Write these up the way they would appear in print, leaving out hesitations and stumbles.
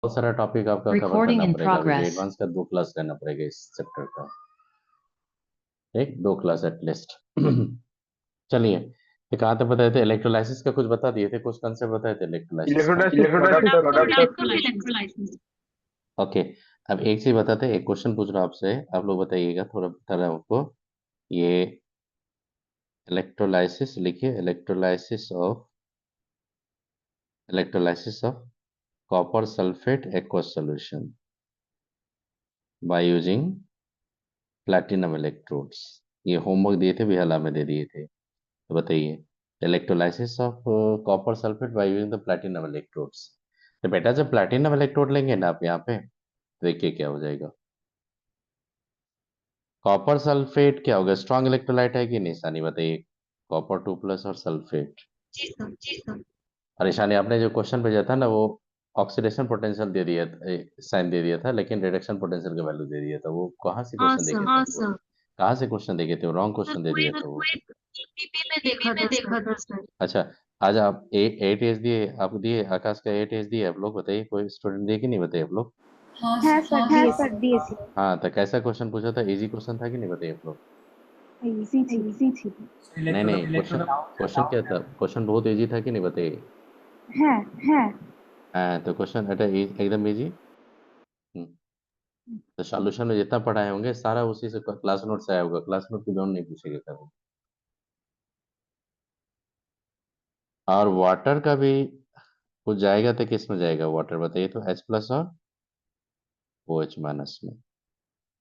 बहुत सारा टॉपिक आपका कवर Recording करना in पड़ेगा। अभी progress. एडवांस का 2 क्लास करना पड़ेगा इस चैप्टर का। एक 2 क्लास एटलीस्ट। चलिए, ये कहाँ तक बताए थे? इलेक्ट्रोलाइसिस का कुछ बता दिए थे, कुछ कंसेप्ट बताए थे इलेक्ट्रोलाइसिस का। Electrolysis product of electrolysis. Okay, अब एक चीज बताते हैं, एक क्वेश्चन पूछ रहा हूं आपसे, आप लोग बताइएगा, थोड़ा बता रहा हूं आपको। ये इलेक्ट्रोलाइसिस लिखिए, electrolysis of copper sulphate aqueous solution by using platinum electrodes. ये होमवर्क दिए थे, बिहाला में दे दिए थे। तो बताइए, electrolysis of copper sulphate by using the platinum electrodes. तो बेटा जब प्लैटिनम इलेक्ट्रोड लेंगे ना आप यहाँ पे, तो देखिए क्या हो जाएगा। कॉपर सल्फेट क्या होगा? स्ट्रॉन्ग इलेक्ट्रोलाइट है कि नहीं ईशानी, बताइए। कॉपर 2+ और सल्फेट। जी सर, जी सर। और ईशानी, आपने जो क्वेश्चन भेजा था ना, वो ऑक्सीडेशन पोटेंशियल दे दिया था, साइन दे दिया था, लेकिन रिडक्शन पोटेंशियल का वैल्यू दे दिया था। वो कहाँ से हाँ क्वेश्चन सर, देखे थे हाँ आपको? सर। कहाँ से क्वेश्चन देखे थे? रॉन्ग सर क्वेश्चन दे कोई दिया था वो। कोई टीवी में देखा था सर। अच्छा, आज आप एट एज दिए, आप दिए आकाश का 8 एज दिए आप लोग, बताइए कोई स्टूडेंट दिए कि नहीं, बताइए आप लोग। है सर, है दिए सर। सर, दिए थे। हाँ, तो कैसा क्वेश्चन पूछा था? इजी क्वेश्चन था कि नहीं, बताइए आप लोग। इजी थी। इजी थी। नहीं नहीं, क्वेश्चन क्वेश्चन क्या था? क्वेश्चन बहुत इजी था कि नहीं, बताइए। है। है। हाँ, तो क्वेश्चन अटा एकदम इजी। तो सॉल्यूशन में जितना पढ़ाए होंगे सारा उसी से क्लास नोट से आया होगा, क्लास नोट की जरूरत नहीं पूछेगा कभी। और वाटर का भी कुछ जाएगा तो किस में जाएगा वाटर, बताइए तो। H+ और OH- में।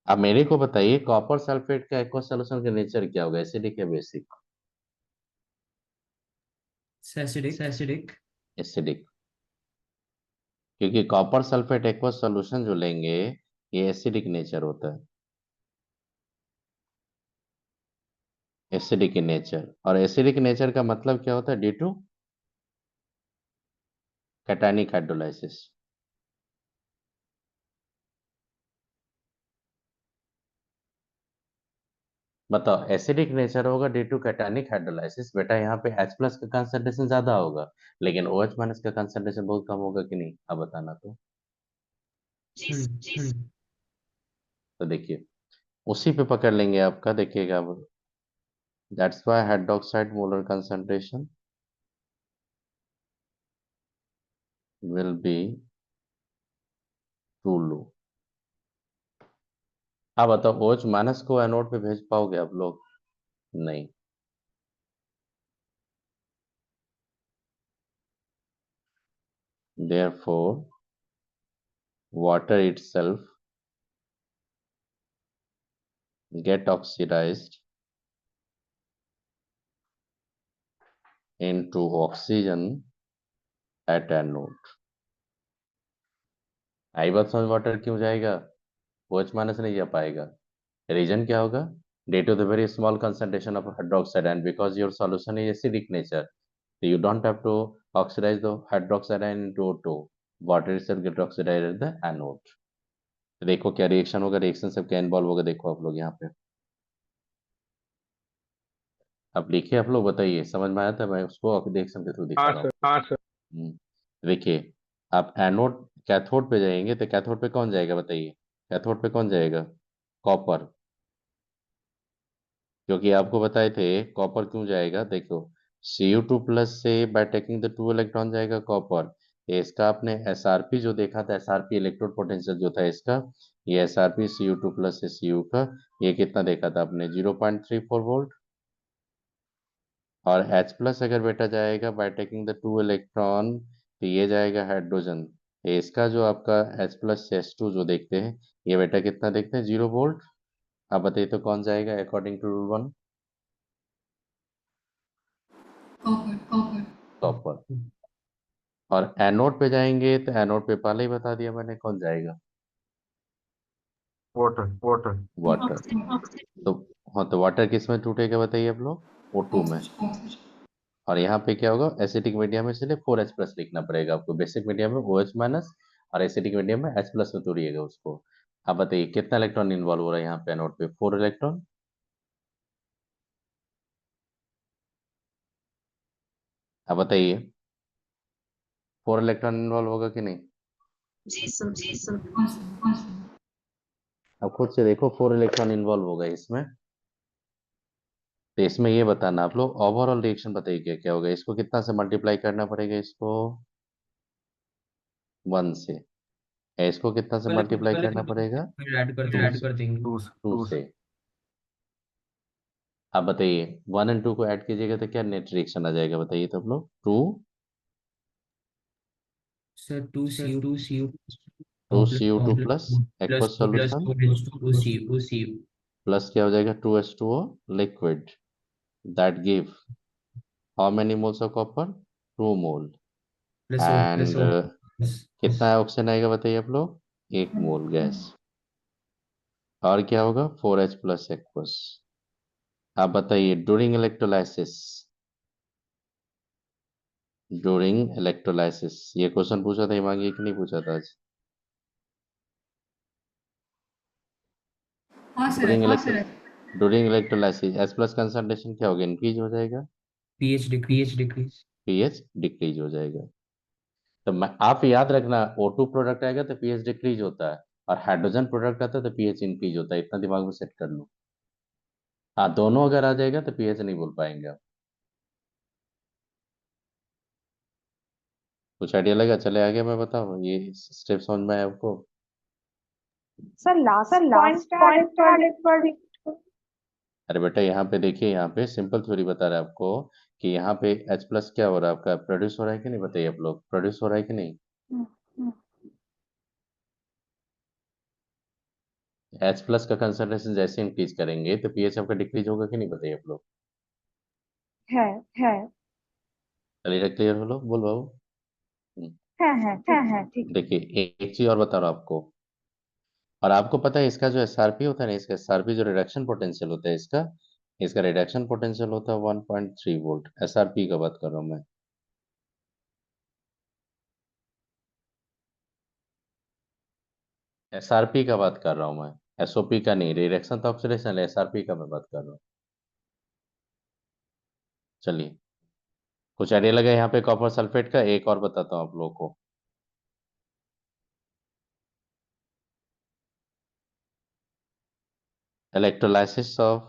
अब मेरे को बताइए, कॉपर सल्फेट का एक्वस सॉल्यूशन का नेचर क्या होगा, एसिडिक या बेसिक? एसिडिक। एसिडिक। क्योंकि कॉपर सल्फेट एक्वस सॉल्यूशन जो लेंगे, ये एसिडिक नेचर होता है, एसिडिक नेचर। और एसिडिक नेचर का मतलब क्या होता है? Due to cationic hydrolysis. बताओ, एसिडिक नेचर होगा ड्यू टू कैटायनिक हाइड्रोलाइसिस। बेटा यहाँ पे H+ का कंसंट्रेशन ज्यादा होगा, लेकिन OH- का कंसंट्रेशन बहुत कम होगा कि नहीं, अब बताना तो। जी जी। तो देखिए, उसी पे पकड़ लेंगे आपका, देखिएगा अब। That's why hydroxide molar concentration will be too low. अब बताओ, OH- को एनोड पे भेज पाओगे आप लोग? नहीं। Therefore, water itself get oxidized into oxygen at anode। आई बात समझ? वाटर क्यों जाएगा? OH- नहीं जा पाएगा। रीजन क्या होगा? Due to the very small concentration of hydroxide and because your solution is acidic nature, so you don't have to oxidize the hydroxide ion into O2। Water itself get oxidized at the anode। तो देखो क्या reaction होगा, reaction सब क्या involve होगा, देखो आप लोग यहाँ पे। अब लिखिए आप लोग, बताइए समझ में आया था? मैं उसको रिएक्शन के थ्रू दिखा हाँ रहा सर, हूँ। हाँ सर। देखिए, आप एनोड कैथोड पे जाएंगे तो कैथोड पे कौन जाएगा, बताइए। कैथोड पे कौन जाएगा? कॉपर। क्योंकि आपको बताए थे कॉपर क्यों जाएगा, देखो। Cu2+ से बाय टेकिंग द 2 इलेक्ट्रॉन जाएगा कॉपर। ये इसका आपने SRP जो देखा था, SRP इलेक्ट्रोड पोटेंशियल जो था इसका, ये SRP Cu2+ से Cu का, ये कितना देखा था आपने? 0.34 वोल्ट। और H+ अगर बेटा जाएगा बाय टेकिंग द 2 इलेक्ट्रॉन, तो ये जाएगा हाइड्रोजन। ये इसका जो आपका H+S2 जो देखते हैं, ये बेटा कितना देखते हैं? 0 वोल्ट। आप बताइए तो कौन जाएगा according to rule 1? Copper. Copper. और एनोड पे जाएंगे तो एनोड पे पहले ही बता दिया मैंने, कौन जाएगा? Water, water. वाटर। तो हाँ, तो वाटर किस में टूटेगा बताइए आप लोग? O2 में। ऑक्सीजन। और यहाँ पे क्या होगा? एसिडिक मीडियम में, इसलिए 4H+ लिखना पड़ेगा आपको। बेसिक मीडियम में OH- और एसिडिक मीडियम में H+ में तोड़िएगा उसको। अब बताइए कितना इलेक्ट्रॉन इन्वॉल्व हो रहा है यहाँ पे एनोड पे? 4 इलेक्ट्रॉन। अब बताइए, 4 इलेक्ट्रॉन इन्वॉल्व होगा कि नहीं? जी सर, जी सर। हाँ सर, हाँ सर। अब खुद से देखो 4 इलेक्ट्रॉन इन्वॉल्व हो गए इसमें, तो इसमें ये बताना आप लोग ओवरऑल रिएक्शन बताइए क्या क्या होगा। इसको कितना से मल्टीप्लाई करना पड़ेगा, इसको 1 से, इसको कितना से पहले मल्टीप्लाई करना पड़ेगा, फिर ऐड कर 2 देंगे, से, कर देंगे। 2 से। अब बताइए 1 और 2 को ऐड कीजिएगा तो क्या नेट रिएक्शन आ जाएगा, बताइए तो आप लोग। 2 sir 2 CO2 2CO2 plus plus aqueous 2 plus solution 2 CO2 plus क्या हो जाएगा 2H2O liquid, that give how many moles of copper, 2 mole. Plus and plus कितना ऑक्सीजन आएगा बताइए आप लोग, 1 मोल गैस। और क्या होगा 4H प्लस एक्वस। आप बताइए ड्यूरिंग इलेक्ट्रोलाइसिस ये क्वेश्चन पूछा था हिमांगी कि नहीं पूछा था आज। हाँ सर, ड्यूरिंग हाँ sir. During electrolysis H plus concentration क्या होगा, इंक्रीज हो जाएगा, पीएच डिक्रीज। पीएच डिक्रीज हो जाएगा। तो आप याद रखना O2 प्रोडक्ट आएगा तो पीएच डिक्रीज होता है, और हाइड्रोजन प्रोडक्ट आता है तो पीएच इंक्रीज होता है, इतना दिमाग में सेट कर लो। हाँ दोनों अगर आ जाएगा तो पीएच नहीं बोल पाएंगे आप। कुछ आइडिया लगा, चले आगे मैं बताऊँ, ये स्टेप समझ में आया आपको। Sir last last point add point कर ऐड कर अरे बेटा यहाँ पे देखिए, यहाँ पे सिंपल थ्योरी बता रहा है आपको कि यहाँ पे H प्लस क्या हो रहा है आपका, प्रोड्यूस हो रहा है कि नहीं, बताइए आप लोग, प्रोड्यूस हो रहा है कि नहीं। हम्म, हम्म, H प्लस का कंसंट्रेशन जैसे इंक्रीज करेंगे तो पीएच आपका डिक्रीज होगा कि नहीं, बताइए आप लोग। है है चलिए क्लियर हो लो, बोल बाबू। हम्म, है है ठीक है है ठीक है। देखिए एक चीज और बता रहा हूँ आपको, और आपको पता है इसका जो एसआरपी होता है ना, इसका एसआरपी जो रिडक्शन पोटेंशियल होता है इसका, इसका रिडक्शन पोटेंशियल होता है 1.3 वोल्ट, एसआरपी का बात कर रहा हूँ मैं। एसआरपी का बात कर रहा हूँ मैं, एसओपी का नहीं, रिडक्शन तो ऑक्सीडेशन है, एसआरपी का मैं बात कर रहा हूँ। चलिए कुछ आइडिया लगा यहाँ पे कॉपर सल्फेट का, एक और बताता हूँ आप लोगों को। Electrolysis of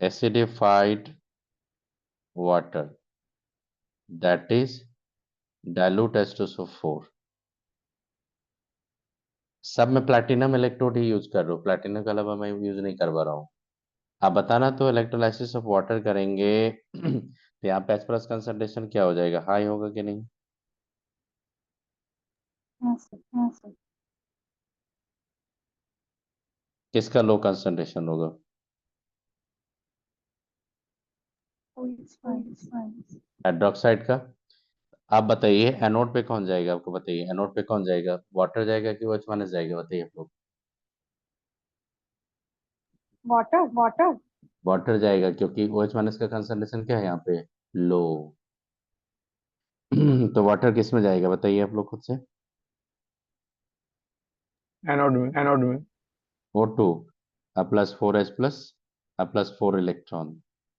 acidified water, that is dilute H2SO4। सब में प्लैटिनम इलेक्ट्रोड ही यूज कर रहा हूँ, प्लैटिनम के अलावा मैं यूज नहीं करवा रहा हूँ। आप बताना तो इलेक्ट्रोलाइसिस ऑफ वाटर करेंगे तो यहाँ पे H प्लस कंसंट्रेशन क्या हो जाएगा, हाई होगा कि नहीं। हाँ सर हाँ सर। किसका लो कंसंट्रेशन होगा, फाइन। हाइड्रोक्साइड का। आप बताइए एनोड पे कौन जाएगा, आपको बताइए एनोड पे कौन जाएगा, वाटर जाएगा कि OH माइनस जाएगा, बताइए आप लोग। वाटर वाटर वाटर जाएगा क्योंकि OH माइनस का कंसंट्रेशन क्या है यहाँ पे, लो। तो वाटर किस में जाएगा बताइए आप लोग खुद से, एनोड में O2 plus 4H plus plus 4 electron,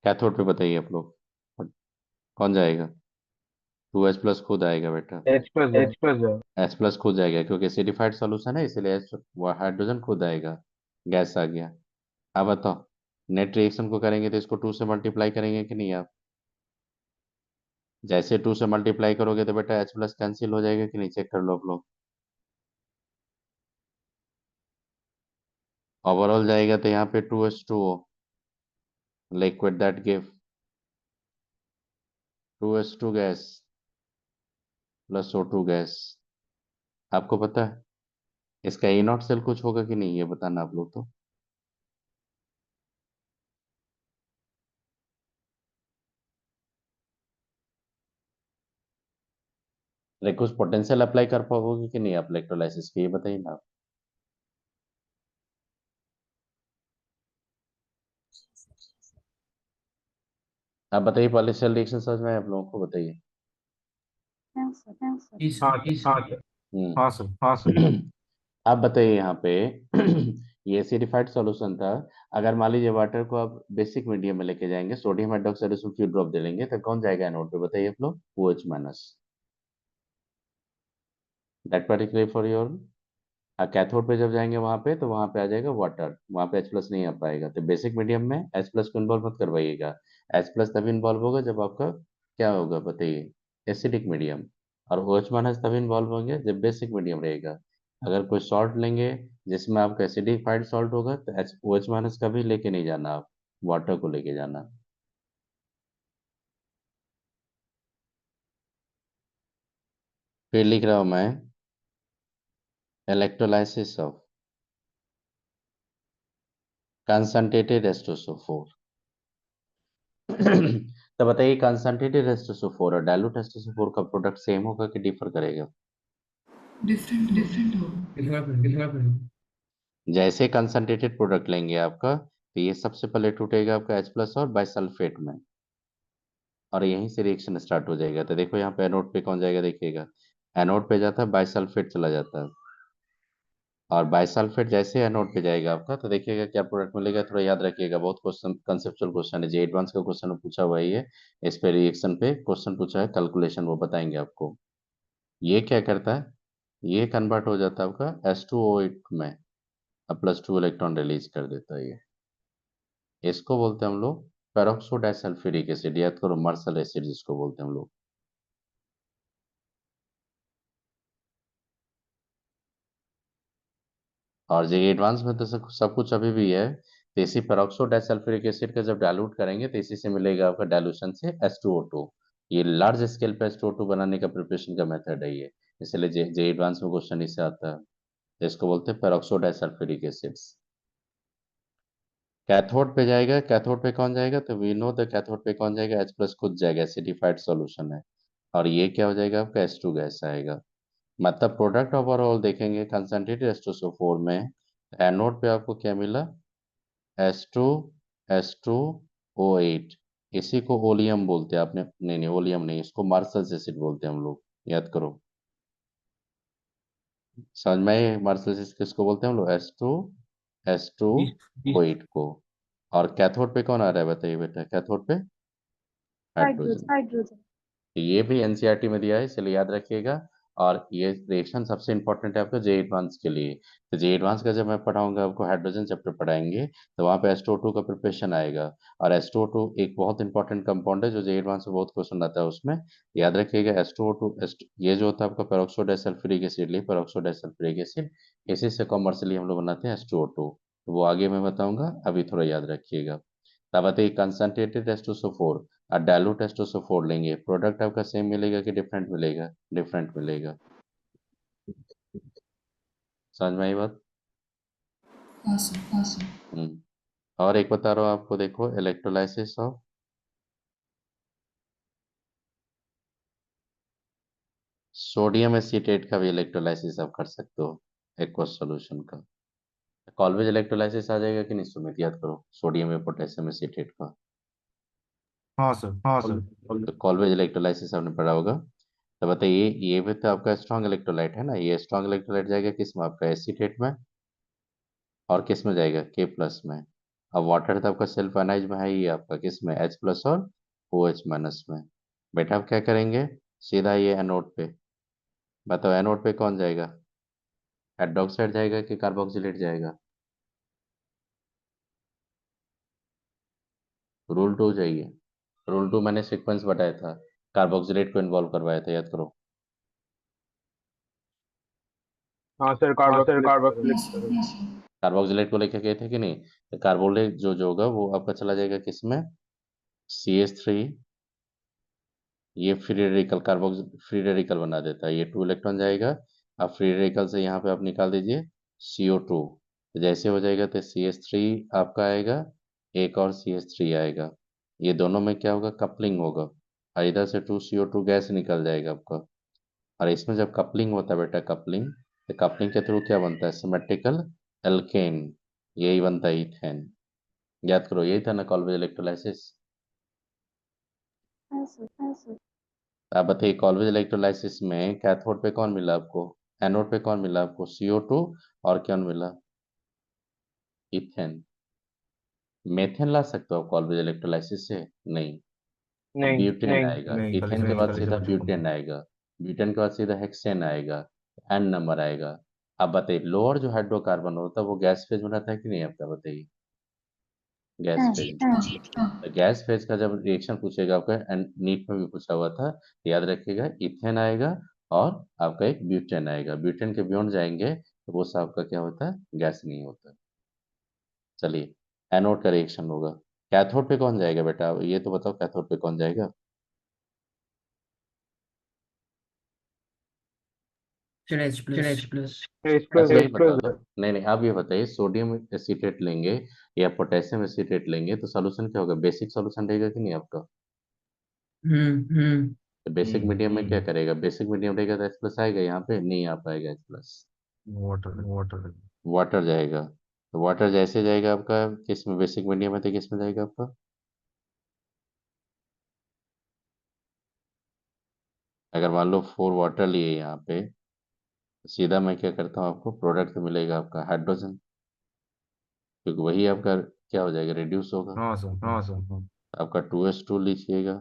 cathode पे बताइए आप लोग कौन जाएगा, 2H प्लस खुद आएगा बेटा, एच प्लस है। H प्लस खुद जाएगा क्योंकि एसिडिफाइड सॉल्यूशन है इसलिए H हाइड्रोजन खुद आएगा, गैस आ गया। अब बताओ नेट रिएक्शन को करेंगे तो इसको 2 से मल्टीप्लाई करेंगे कि नहीं आप, जैसे 2 से मल्टीप्लाई करोगे तो बेटा H प्लस कैंसिल हो जाएगा कि नहीं, चेक कर लो आप लोग। ओवरऑल जाएगा तो यहाँ पे 2H2O liquid that give 2H2 gas plus O2 gas. आपको पता है इसका E नॉट सेल कुछ होगा कि नहीं, ये बताना आप लोग तो। अरे कुछ पोटेंशियल अप्लाई कर पाओगे कि नहीं आप इलेक्ट्रोलाइसिस के, ये बताइए ना आप बताइए पहले सेल रिएक्शन समझ में आया आप लोगों को, बताइए। हाँ सर हाँ सर। इस हाँ सर, हाँ सर, हम्म हाँ सर, हाँ सर। आप बताइए यहाँ पे ये एसिडिफाइड सॉल्यूशन था, अगर मान लीजिए वाटर को आप बेसिक मीडियम में लेके जाएंगे, सोडियम हाइड्रोक्साइड उसमें फ्यू ड्रॉप दे लेंगे तो कौन जाएगा एनोड पे, बताइए आप लोग, OH minus. That particular for your. Cathode पे जब जाएंगे वहां पे, तो वहां पे आ जाएगा वाटर, वहां पे H+ नहीं आ पाएगा। तो बेसिक मीडियम में H+ को इन्वॉल्व मत करवाइएगा। H+ तभी इन्वॉल्व होगा जब आपका क्या होगा बताइए, एसिडिक मीडियम। और OH- तभी इन्वॉल्व होंगे जब बेसिक मीडियम रहेगा। अगर कोई सॉल्ट लेंगे जिसमें आपका एसिडिफाइड सॉल्ट होगा, तो OH- कभी लेके नहीं जाना आप, वाटर को लेके जाना। फिर लिख रहा हूं मैं इलेक्ट्रोलाइसिस ऑफ कंसंट्रेटेड H2SO4। तो बताइए कंसंट्रेटेड H2SO4 और डाइल्यूट H2SO4 का प्रोडक्ट सेम होगा कि डिफर करेगा? डिफरेंट हो। डिफर करेगा। जैसे कंसंट्रेटेड प्रोडक्ट लेंगे आपका, तो ये सबसे पहले टूटेगा आपका H+ और बाइसल्फेट में, और यहीं से रिएक्शन स्टार्ट हो जाएगा। तो देखो यहाँ पे एनोड पे कौन जाएगा, देखिएगा एनोड पे जाता है बाइसल्फेट चला जाता है, और बाइसल्फेट जैसे एनोड पे जाएगा आपका, तो देखिएगा क्या प्रोडक्ट मिलेगा। थोड़ा याद रखिएगा, बहुत क्वेश्चन कंसेप्चुअल क्वेश्चन है, जे एडवांस का क्वेश्चन पूछा हुआ है ये। इस पे रिएक्शन पे क्वेश्चन पूछा है, कैलकुलेशन वो बताएंगे आपको। ये क्या करता है, ये कन्वर्ट हो जाता है आपका H2O8 में, अब +2 इलेक्ट्रॉन रिलीज कर देता है ये। इसको बोलते हैं हम लोग पेरोक्सो डाइसल्फ्यूरिक एसिड, याद करो मार्शल एसिड जिसको बोलते हैं हम लोग। और जो एडवांस में तो सब कुछ अभी भी है। तो इसी पेरोक्सो डाइसल्फ्यूरिक एसिड का जब डाइल्यूट करेंगे, तो इसी से मिलेगा आपका डाइल्यूशन से H2O2। ये लार्ज स्केल पे H2O2 बनाने का प्रिपरेशन का मेथड है ये, इसलिए जे एडवांस में क्वेश्चन इससे आता है। तो इसको बोलते हैं पेरोक्सो डाइसल्फ्यूरिक एसिड्स। कैथोड पे जाएगा, कैथोड पे कौन जाएगा, तो वी नो द कैथोड पे कौन जाएगा, H+ खुद जाएगा, एसिडिफाइड सॉल्यूशन है। और ये क्या हो जाएगा आपका H2 गैस आएगा। मतलब प्रोडक्ट ओवरऑल देखेंगे कंसंट्रेटेड H2SO4 में, एनोड पे आपको क्या मिला, H2 H2O8। इसी को ओलियम बोलते हैं आपने, नहीं नहीं ओलियम नहीं, इसको मार्शल एसिड बोलते हैं हम लोग, याद करो। समझ में आए मार्शल एसिड किसको बोलते हैं हम लोग, H2O8 को। और कैथोड पे कौन आ रहा है बताइए बेटा, कैथोड पे हाइड्रोजन। हाइड्रोजन। तो ये भी एनसीईआरटी में दिया है, इसलिए याद रखिएगा। और ये रिएक्शन सबसे इंपॉर्टेंट है आपका जे एडवांस के लिए। तो जे एडवांस का जब मैं पढ़ाऊंगा आपको, हाइड्रोजन चैप्टर पढ़ाएंगे, तो वहाँ पे H2O2 का प्रिपरेशन आएगा। और H2O2 एक बहुत इंपॉर्टेंट कंपाउंड है जो जे एडवांस में बहुत क्वेश्चन आता है उसमें। याद रखिएगा H2O2 ये जो होता है आपका पेरोक्सो डाइसल्फ्यूरिक एसिड, लिए पेरोक्सो डाइसल्फ्यूरिक एसिड, इसी से कॉमर्शियली हम लोग बनाते हैं H2O2। तो वो आगे मैं बताऊंगा, अभी थोड़ा याद रखिएगा। तब बताइए कंसंट्रेटेड H2SO4 और डाइल्यूट H2SO4 लेंगे, प्रोडक्ट आपका सेम मिलेगा कि डिफरेंट मिलेगा, डिफरेंट मिलेगा। समझ में आई बात? हाँ सर। हम्म। और एक बता रहा हूँ आपको, देखो इलेक्ट्रोलाइसिस ऑफ सोडियम एसीटेट का भी इलेक्ट्रोलाइसिस आप कर सकते हो एक्वस सॉल्यूशन का। कॉल्वेज इलेक्ट्रोलाइसिस आ जाएगा कि नहीं सुमित, याद करो सोडियम या पोटेशियम एसीटेट का। हाँ सर। तो कॉल्वेज इलेक्ट्रोलाइसिस आपने पढ़ा होगा। तो बताइए ये भी तो आपका स्ट्रॉन्ग इलेक्ट्रोलाइट है ना, ये स्ट्रॉन्ग इलेक्ट्रोलाइट जाएगा किस में, आपका एसीटेट में, और किस में जाएगा K+ में। अब वाटर तो आपका सेल्फ एनाइज में है ही आपका, किस में H+ और OH- में। बेटा आप क्या करेंगे, सीधा ये एनोड पे, बताओ एनोड पे कौन जाएगा, हाइड्रोक्साइड जाएगा कि कार्बोक्सिलेट जाएगा? रूल 2 जाइए, रूल 2 मैंने सीक्वेंस बताया था, कार्बोक्सिलेट को इन्वॉल्व करवाया था, याद करो। हाँ सर, कार्बोक्सिलिक। कार्बोक्सिलेट को लेके गए थे कि नहीं, तो कार्बोलेट जो होगा वो आपका चला जाएगा किसमें, CH3। ये फ्री रेडिकल कार्बोक्स फ्री रेडिकल बना देता है, ये 2 इलेक्ट्रॉन जाएगा। अब फ्री रेडिकल से यहाँ पे आप निकाल दीजिए CO2, तो जैसे हो जाएगा तो CH3 आपका आएगा, एक और CH3 आएगा। ये दोनों में क्या होगा, कपलिंग होगा, और इधर से 2CO2 गैस निकल जाएगा आपका। और इसमें जब कपलिंग होता है बेटा, कपलिंग, तो कपलिंग के थ्रू क्या बनता है, सिमेट्रिकल एल्केन, यही बनता है इथेन। याद करो यही था ना कॉल्वेज इलेक्ट्रोलाइसिस। आप बताइए कॉल्वेज इलेक्ट्रोलाइसिस में कैथोड पे कौन मिला आपको, एनोड पे कौन मिला आपको, CO2, और कौन मिला, इथेन। मेथेन ला सकते हो आप कॉल्वेज इलेक्ट्रोलाइसिस से, नहीं, नहीं। ब्यूटेन आएगा, नहीं, इथेन के बाद सीधा ब्यूटेन आएगा, ब्यूटेन के बाद सीधा हेक्सेन आएगा, एन नंबर आएगा। अब बताइए लोअर जो हाइड्रोकार्बन होता है वो गैस फेज में रहता है कि नहीं, आपका बताइए। गैस हाँ, फेज, हाँ, हाँ, तो गैस फेज का जब रिएक्शन पूछेगा आपका, एंड नीट में भी पूछा हुआ था, तो याद रखिएगा इथेन आएगा और आपका एक ब्यूटेन आएगा। ब्यूटेन के बियॉन्ड जाएंगे तो वो सब आपका क्या होता है, गैस नहीं होता। चलिए एनोड का रिएक्शन होगा। कैथोड पे कौन जाएगा बेटा, ये तो बताओ कैथोड पे कौन जाएगा। सर H प्लस H बस plus वही H बता plus दो। नहीं नहीं, आप ये बताइए सोडियम एसीटेट लेंगे या पोटेशियम एसीटेट लेंगे तो सोल्यूशन क्या होगा, बेसिक सोल्यूशन रहेगा कि नहीं आपका। हम्म तो बेसिक मीडियम में क्या करेगा, बेसिक मीडियम रहेगा तो H प्लस आएगा, यहाँ पे नहीं आ पाएगा H प्लस, water वाटर जाएगा। तो वाटर जैसे जाएगा आपका किस में, बेसिक मीडियम है तो किस में जाएगा आपका। अगर मान लो 4 वाटर लिए यहाँ पे, तो सीधा मैं क्या करता हूँ, आपको प्रोडक्ट मिलेगा आपका हाइड्रोजन, क्योंकि वही आपका क्या हो जाएगा, रिड्यूस होगा। हाँ सर हाँ आपका 2H2 लिखिएगा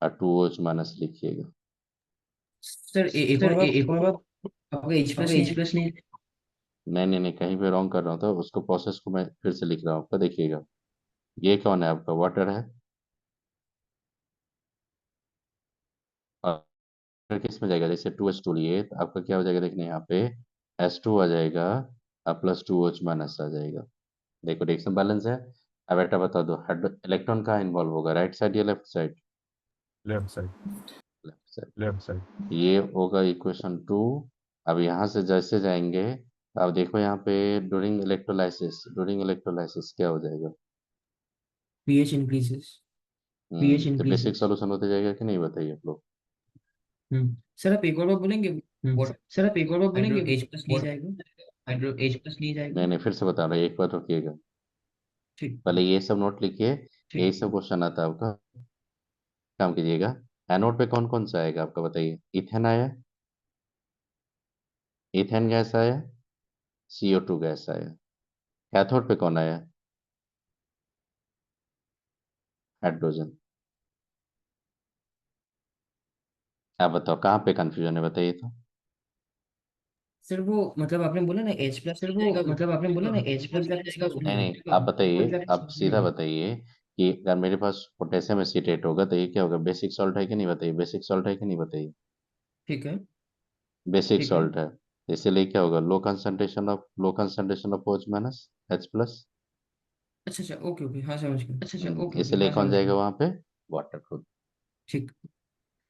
और 2OH माइनस लिखिएगा। सर एक और बात, एक और बात, आपका H प्लस H प्लस नहीं। नहीं, कहीं पे रॉन्ग कर रहा हूँ, तो उसको प्रोसेस को मैं फिर से लिख रहा हूँ आपका, देखिएगा। ये कौन है आपका, वाटर है। और फिर किस में जाएगा, जैसे 2H2 लिए तो आपका क्या हो जाएगा, देखने यहाँ पे H2 आ जाएगा और प्लस 2OH माइनस आ जाएगा। देखो रिएक्शन बैलेंस है। अब बेटा बता दो इलेक्ट्रॉन कहाँ इन्वॉल्व होगा, राइट साइड या left side. Left side left side ये होगा इक्वेशन 2। अब यहाँ से जैसे जाएंगे तो अब देखो यहाँ पे ड्यूरिंग इलेक्ट्रोलाइसिस क्या हो जाएगा। pH increases. pH तो बेसिक increases। सोल्यूशन होते जाएगा कि नहीं, बताइए आप लोग। सर आप एक और बार बोलेंगे, हम्म, वाटर सर आप एक और बार हाइड्रो बोलेंगे, H प्लस लिए जाएगा। हाइड्रो H प्लस नहीं जाएगा। नहीं फिर से बता रहा हूँ, एक बार रुकिएगा। ठीक। पहले ये सब नोट लिखिए, यही सब क्वेश्चन आता है आपका। काम कीजिएगा। एनोड पे कौन कौन सा आएगा आपका बताइए। इथेन आया, इथेन गैस आया, CO2 गैस आया। कैथोड पे कौन आया, हाइड्रोजन। आप बताओ कहाँ पे कंफ्यूजन है, बताइए तो। सर वो मतलब आपने बोला ना H प्लस सर नहीं वो जाएगा, मतलब आपने बोला ना H वो प्लस एग्जैक्ट जाएगा, इसका नहीं नहीं नहीं, है। आप बताइए, आप सीधा नहीं, बताइए कि अगर मेरे पास पोटेशियम एसीटेट होगा तो ये क्या होगा, बेसिक सॉल्ट है कि नहीं, बताइए। बेसिक सॉल्ट है कि नहीं, बताइए। ठीक है। बेसिक सॉल्ट है, इसीलिए क्या होगा, लो concentration of OH minus H plus. अच्छा ओके ओके, हाँ समझ गया। अच्छा ओके ओके, इसीलिए हाँ कौन समझ जाएगा गया। वहां पे, वाटर खुद। ठीक।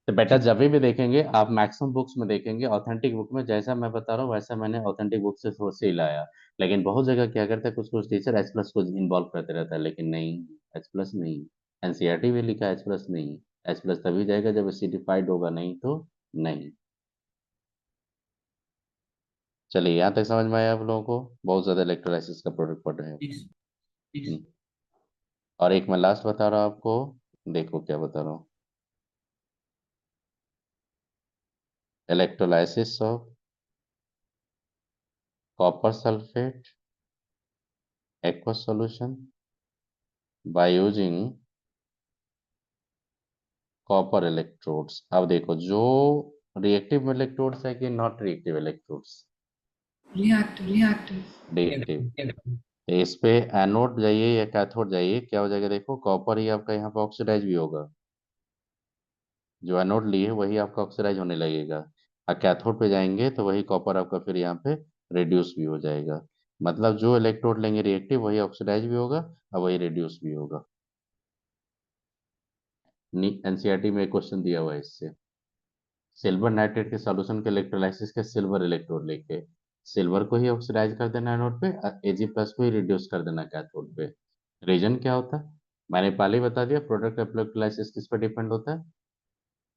तो बेटा जब भी देखेंगे आप मैक्सिमम बुक्स में देखेंगे, ऑथेंटिक बुक में जैसा मैं बता रहा हूँ वैसा मैंने ऑथेंटिक बुक से सोच से ही लाया। लेकिन बहुत जगह क्या करते हैं, कुछ कुछ टीचर H प्लस को इन्वॉल्व करते रहता है, लेकिन नहीं, H प्लस नहीं। एनसीईआरटी में लिखा H प्लस नहीं। H प्लस तभी जाएगा जब एसिडिफाइड होगा, नहीं तो नहीं। चलिए यहाँ तक समझ में आया आप लोगों को, बहुत ज्यादा इलेक्ट्रोलाइसिस का प्रोडक्ट पढ़ रहे हैं। इस हम्म। और एक मैं लास्ट बता रहा हूँ आपको, देखो क्या बता रहा हूँ। Electrolysis of copper sulphate aqueous solution by using copper electrodes. अब देखो जो रिएक्टिव इलेक्ट्रोड्स है कि not reactive electrodes, reactive. Reactive. इस पे एनोड जाइए या कैथोड जाइए, क्या हो जाएगा, देखो कॉपर ही आपका यहाँ पे ऑक्सीडाइज भी होगा। जो एनोड लिए वही आपका ऑक्सीडाइज होने लगेगा, और कैथोड पे जाएंगे तो वही कॉपर आपका फिर यहाँ पे रिड्यूस भी हो जाएगा। मतलब जो इलेक्ट्रोड लेंगे रिएक्टिव वही ऑक्सीडाइज भी होगा और वही रिड्यूस भी होगा। एनसीईआरटी में क्वेश्चन दिया हुआ है इससे। सिल्वर नाइट्रेट के सॉल्यूशन के इलेक्ट्रोलाइसिस के सिल्वर इलेक्ट्रोड लेके सिल्वर को ही ऑक्सीडाइज कर देना एनोड पे, Ag प्लस को ही रिड्यूस कर देना कैथोड पे। रीजन क्या होता है, मैंने पहले ही बता दिया, प्रोडक्ट ऑफ इलेक्ट्रोलाइसिस किस पे डिपेंड होता है,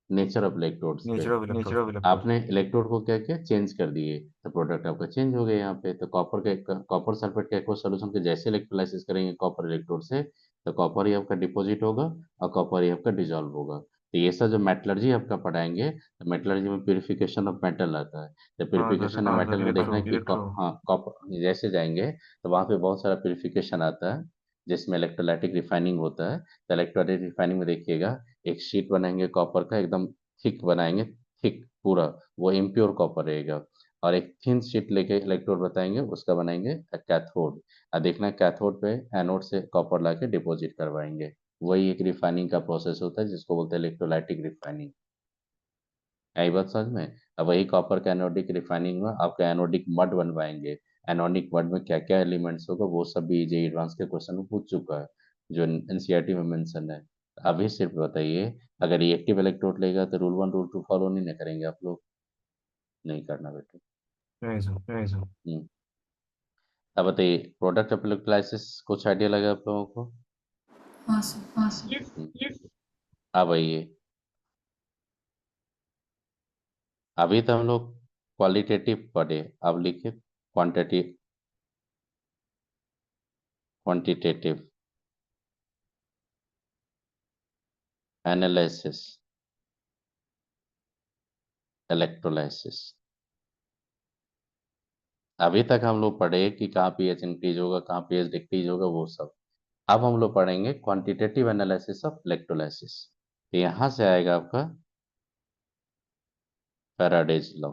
नेचर ऑफ इलेक्ट्रोड्स पे। नेचर ऑफ इलेक्ट्रोड आपने इलेक्ट्रोड को क्या किया, चेंज कर दिए, तो प्रोडक्ट आपका चेंज हो गया यहाँ पे। तो कॉपर सल्फेट के एक्वस सॉल्यूशन के जैसे इलेक्ट्रोलाइसिस करेंगे कॉपर इलेक्ट्रोड से, तो कॉपर ही आपका डिपॉजिट होगा और कॉपर ही आपका डिजॉल्व होगा। तो ये सब जो मेटलर्जी आपका पढ़ाएंगे, तो मेटलर्जी में प्यूरिफिकेशन ऑफ मेटल आता है। तो हाँ सर प्यूरिफिकेशन ऑफ मेटल में देखना है कि इलेक्ट्रो हाँ कॉपर जैसे जाएंगे तो वहाँ पे बहुत सारा प्यूरिफिकेशन आता है, जिसमें इलेक्ट्रोलाइटिक रिफाइनिंग होता है। तो इलेक्ट्रोलाइटिक रिफाइनिंग में देखिएगा, एक शीट बनाएंगे कॉपर का, एकदम थिक बनाएंगे, थिक पूरा, वो इम्प्योर कॉपर रहेगा। और एक थिन शीट लेके इलेक्ट्रोड बताएंगे, उसका बनाएंगे कैथोड। और देखना कैथोड पे एनोड से कॉपर लाके डिपॉजिट करवाएंगे। वही एक रिफाइनिंग का प्रोसेस होता है जिसको बोलते हैं इलेक्ट्रोलाइटिक रिफाइनिंग। आई बात समझ में? अब वही कॉपर का एनोडिक रिफाइनिंग में आपका एनोडिक मड बनवाएंगे। एनोडिक मड में क्या क्या एलिमेंट्स होगा वो सब भी जे एडवांस के क्वेश्चन में पूछ चुका है, जो एनसीईआरटी में मेंशन है। अभी सिर्फ बताइए, अगर रिएक्टिव इलेक्ट्रोड लेगा तो रूल 1 रूल 2 फॉलो नहीं ना करेंगे आप लोग? नहीं करना बेटे। नहीं सर, नहीं सर। हम्म। अब बताइए, प्रोडक्ट ऑफ इलेक्ट्रोलाइसिस कुछ आइडिया लगा आप लोगों को? हाँ सर, हाँ सर। हम्म। अब आइए, अभी तो हम लोग क्वालिटेटिव पढ़े, अब लिखे क्वांटिटेटिव। Quantitative analysis electrolysis. अभी तक हम लोग पढ़े कि कहाँ पीएच इंक्रीज होगा, कहाँ पीएच डिक्रीज होगा, वो सब। अब हम लोग पढ़ेंगे क्वांटिटेटिव एनालिसिस ऑफ इलेक्ट्रोलाइसिस। तो यहां से आएगा आपका फैराडेज लॉ।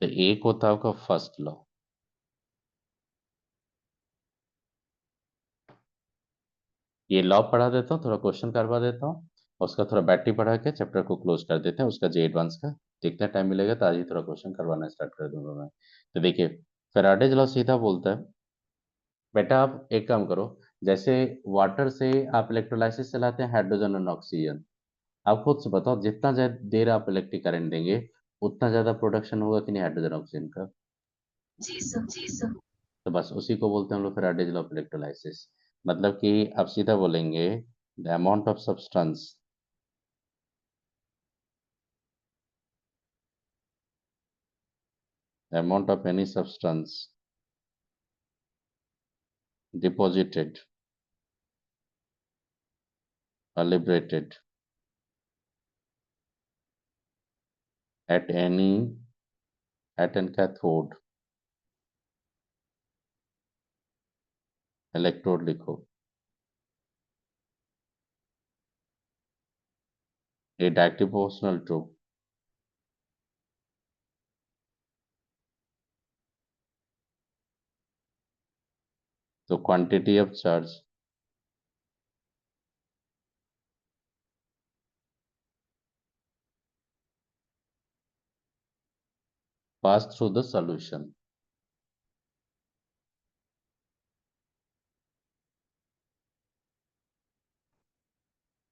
तो एक होता है आपका फर्स्ट लॉ। ये लॉ पढ़ा देता हूँ, थोड़ा क्वेश्चन करवा देता हूँ, और उसका थोड़ा बैटरी पढ़ा के चैप्टर को क्लोज कर देते हैं। उसका जे एडवांस का जितना टाइम मिलेगा तो आज ही थोड़ा क्वेश्चन करवाना स्टार्ट कर दूंगा मैं। तो देखिए, फैराडेज लॉ सीधा बोलता है, बेटा आप एक काम करो, जैसे वाटर से आप इलेक्ट्रोलाइसिस चलाते हैं हाइड्रोजन और ऑक्सीजन, आप खुद से बताओ जितना ज्यादा देर आप इलेक्ट्रिक करंट देंगे उतना ज्यादा प्रोडक्शन होगा कि नहीं हाइड्रोजन ऑक्सीजन का? जी सर, जी सर। तो बस उसी को बोलते हैं हम लोग फैराडेज लॉ ऑफ इलेक्ट्रोलाइसिस। मतलब कि आप सीधा बोलेंगे the amount of substance amount of any substance deposited or liberated at any at an cathode electrode लिखो, a directly proportional to the quantity of charge passed through the solution।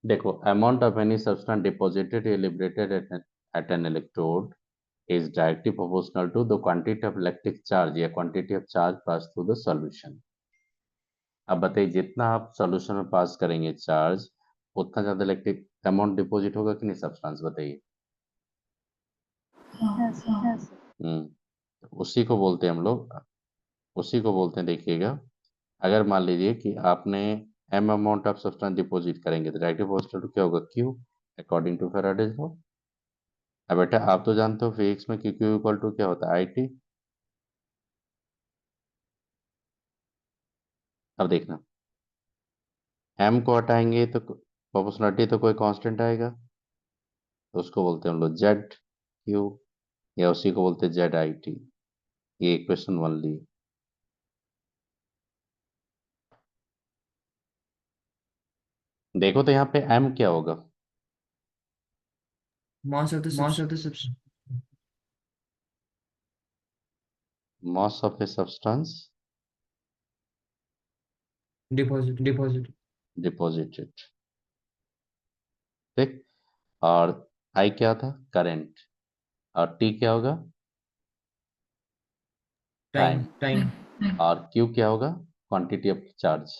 देखो, amount of any substance deposited or liberated at an electrode is directly proportional to the quantity of electric charge या quantity of charge passed through the solution। अब बताइए, जितना आप solution में पास करेंगे charge, उतना ज्यादा इलेक्ट्रिक अमाउंट डिपॉजिट होगा कि नहीं सब्सटेंस? बताइए। हाँ सर, हाँ सर। उसी को बोलते हैं हम लोग, उसी को बोलते हैं, देखिएगा, अगर मान लीजिए कि आपने M amount of substance deposit करेंगे तो डायरेक्ट डिपॉजिट टू क्या होगा? Q, according to Faraday's law. अब बेटा आप तो जानते हो फिजिक्स में कि क्यू इक्वल टू क्या होता है? I T. अब देखना, एम को हटाएंगे तो प्रोपोर्शनलिटी तो कोई कांस्टेंट आएगा, तो उसको बोलते हैं हम लोग जेड क्यू, या उसी को बोलते हैं जेड आई टी। ये इक्वेशन 1 ली। देखो तो यहाँ पे एम क्या होगा? Mass of the Mass of the substance. Mass of a substance deposit deposited. ठीक। और आई क्या था? करंट। और टी क्या होगा? टाइम। टाइम और क्यू क्या होगा? Quantity of charge.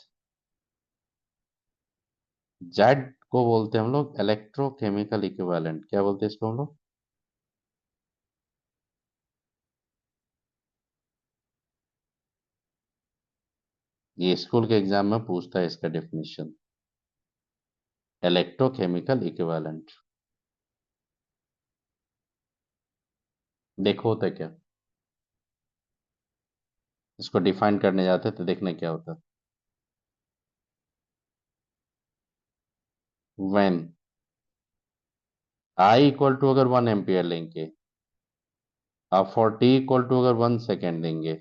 जेड को बोलते हैं हम लोग इलेक्ट्रोकेमिकल इक्विवेलेंट। क्या बोलते हैं इसको हम लोग? ये स्कूल के एग्जाम में पूछता है इसका डेफिनेशन, इलेक्ट्रोकेमिकल इक्विवेलेंट। देखो होता है क्या, इसको डिफाइन करने जाते हैं तो देखना क्या होता है। व्हेन आई इक्वल टू अगर 1 एम्पियर लेंगे, आप फॉर टी इक्वल टू अगर 1 सेकेंड देंगे,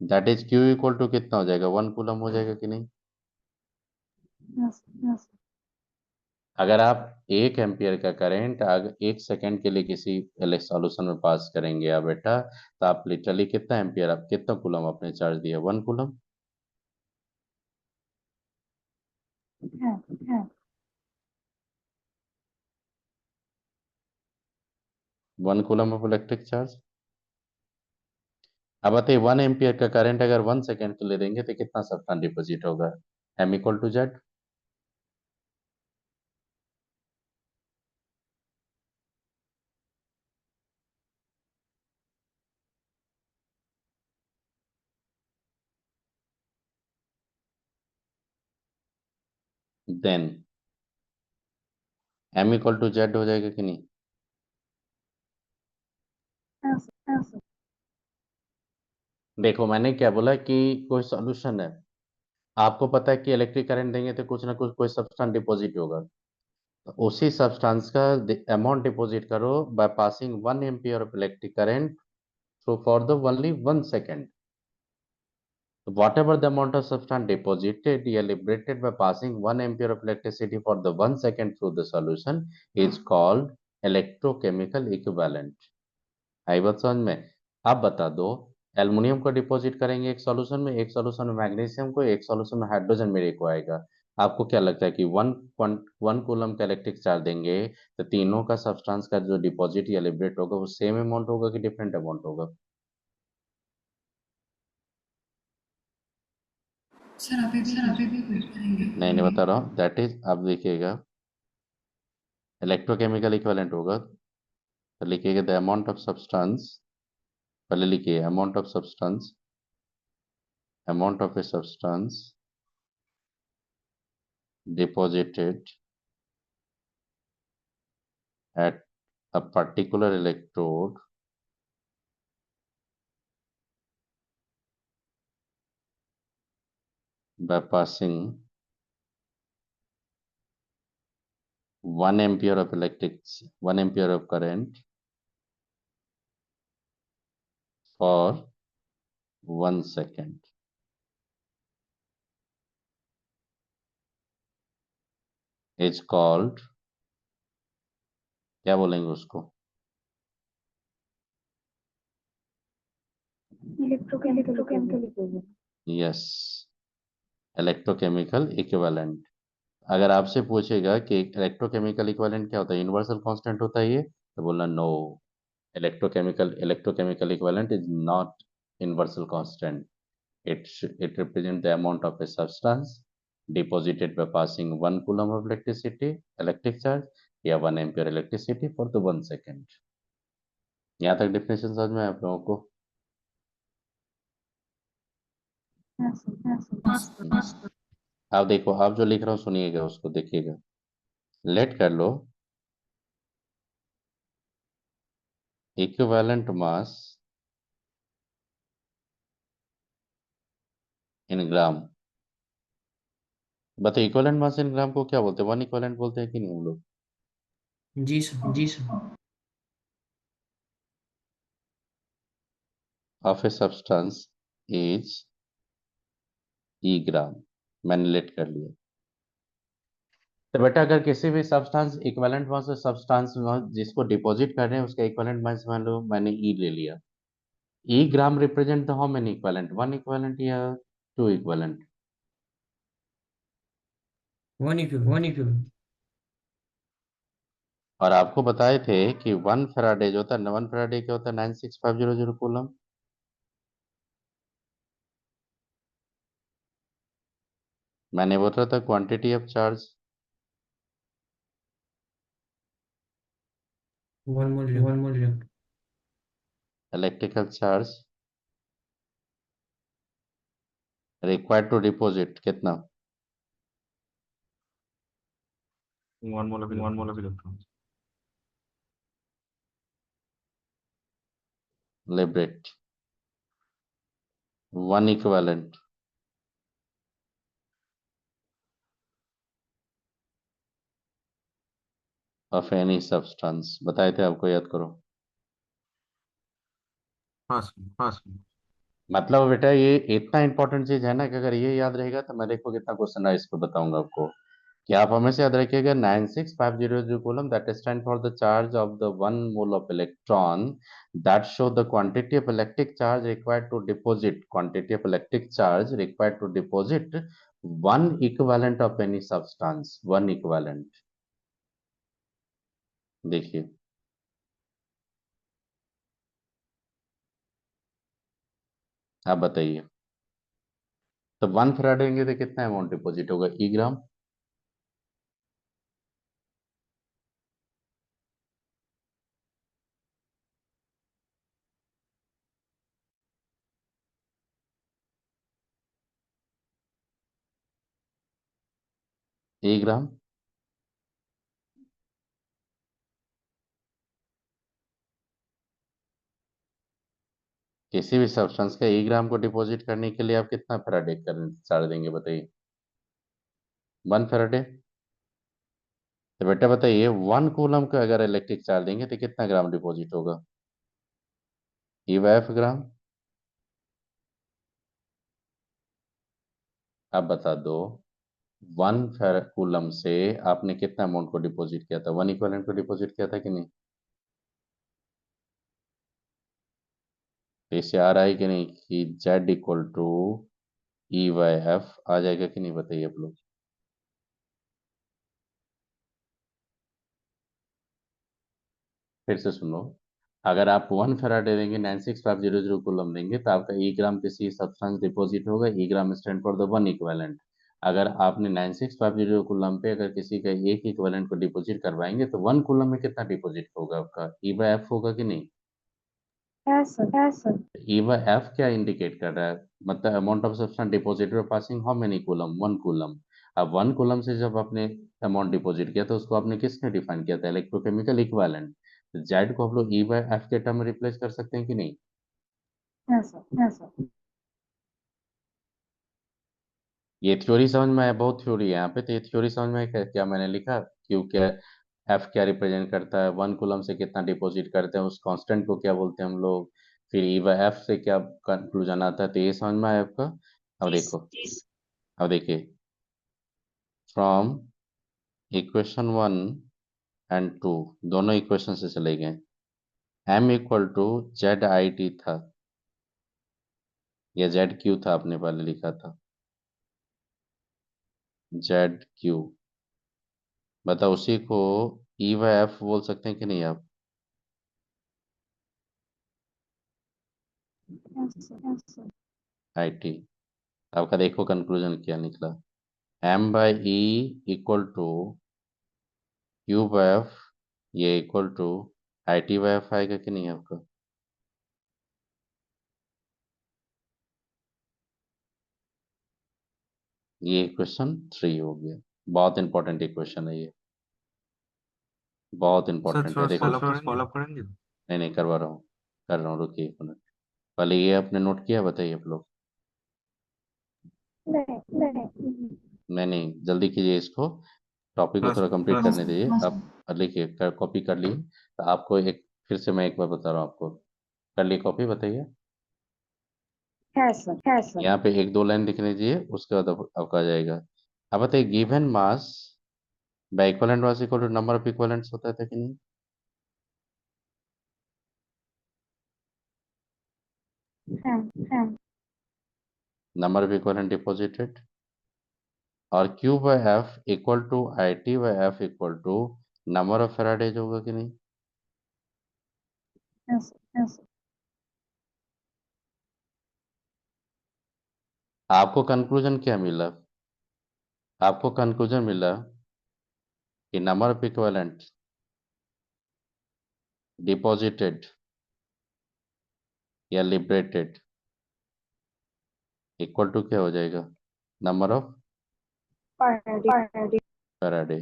that is Q equal to कितना हो जाएगा, 1 कूलम हो जाएगा कि नहीं। Yes, yes. अगर आप 1 एम्पियर का करंट अगर 1 सेकेंड के लिए किसी सॉल्यूशन में पास करेंगे या बेटा, तो आप लिटरली कितना एम्पियर, आप कितना कूलम आपने चार्ज दिया, 1 coulomb. Yeah. 1 coulomb of electric charge. अब बताइए 1 एम्पियर का करंट अगर 1 सेकेंड के लिए देंगे तो कितना सब्सटेंस डिपॉजिट होगा, M equal to Z. Then M equal to Z हो जाएगा कि नहीं। Yes, yes. देखो मैंने क्या बोला कि कोई सॉल्यूशन है, आपको पता है कि इलेक्ट्रिक करंट देंगे तो कुछ ना कुछ कोई सब्सटेंस डिपॉजिट होगा, तो उसी सब्सटेंस का अमाउंट डिपॉजिट करो by passing 1 ampere of electric current through for the only 1 second. Whatever the amount of substance deposited or liberated by passing 1 ampere of electricity for the 1 second through the solution is called electrochemical equivalent। आई बात समझ में। आप बता दो, aluminium को deposit करेंगे एक solution में, एक सॉल्यूशन में मैग्नीशियम को, एक सॉल्यूशन में हाइड्रोजन मेरे को आएगा। आपको क्या लगता है कि 1 कूलम का इलेक्ट्रिक चार्ज देंगे तो तीनों का सब्सटेंस का जो डिपॉजिट या लिबरेट होगा वो सेम अमाउंट होगा कि डिफरेंट अमाउंट होगा। सर अभी भी क्विट करेंगे। नहीं बता रहा हूँ, दैट इज आप देखिएगा इलेक्ट्रोकेमिकल इक्विवेलेंट होगा तो लिखिएगा द अमाउंट ऑफ सब्सटेंस, पहले लिखिए amount of a substance deposited at a particular electrode by passing 1 ampere of current for 1 second is called, क्या बोलेंगे उसको, इलेक्ट्रोकेमिकल यस, इलेक्ट्रोकेमिकल इक्विवेलेंट। अगर आपसे पूछेगा कि इलेक्ट्रोकेमिकल इक्विवेलेंट क्या होता है, यूनिवर्सल कांस्टेंट होता है ये, तो बोलना no, electrochemical equivalent is not universal constant। It represents the amount of a substance deposited by passing 1 coulomb of electric charge या 1 ampere electricity for the 1 second। यहाँ तक डिफिनेशन समझ में आया आप लोगों को। आप देखो, आप जो लिख रहा हूँ सुनिएगा, उसको देखिएगा। लेट कर लो इक्विवेलेंट मास इन ग्राम। बताइए इक्विवेलेंट मास इन ग्राम को क्या बोलते हैं, 1 इक्विवेलेंट बोलते हैं कि नहीं हम लोग। जी सर। जी sir. Of a substance is E gram. मैंने लेट कर लिया। तो बेटा अगर किसी भी सब्सटेंस इक्विवेलेंट मास से सब्सटेंस जिसको डिपॉजिट कर रहे हैं उसका इक्विवेलेंट मास मान लो मैंने ई ले लिया, E gram represent the how many equivalent, 1 equivalent या 2 इक्विवेलेंट। One equal. और आपको बताए थे कि 1 फैराडे जो होता है, 1 फैराडे क्या होता है, 96500 कूलम। मैंने बोल रहा था quantity of charge, 1 mole. Electrical charge required to deposit कितना, 1 mole of electrons। Liberate 1 equivalent of any substance बताए थे आपको, याद करो। हाँ सर, हाँ सर। मतलब बेटा ये इतना इंपॉर्टेंट चीज है ना कि अगर ये याद रहेगा तो मैं देखो कितना क्वेश्चन है इस पर बताऊंगा आपको। कि आप हमेशा याद रखिएगा 96500 coulomb that stand for the charge of the 1 mole of electron that show the quantity of electric charge required to deposit, quantity of electric charge required to deposit one equivalent of any substance, one equivalent. देखिए आप बताइए, तो 1 farad देंगे तो कितना amount deposit होगा, ई ग्राम। ई ग्राम। किसी भी सब्सटेंस का ई ग्राम को डिपॉजिट करने के लिए आप कितना फैराडे करंट चार्ज देंगे बताइए, 1 फैराडे। तो बेटा बताइए 1 कूलम का अगर इलेक्ट्रिक चार्ज देंगे तो कितना ग्राम डिपॉजिट होगा, ई बाय एफ ग्राम। आप बता दो 1 कूलम से आपने कितना अमाउंट को डिपॉजिट किया था, 1 इक्विवेलेंट को डिपॉजिट किया था कि नहीं। तो इससे आ रहा है कि नहीं कि Z equal to E by F आ जाएगा कि नहीं बताइए आप लोग। फिर से सुनो, अगर आप 1 फैराडे देंगे 96500 कूलम देंगे तो आपका ई ग्राम किसी सब्सटेंस डिपॉजिट होगा, ई ग्राम स्टैंड फॉर द 1 इक्विवेलेंट। अगर आपने 9650 कूलम पे अगर किसी का एक इक्विवेलेंट को डिपॉजिट करवाएंगे तो 1 कूलम में कितना डिपॉजिट होगा आपका, ई बाय एफ होगा कि नहीं। Yes, sir. E by F क्या इंडिकेट कर रहा है, मतलब amount of substance deposited passing how many coulomb, 1 coulomb. अब 1 कूलम से जब आपने अमाउंट डिपॉजिट किया तो उसको आपने किसने डिफाइन किया था, इलेक्ट्रोकेमिकल इक्विवेलेंट। जेड को हम लोग ई बाय एफ के टर्म में रिप्लेस कर सकते हैं कि नहीं। Yes, sir. ये थ्योरी समझ में आया, बहुत थ्योरी है यहाँ पे, तो ये थ्योरी समझ में आया क्या मैंने लिखा, क्यू क्या, एफ क्या रिप्रेजेंट करता है, 1 कूलम से कितना डिपॉजिट करते हैं, उस कांस्टेंट को क्या बोलते हैं हम लोग, फिर ई बाय एफ से क्या कंक्लूजन आता है, तो ये समझ में आया आपका। अब देखो, अब देखिए, फ्रॉम इक्वेशन 1 एंड 2 दोनों इक्वेशन से चले गए, M equal to Z I T था या जेड क्यू था, आपने पहले लिखा था जेड क्यू। बताओ उसी को ई बाय एफ बोल सकते हैं कि नहीं आप। Yes, sir. आई टी, आपका देखो कंक्लूजन क्या निकला, M by E equal to Q by F, ये equal to I T by F आएगा कि नहीं आपका। ये इक्वेशन 3 हो गया, बहुत इंपॉर्टेंट इक्वेशन है ये, बहुत सर इंपॉर्टेंट है, थोड़ा देखो। फॉलो अप करेंगे। नहीं नहीं करवा रहा हूँ, कर रहा हूँ, रुकिए 1 मिनट। पहले ये आपने नोट किया, बताइए आप लोग। नहीं. नहीं नहीं जल्दी कीजिए इसको, टॉपिक को हाँ थोड़ा सर, कंप्लीट हाँ करने सर। दीजिए आप। लिखिए, कॉपी कर लिए तो आपको एक, फिर से मैं एक बार बता रहा हूँ आपको, कर लिए कॉपी, बताइए। Yes, sir. यहाँ पे 1-2 लाइन लिख लीजिए, उसके बाद आपका आ जाएगा। अब बताइए given mass by equivalent mass equal to number of equivalents होता था कि नहीं। Yes. Number of equivalent deposited, और Q by F equal to I T by F equal to number of faradays होगा कि नहीं। Yes. आपको कंक्लूजन क्या मिला, आपको कंक्लूजन मिला कि नंबर ऑफ इक्विवेलेंट डिपॉजिटेड या लिबरेटेड इक्वल टू क्या हो जाएगा, number of Already. Faraday.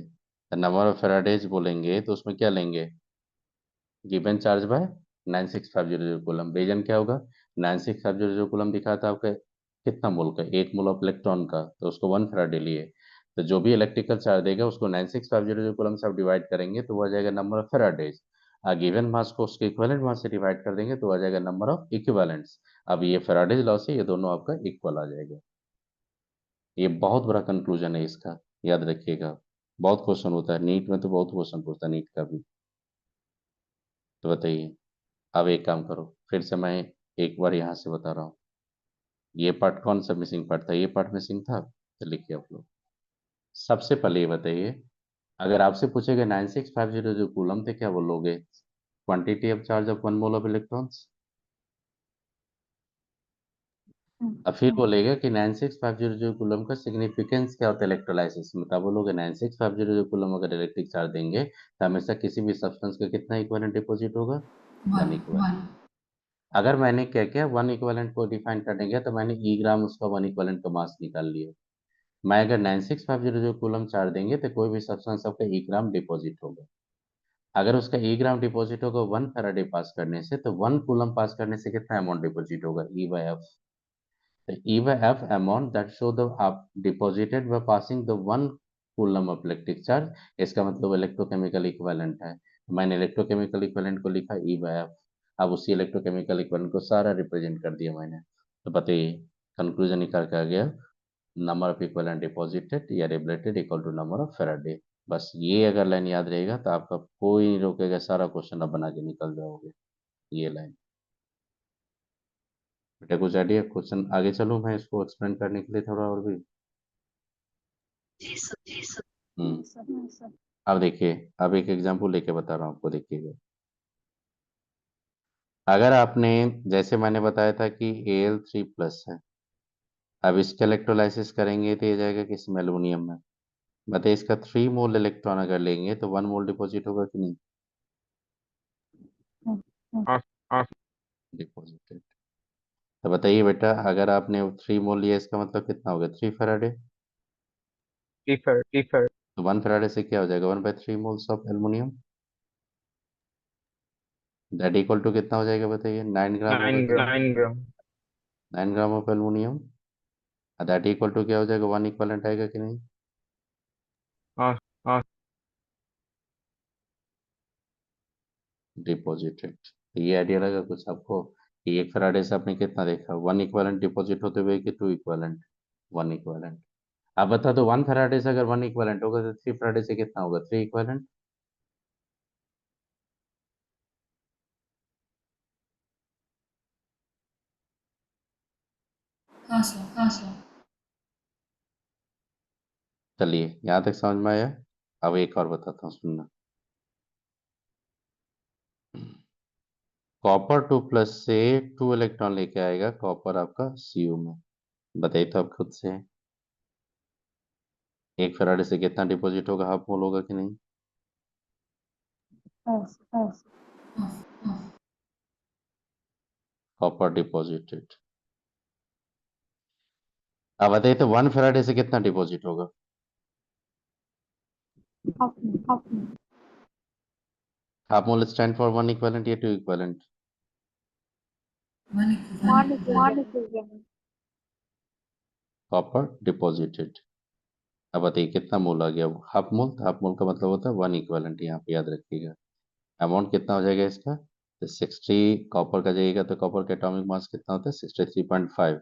Number of Faraday's बोलेंगे तो उसमें क्या लेंगे, given charge by 96500 coulomb, basin क्या होगा, 96500 कूलम दिखा था आपका कितना मोल का, 1 मोल ऑफ इलेक्ट्रॉन का, तो उसको 1 फैराडे लिए। तो जो भी इलेक्ट्रिकल चार्ज देगा उसको 96500 कूलम से आप डिवाइड करेंगे तो वो आ जाएगा number of Faraday's. Given mass को उसके इक्विवेलेंट मास से डिवाइड कर देंगे तो आ जाएगा नंबर ऑफ इक्विवेलेंट्स। अब ये फेराडेज लॉ से ये दोनों आपका इक्वल आ जाएगा। ये बहुत बड़ा कंक्लूजन है इसका, याद रखिएगा। बहुत क्वेश्चन होता है नीट में, तो बहुत क्वेश्चन पूछता है नीट का भी। तो बताइए, अब एक काम करो, फिर से मैं एक बार यहाँ से बता रहा हूँ। ये पार्ट कौन सा मिसिंग पार्ट था? ये पार्ट मिसिंग था, तो लिखिए आप लोग। सबसे पहले ये बताइए, अगर आपसे पूछेगा 9650 जो कूलम थे, क्या बोलोगे? Quantity of charge of one mole of electrons. अब फिर बोलेगा कि 9650 जो कूलम का सिग्निफिकेंस क्या होता है इलेक्ट्रोलाइसिस में, तब बोलोगे 9650 जो कूलम अगर इलेक्ट्रिक चार्ज देंगे तो हमेशा किसी भी सब्सटेंस का कितना इक्विवेलेंट डिपॉजिट होगा? One equivalent. अगर मैंने क्या किया, वन इक्विवेलेंट को डिफाइन करने गया तो मैंने ई ग्राम उसका वन इक्विवेलेंट का मास निकाल लिया। मैं अगर 9650 जो कूलम चार्ज देंगे तो कोई भी सब्सटेंस आपका ई ग्राम डिपॉजिट होगा। अगर उसका ई ग्राम डिपॉजिट होगा 1 फैराडे पास करने से, तो 1 कूलम पास करने से कितना अमाउंट डिपॉजिट होगा? ई by F. The E by F amount that show the up deposited by passing the 1 coulomb of electric charge, इसका मतलब इलेक्ट्रोकेमिकल इक्विवेलेंट है। मैंने इलेक्ट्रोकेमिकल इक्विवेलेंट को लिखा E by F। अब उसी इलेक्ट्रोकेमिकल इक्विवेलेंट को सारा रिप्रेजेंट कर दिया मैंने। तो बताइए, कंक्लूजन निकाल के आ गया, नंबर ऑफ इक्विवेलेंट डिपॉजिटेड या related equal to number of Faraday. बस ये अगर लाइन याद रहेगा तो आपका कोई नहीं रोकेगा, सारा क्वेश्चन आप बना के निकल जाओगे। ये लाइन बेटा, कुछ आइडिया? क्वेश्चन आगे चलूं मैं इसको एक्सप्लेन करने के लिए थोड़ा और भी। हम्म सर। अब देखिए, अब एक एग्जांपल लेके बता रहा हूँ आपको, देखिएगा। अगर आपने, जैसे मैंने बताया था कि Al3+ है, अब इसका इलेक्ट्रोलाइसिस करेंगे तो ये जाएगा किसमें? एल्यूमिनियम में। बताइए, इसका 3 मोल इलेक्ट्रॉन अगर लेंगे तो 1 मोल डिपॉजिट होगा कि नहीं? हाँ हाँ डिपॉजिटेड। तो बताइए बेटा, अगर आपने 3 मोल लिया इसका मतलब कितना हो गया? 3 फैराडे। ठीक है तो 1 फैराडे से क्या हो जाएगा? 1/3 moles of aluminium. That equal to कितना हो जाएगा बताइए? 9 ग्राम होगा कि नहीं? 9 gram 9 gram of aluminium. That equal to क्या हो जाएगा? 1 इक्वलेंट आएगा कि नहीं? हाँ हाँ डिपॉजिटेड। तो ये आइडिया लगा कुछ आपको कि 1 फैराडे से आपने कितना देखा? 1 इक्वलेंट डिपॉजिट होते हुए कि 2 इक्वलेंट? 1 इक्वलेंट। आप बता दो, 1 फैराडे से अगर 1 इक्वलेंट होगा तो 3 फैराडे से कितना होगा? 3 इक्वलेंट। हाँ सर। चलिए, यहाँ तक समझ में आया। अब एक और बताता हूँ, सुनना। कॉपर 2+ से 2 इलेक्ट्रॉन लेके आएगा कॉपर आपका Cu में। बताइए तो आप खुद से, 1 फैराडे से कितना डिपॉजिट होगा? हाफ मोल होगा कि नहीं? Copper deposited. अब बताइए तो 1 फैराडे से कितना डिपॉजिट होगा? Half mole stand for 1 equivalent या 2 इक्वलेंट? One copper deposited. अब बताइए कितना मोल आ गया? Half mole. हाफ मोल का मतलब होता है 1 इक्वलेंट, यहाँ पे याद रखिएगा। अमाउंट कितना हो जाएगा इसका? तो 60 कॉपर का जाइएगा तो कॉपर का एटॉमिक मास कितना होता है? 63.5।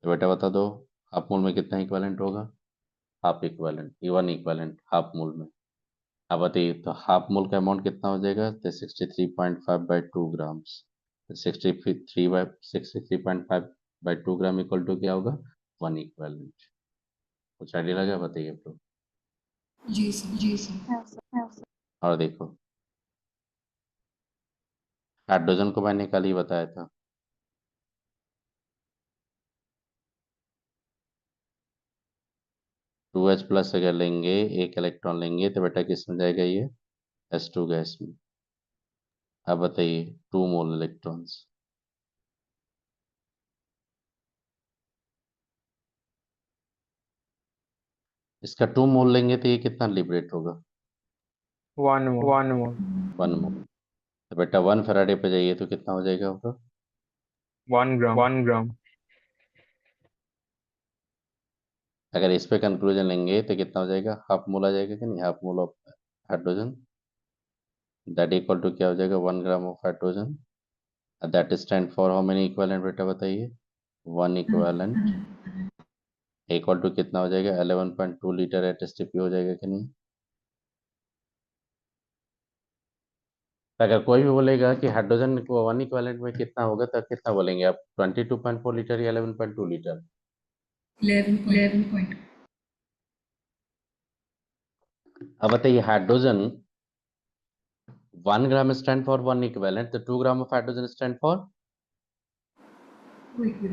तो बेटा बता दो, हाफ मोल में कितना इक्वलेंट होगा? Half equivalent, 1 equivalent half mole में। अब बताइए तो हाफ मोल का अमाउंट कितना हो जाएगा? तो 63.5/2 ग्राम्स। 63.5/2 ग्राम इक्वल टू क्या होगा? 1 इक्वलेंट। कुछ आइडिया लगा? बताइए आप लोग। जी सर। और देखो, हाइड्रोजन को मैंने कल ही बताया था। H+ अगर लेंगे, 1 इलेक्ट्रॉन लेंगे तो बेटा किस में जाएगा ये? H2 गैस में। अब बताइए, 2 मोल इलेक्ट्रॉन्स। इसका 2 मोल लेंगे तो ये कितना लिबरेट होगा? 1 मोल 1 मोल। तो बेटा 1 फैराडे पे जाइए तो कितना हो जाएगा होगा? 1 ग्राम अगर इस पे कंक्लूजन लेंगे तो कितना हो जाएगा, हाफ मोल आ जाएगा कि नहीं, half mole of hydrogen, that equal to क्या हो जाएगा, 1 gram of hydrogen, that stand for how many equivalent बेटा बताइए, 1 इक्विवेलेंट, इक्वल टू कितना हो जाएगा, 11.2 लीटर एट एसटीपी हो जाएगा कि नहीं। अगर कोई भी बोलेगा कि हाइड्रोजन को 1 इक्विवेलेंट में कितना होगा तो कितना बोलेंगे आप, 22.4 लीटर या 11.2 लीटर। 11 point. अब बताइए hydrogen 1 gram stand for 1 equivalent, तो 2 ग्राम of hydrogen stand for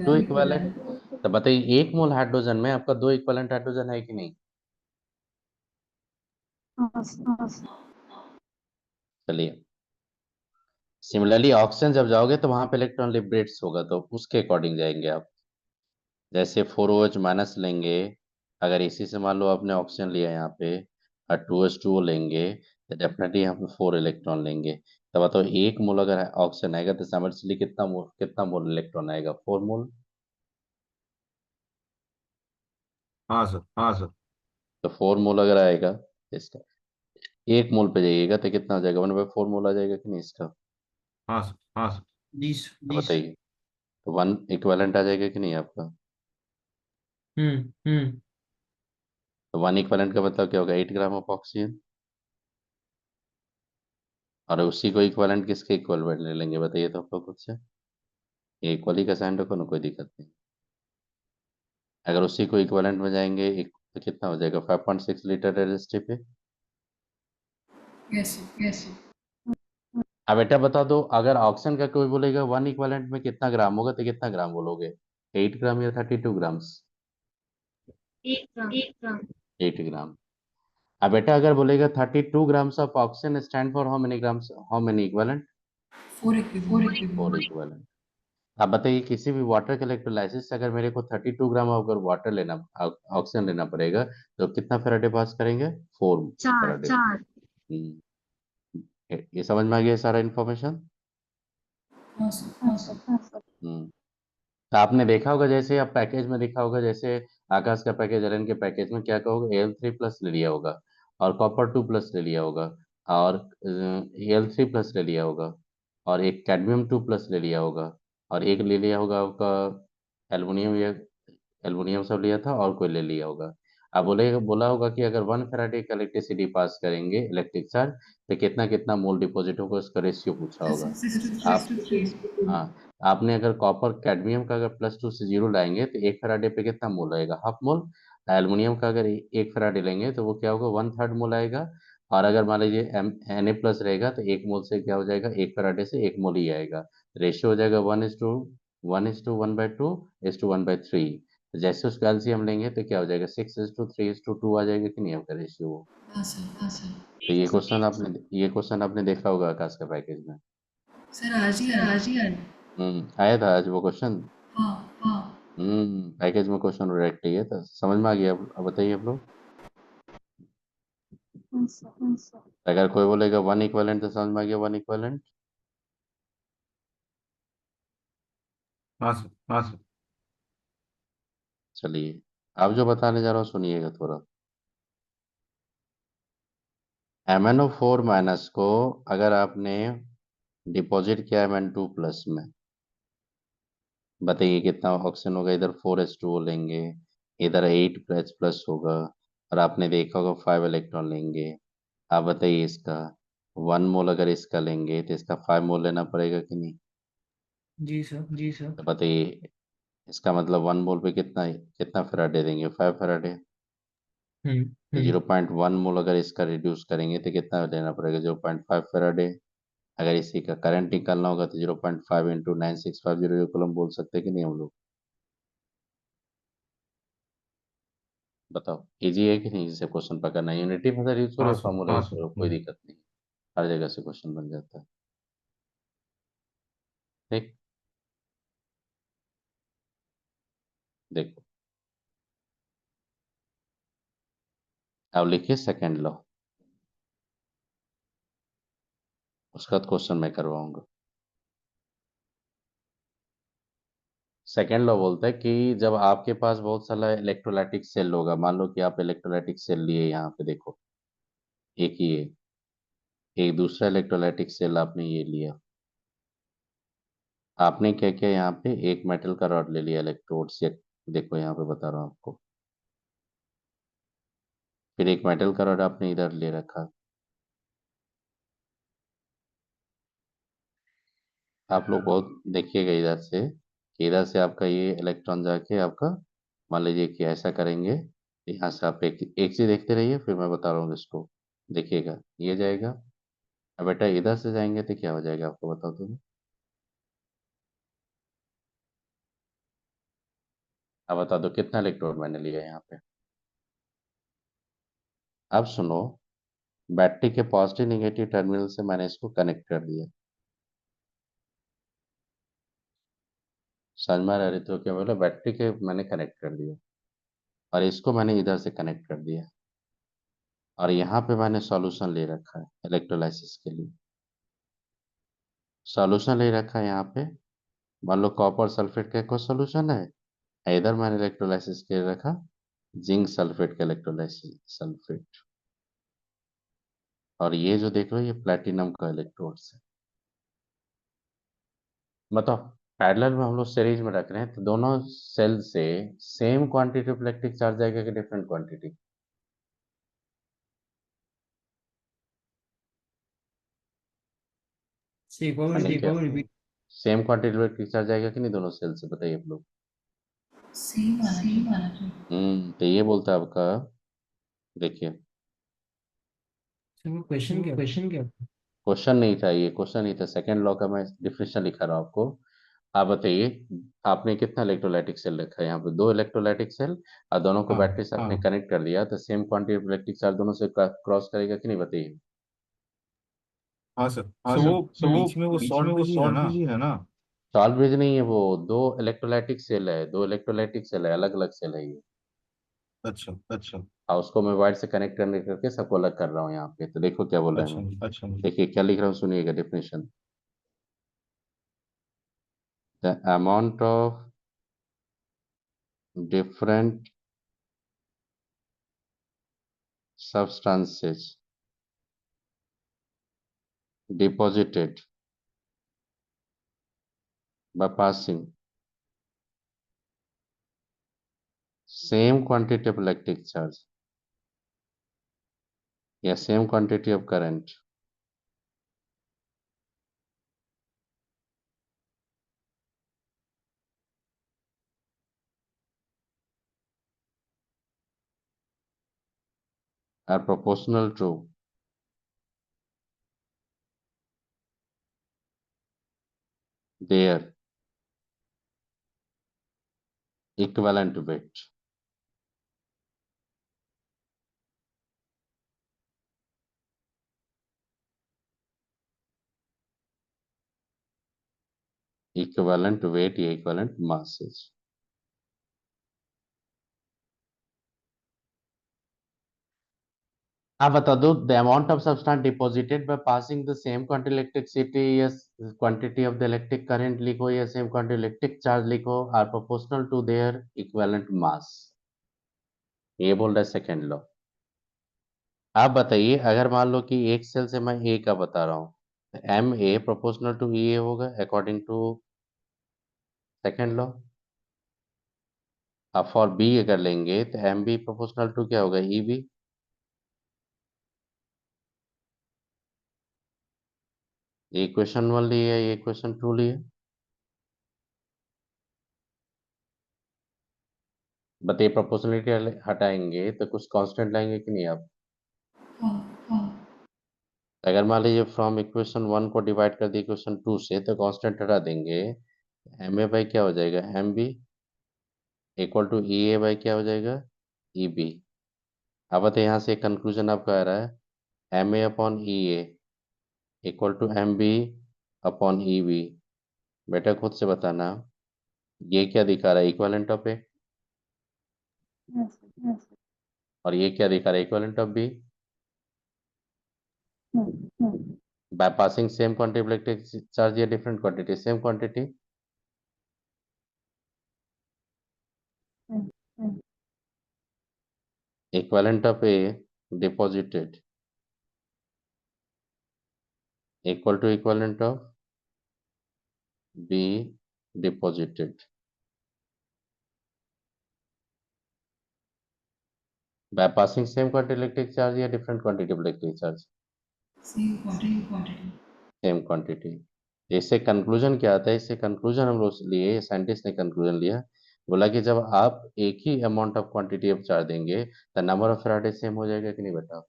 2 equivalent. तो बताइए 1 मोल हाइड्रोजन में आपका 2 इक्विवेलेंट हाइड्रोजन है कि नहीं। हाँ सर, हाँ सर। चलिए सिमिलरली ऑक्सीजन जब जाओगे तो वहां पे इलेक्ट्रॉन लिबरेट्स होगा, तो उसके अकॉर्डिंग जाएंगे आप। जैसे 4OH माइनस लेंगे, अगर इसी से मान लो आपने ऑक्सीजन लिया यहाँ पे और 2H2O लेंगे तो डेफिनेटली यहाँ पे 4 इलेक्ट्रॉन लेंगे। तो बताओ 1 मोल अगर ऑक्सीजन आएगा तो साइमल्टेनियसली कितना मोल इलेक्ट्रॉन आएगा, 4 मोल। हाँ सर, हाँ सर। तो 4 मोल अगर आएगा इसका 1 मोल पे जाइएगा तो कितना हो जाएगा, 1/4 मोल आ जाएगा कि नहीं इसका। हाँ सर, हाँ सर। जी सर, तो जी सर। बताइए तो 1 इक्विवेलेंट आ जाएगा कि नहीं आपका। हम्म। तो 1 इक्विवेलेंट का मतलब क्या होगा, 8 ग्राम ऑफ ऑक्सीजन, और उसी को इक्विवेलेंट किसके इक्विवेलेंट ले लेंगे बताइए तो आप लोग खुद से। ये इक्वली का साइन रखो ना, कोई दिक्कत नहीं। अगर उसी को इक्विवेलेंट में जाएंगे तो कितना हो जाएगा, 5.6 लीटर रजिस्टिव पे। Yes, sir. Yes, sir. अब बेटा बता दो, अगर ऑक्सीजन का कोई बोलेगा 1 इक्विवेलेंट में कितना ग्राम होगा तो कितना ग्राम बोलोगे, 8 ग्राम या 32 ग्राम्स। 1 ग्राम। 8 ग्राम। अब बेटा अगर बोलेगा 32 grams of oxygen stand for how many grams, how many equivalent, 4 equivalent. 4 equivalent. अब बताइए किसी भी वाटर के इलेक्ट्रोलाइसिस से अगर मेरे को 32 ग्राम अगर वाटर लेना, ऑक्सीजन लेना पड़ेगा तो कितना फेराडे पास करेंगे, 4 4 फेराडे। 4। ये समझ में आ गया सारा इन्फॉर्मेशन। हाँ सर, हाँ हाँ सर, सर. हाँ सर। तो आपने देखा होगा, जैसे आप पैकेज में देखा होगा, जैसे आकाश का पैकेज, एलन के पैकेज में क्या कहोगे, Al3+ ले लिया होगा, और कॉपर 2+ ले लिया होगा, और Al3+ ले लिया होगा, और एक कैडमियम 2+ ले लिया होगा, और एक ले लिया होगा आपका एल्युमिनियम, या एल्युमिनियम सब लिया था और कोई ले लिया होगा। अब बोला होगा कि अगर 1 फैराडे का इलेक्ट्रिसिटी पास करेंगे इलेक्ट्रिक चार्ज तो कितना कितना मोल डिपॉजिट होगा, उसका रेशियो पूछा होगा। 6 आप to 3. हाँ, आपने अगर कॉपर कैडमियम का अगर +2 से 0 लाएंगे तो 1 फैराडे पे कितना मोल आएगा, हाफ मोल। एल्युमिनियम का अगर 1 फैराडे लेंगे तो वो क्या होगा, 1/3 मोल आएगा। और अगर मान लीजिए Na+ रहेगा तो 1 मोल से क्या हो जाएगा, 1 फैराडे से 1 मोल ही आएगा। रेशियो हो जाएगा 1:1:1/2:1/3। तो जैसे उसका एलसीएम लेंगे तो क्या हो जाएगा, 6:3:2 आ जाएगा कि नहीं आपका रेशियो। हाँ सर, हाँ सर. तो ये क्वेश्चन आपने देखा होगा आकाश का पैकेज में। सर आज ही आया. आया था आज वो क्वेश्चन। हाँ, हाँ. पैकेज में क्वेश्चन डायरेक्ट ही है, तो समझ में आ गया। अब बताइए आप लोग। हाँ सर, हाँ सर। अगर कोई बोलेगा 1 इक्विवेलेंट तो समझ में आ गया, 1 इक्विवेलेंट। हाँ सर, हाँ सर. चलिए अब जो बताने जा रहा हूँ सुनिएगा थोड़ा। MnO4- को अगर आपने डिपॉजिट किया Mn2+ में, बताइए कितना ऑक्सीजन होगा, इधर 4H2O लेंगे, इधर 8H+ होगा, और आपने देखा होगा 5 इलेक्ट्रॉन लेंगे। आप बताइए इसका 1 मोल अगर इसका लेंगे तो इसका 5 मोल लेना पड़ेगा कि नहीं। जी सर, जी सर। तो बताइए इसका मतलब 1 मोल पे कितना कितना फैराडे देंगे, 5 फैराडे। हम्म तो 0.1 मोल अगर इसका रिड्यूस करेंगे तो कितना लेना पड़ेगा, 0.5 फैराडे। अगर इसी का करंट निकालना होगा तो 0.5 इंटू 9650 कूलम बोल सकते हैं कि नहीं हम लोग। बताओ इजी है कि नहीं, इसे क्वेश्चन पकड़ना, यूनिटी मेथड यूज करो हाँ या सर, फॉर्मूला हाँ यूज सर. करो, कोई दिक्कत नहीं, हर जगह से क्वेश्चन बन जाता है। ठीक, देखो अब लिखिए सेकेंड लॉ, उसका क्वेश्चन मैं करवाऊंगा। सेकेंड लॉ बोलता है कि जब आपके पास बहुत सारा इलेक्ट्रोलाइटिक सेल होगा, मान लो कि आप इलेक्ट्रोलाइटिक सेल लिए, यहाँ पे देखो एक ही है, एक दूसरा इलेक्ट्रोलाइटिक सेल आपने ये लिया, आपने क्या किया, यहाँ पे एक मेटल का रॉड ले लिया इलेक्ट्रोड से, देखो यहाँ पे बता रहा हूँ आपको, फिर एक मेटल का रॉड आपने इधर ले रखा, आप लोग बहुत देखिएगा इधर से कि इधर से आपका ये इलेक्ट्रॉन जाके आपका, मान लीजिए कि ऐसा करेंगे, यहाँ से आप एक एक चीज देखते रहिए, फिर मैं बता रहा हूँ इसको, देखिएगा ये जाएगा, अब बेटा इधर से जाएंगे तो क्या हो जाएगा आपको बताओ तो। अब बता दो कितना इलेक्ट्रॉन मैंने लिया यहाँ पे। अब सुनो, बैटरी के पॉजिटिव निगेटिव टर्मिनल से मैंने इसको कनेक्ट कर दिया, समझ में आ रही, तो क्या बोला, बैटरी के मैंने कनेक्ट कर दिया और इसको मैंने इधर से कनेक्ट कर दिया, और यहाँ पे मैंने सॉल्यूशन ले रखा है इलेक्ट्रोलाइसिस के लिए, सॉल्यूशन ले रखा है यहाँ पे, मान लो कॉपर सल्फेट का कोई सॉल्यूशन है, इधर मैंने इलेक्ट्रोलाइसिस के लिए रखा जिंक सल्फेट का इलेक्ट्रोलाइसिस सल्फेट, और ये जो देख रहे हो ये प्लेटिनम का इलेक्ट्रोड्स है। बताओ, पैरेलल में हम लोग सीरीज में रख रहे हैं, तो दोनों सेल से same quantity of electric charge आएगा कि डिफरेंट क्वांटिटी? से एक और मैंने क्या, repeat. Same quantity of electric charge आएगा कि नहीं दोनों सेल से, बताइए आप लोग। सेम वाला तो ये बोलता है आपका, देखिए सर वो क्वेश्चन क्या? क्वेश्चन नहीं था, ये क्वेश्चन नहीं था, सेकंड लॉ का मैं डिफिनेशन लिखा रहा हूँ आपको। आप बताइए, आपने कितना इलेक्ट्रोलाइटिक सेल रखा है यहाँ पे, दो इलेक्ट्रोलाइटिक सेल, और दोनों को हाँ बैटरी से आपने हाँ कनेक्ट कर दिया, तो same quantity of electric charge दोनों से क्रॉस करेगा कि नहीं, बताइए। हाँ सर। सो वो बीच में वो सॉल्ट ब्रिज ही है ना। सॉल्व ब्रिज नहीं है वो, दो इलेक्ट्रोलाइटिक सेल है, दो इलेक्ट्रोलाइटिक सेल है, अलग अलग सेल है ये, अच्छा अच्छा और उसको मैं वायर से कनेक्ट करने करके सबको अलग कर रहा हूँ यहाँ पे, तो देखो क्या बोल रहा है अच्छा मैं, अच्छा देखिए क्या लिख रहा हूँ, सुनिएगा definition. The amount of different substances deposited by passing same quantity of electric charge या same quantity of current are proportional to their equivalent weight। equivalent weight या equivalent masses। आप बता दो, the amount of substance deposited by passing the same quantity electricity या quantity of the electric current लिखो या same quantity electric charge लिखो, are proportional to their equivalent mass, ये बोल रहा है सेकेंड लॉ। आप बताइए, अगर मान लो कि एक सेल से मैं ए का बता रहा हूँ, M A proportional to E ए होगा अकॉर्डिंग टू सेकेंड लॉ। अब फॉर बी अगर लेंगे तो एम बी प्रोपोर्शनल टू क्या होगा, ई बी। ये क्वेश्चन वन लिया, ये क्वेश्चन टू लिया, बताइए प्रोपोर्शनलिटी हटाएंगे तो कुछ कांस्टेंट लाएंगे कि नहीं आप। हाँ अगर मान लीजिए फ्रॉम इक्वेशन वन को डिवाइड कर दिए इक्वेशन टू से, तो कांस्टेंट हटा देंगे, एम ए बाई क्या हो जाएगा, M B equal to E A by क्या हो जाएगा, ई बी। अब बताइए यहाँ से कंक्लूजन आपका आ रहा है, M A upon E A equal to M B upon E B. बेटा खुद से बताना, ये क्या दिखा रहा है, equivalent of A, Yes, sir. Yes, sir. और ये क्या दिखा रहा है, equivalent of B. Yes, yes. By passing same quantity electric charge या different quantity, same quantity. equivalent of A deposited equal to equivalent of B deposited. By passing same quantity electric charge या different quantity of electric charge? Same quantity. Same quantity. इससे conclusion क्या आता है? इससे conclusion हम लोग लिए, scientist ने कंक्लूजन लिया, बोला कि जब आप एक ही amount of quantity of charge देंगे तो नंबर ऑफ फैराडे सेम हो जाएगा कि नहीं बताओ?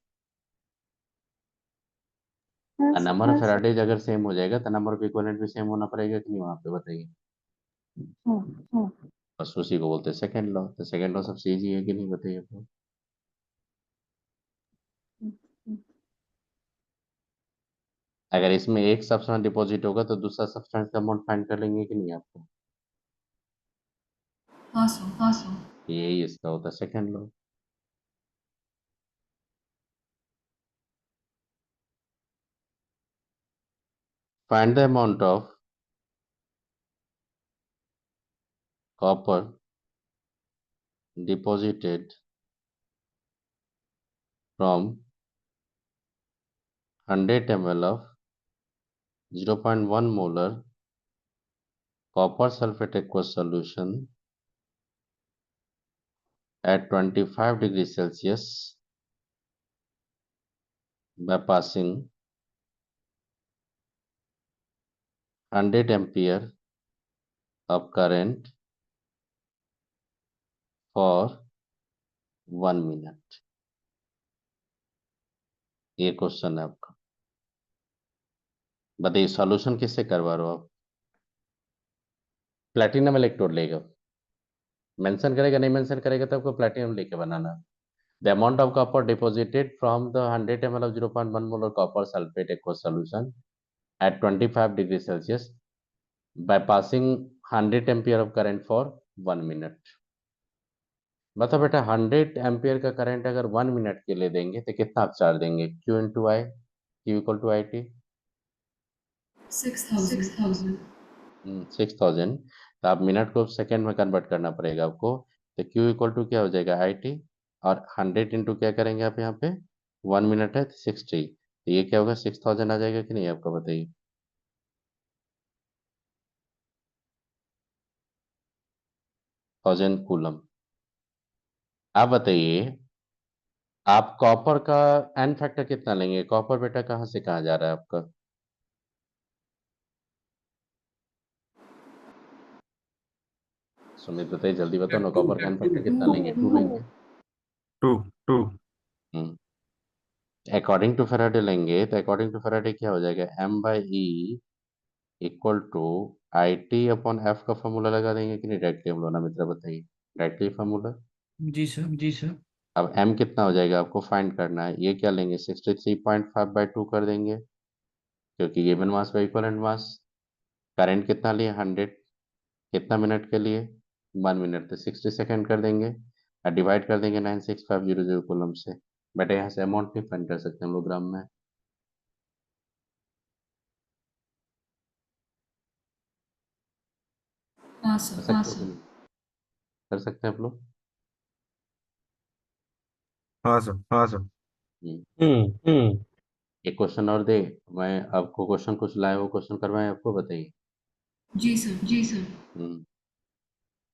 हाँ सर, नंबर ऑफ हाँ सर। फैराडेज अगर सेम हो जाएगा तो नंबर ऑफ इक्विवेलेंट भी सेम होना पड़ेगा कि नहीं वहां पे? बताइए। हाँ, हाँ। बस उसी को बोलते हैं सेकंड लॉ। तो सेकंड लॉ सबसे इजी है कि नहीं? बताइए आप। हम्म, अगर इसमें एक सब्सटेंस डिपॉजिट होगा तो दूसरा सब्सटेंस का अमाउंट फाइंड कर लेंगे कि नहीं आपको? हाँ सर। यही इसका होता है second law. Find the amount of copper deposited from 100 ml of 0.1 molar copper sulfate aqueous solution at 25 degrees Celsius by passing 100 ampere of current for 1 minute। ये क्वेश्चन है आपका। बताइए सॉल्यूशन किससे करवा रहे हो आप? प्लैटिनम इलेक्ट्रोड लेगा, मेंशन करेगा, नहीं मेंशन करेगा तो आपको प्लैटिनम लेके बनाना। The amount of copper deposited from the 100 ml of 0.1 molar copper sulfate aqueous solution at 25 degrees Celsius by passing 100 ampere of current for 1 minute। मतलब बेटा 100 एम्पियर का करंट अगर 1 मिनट के लिए देंगे तो कितना आप चार्ज देंगे? Q into I, Q equal to I T 6,000. 6000। तो आप मिनट को सेकंड में कन्वर्ट करना पड़ेगा आपको। तो Q इक्वल टू क्या हो जाएगा? I T. और 100 इंटू क्या करेंगे आप यहाँ पे? 1 मिनट है तो 60, तो ये क्या होगा? 6000 आ जाएगा कि नहीं आपका? बताइए। 1000 कूलम। आप बताइए, आप कॉपर का एन फैक्टर कितना लेंगे? कॉपर बेटा कहाँ से कहाँ जा रहा है आपका? सुमित बताइए, जल्दी बताओ ना। कॉपर का एन फैक्टर कितना लेंगे? 2 लेंगे। 2 हम्म अकॉर्डिंग टू फैराडे लेंगे तो अकॉर्डिंग टू फैराडे क्या हो जाएगा? M by E equal to I T upon F का फॉर्मूला लगा देंगे कि नहीं डायरेक्टली हम लोग ना? मित्र बताइए, डायरेक्टली फॉर्मूला। जी सर। अब एम कितना हो जाएगा आपको फाइंड करना है। ये क्या लेंगे? 63.5/2 कर देंगे, क्योंकि given mass by equivalent mass. Current कितना लिए? 100। कितना मिनट के लिए? 1 मिनट। तो 60 सेकेंड कर देंगे और डिवाइड कर देंगे 96500 कूलम से। बेटा यहाँ से अमाउंट नहीं फाइंड कर सकते हम लोग ग्राम में? हाँ कर सर. सकते हैं? कर सकते हैं आप लोग? हाँ सर, हाँ सर। हम्म एक क्वेश्चन और दे। मैं आपको क्वेश्चन कुछ लाए वो क्वेश्चन करवाएं आपको? बताइए। जी सर. हम्म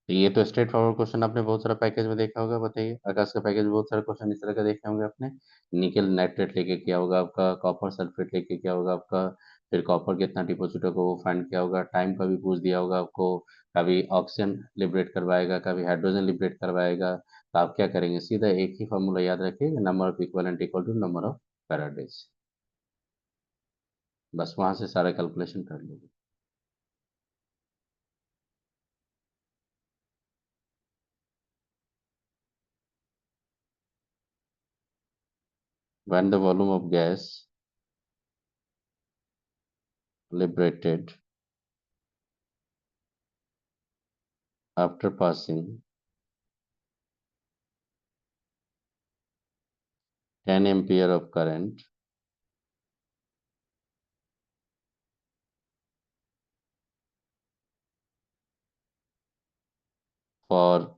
तो ये तो स्ट्रेट फॉरवर्ड क्वेश्चन आपने बहुत सारा पैकेज में देखा होगा। बताइए, आकाश का पैकेज में बहुत सारे क्वेश्चन इस तरह का देखे होंगे आपने। निकल नाइट्रेट लेके क्या होगा आपका? कॉपर सल्फेट लेके क्या होगा आपका? फिर कॉपर कितना डिपॉजिट होगा वो फाइंड किया होगा। टाइम का भी पूछ दिया होगा आपको। कभी ऑक्सीजन लिबरेट करवाएगा, कभी हाइड्रोजन लिबरेट करवाएगा। तो आप क्या करेंगे? सीधा एक ही फॉर्मूला याद रखिए, number of equivalent equal to number of Faradays. बस वहां से सारा कैलकुलेशन कर लोगे। When the volume of gas liberated after passing 10 ampere of current for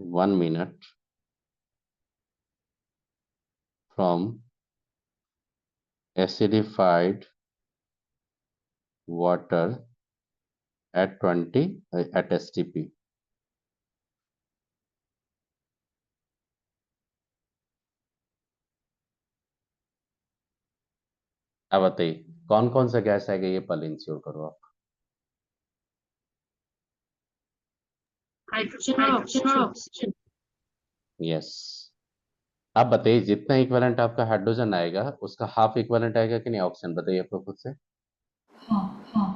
1 minute from acidified water at 20 at STP. अब बताइए कौन कौन सा गैस आएगा, ये पहले इंश्योर करो आप। हाइड्रोजन और ऑक्सीजन। यस, आप बताइए जितना इक्विवेलेंट आपका हाइड्रोजन आएगा उसका हाफ इक्विवेलेंट आएगा कि नहीं ऑक्सीजन, बताइए आप लोग खुद से। हाँ हाँ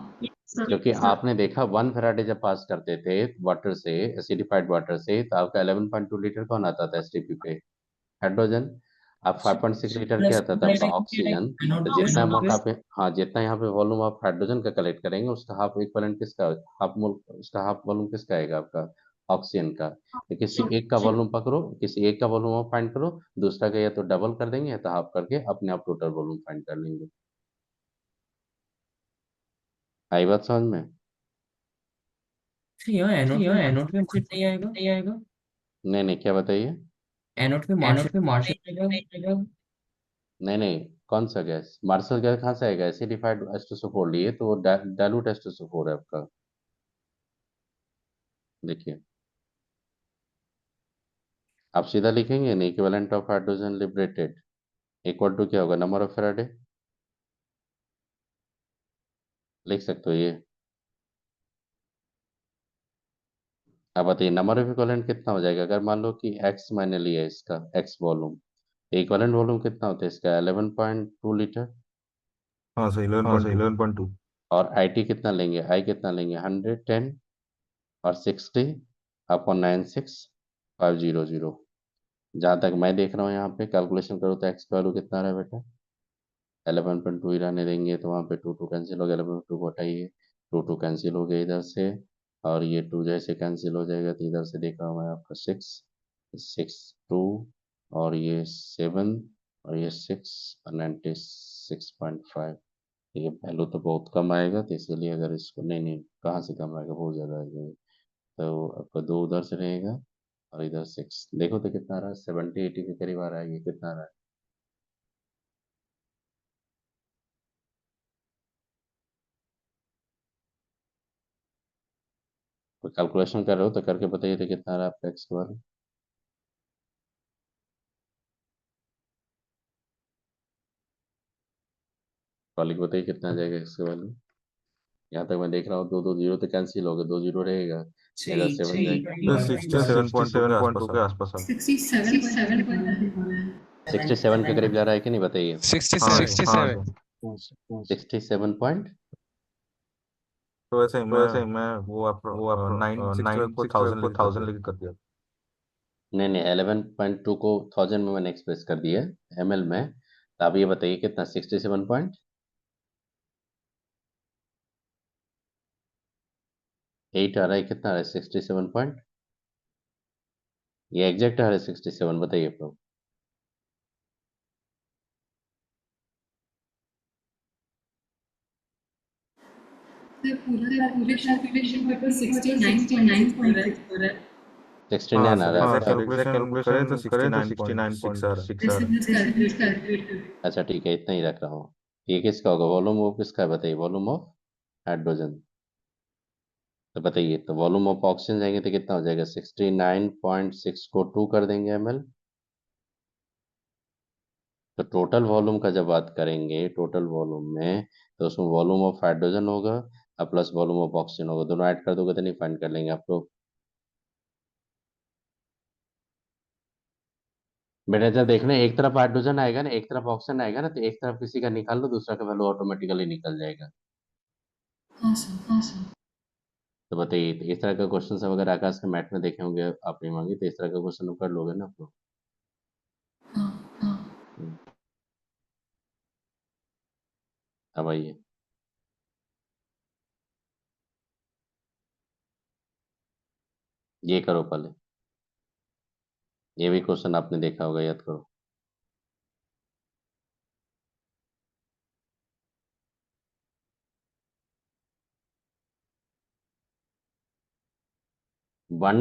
क्योंकि आपने देखा 1 फैराडे जब पास करते थे वाटर से, एसिडिफाइड वाटर से, तो आपका 11.2 लीटर कौन आता था एसटीपी पे, हाइड्रोजन। आप 5.6 लीटर क्या प्लस आता था आपका ऑक्सीजन। तो जितना मौका पे, हाँ जितना यहाँ पे वॉल्यूम आप हाइड्रोजन का कलेक्ट करेंगे उसका हाफ इक्विवेलेंट किसका, हाफ मोल, उसका हाफ वॉल्यूम किसका आएगा आपका, ऑक्सीजन का। तो किसी एक का वॉल्यूम पकड़ो, किसी एक का वॉल्यूम आप फाइंड करो, दूसरा का या तो डबल कर देंगे या तो हाफ करके अपने आप टोटल वॉल्यूम फाइंड कर लेंगे। आई बात समझ में। यहाँ एनोड में एनोड मार्शल में नहीं आएगा। नहीं आएगा। नहीं नहीं, क्या बताइए। एनोड में एनोड पे मार्शल मार्शल नहीं आएगा। नहीं आएगा। नहीं नहीं, कौन सा गैस, मार्शल गैस कहाँ से आएगा, एसिडिफाइड H2SO4 लिए तो वो डाइल्यूट H2SO4 है आपका। देखिए आप सीधा लिखेंगे नहीं, equivalent of hydrogen liberated equal to क्या होगा, नंबर ऑफ फैराडे, लिख सकते हो ये। अब बताइए नंबर ऑफ इक्विवेलेंट कितना हो जाएगा, अगर मान लो कि x मैंने लिया है इसका, x वॉल्यूम, इक्विवेलेंट वॉल्यूम कितना होता है इसका 11.2 लीटर। हाँ सर 11.2। और IT कितना लेंगे, I कितना लेंगे 110 और 60 अपॉन 96500। जहां तक मैं देख रहा हूँ यहाँ पे कैलकुलेशन करो तो एक्स का वैल्यू कितना आ रहा है बेटा, 11.2 ही रहने देंगे तो वहाँ पे टू टू कैंसिल हो गया, 11.2 को हटाइए, टू टू कैंसिल हो गया इधर से, और ये टू जैसे कैंसिल हो जाएगा तो इधर से देख रहा हूँ मैं आपका 6 और ये 7 और ये 6 और 96.5। ये वैल्यू तो बहुत कम आएगा, तो इसलिए अगर इसको, नहीं नहीं कहाँ से कम आएगा, बहुत ज़्यादा आएगा। तो आपका 2 उधर से रहेगा और इधर 6, देखो तो कितना आ रहा है, 70-80 के करीब आ रहा है, ये कितना आ रहा है। कोई कैलकुलेशन कर रहे हो तो करके बताइए तो कितना आ रहा है आपका एक्स वाला। कॉलिक बताइए कितना आ जाएगा इसके वाले। यहाँ तक मैं देख रहा हूँ दो दो जीरो तो कैंसिल हो गए, 2 जीरो रहेगा, इधर 7 जाएगा। सर 67.2 के आसपास आ। 67 के करीब जा रहा है कि नहीं बताइए। 67 हाँ सर। 67 पॉइंट, तो वैसे ही मैं वो आप 9 को 1000 लेके कर दिया। नहीं नहीं 11.2 को 1000 में मैंने एक्सप्रेस कर दिया ml में, तो आप ये बताइए कितना 67 पॉइंट 8 आ रहा है, कितना आ रहा है 67 पॉइंट, ये एग्जैक्ट आ रहा है 67, बताइए आप लोग। पूरा कैलकुलेशन पेपर 69.6 हो रहा है। 69 आ रहा है हाँ आपका। सर एग्जैक्ट कैलकुलेशन करें तो 69.6 आ रहा है। अच्छा ठीक है, इतना ही रख रहा हूँ। ये किसका होगा, वॉल्यूम ऑफ किसका है बताइए, वॉल्यूम ऑफ हाइड्रोजन। तो बताइए, तो वॉल्यूम ऑफ ऑक्सीजन जाएंगे तो कितना हो जाएगा, 69.6 को 2 कर देंगे ml। तो टोटल वॉल्यूम का जब बात करेंगे, टोटल वॉल्यूम में तो उसमें वॉल्यूम ऑफ हाइड्रोजन होगा और प्लस वॉल्यूम ऑफ ऑक्सीजन होगा, दोनों ऐड कर दोगे तो नहीं फाइंड कर लेंगे आप लोग। बेटा जब देखना एक तरफ हाइड्रोजन आएगा ना, एक तरफ ऑक्सीजन आएगा ना, तो एक तरफ किसी का निकाल लो, दूसरा का वैल्यू ऑटोमेटिकली निकल जाएगा। हाँ सर। तो बताइए, तो इस तरह का क्वेश्चन सब अगर आकाश के मैथ में देखे होंगे आपने मांगी, तो इस तरह का क्वेश्चन कर लोगे ना आप लोग। हाँ हाँ हम्म, अब आइए, ये करो पहले, ये भी क्वेश्चन आपने देखा होगा, याद करो। One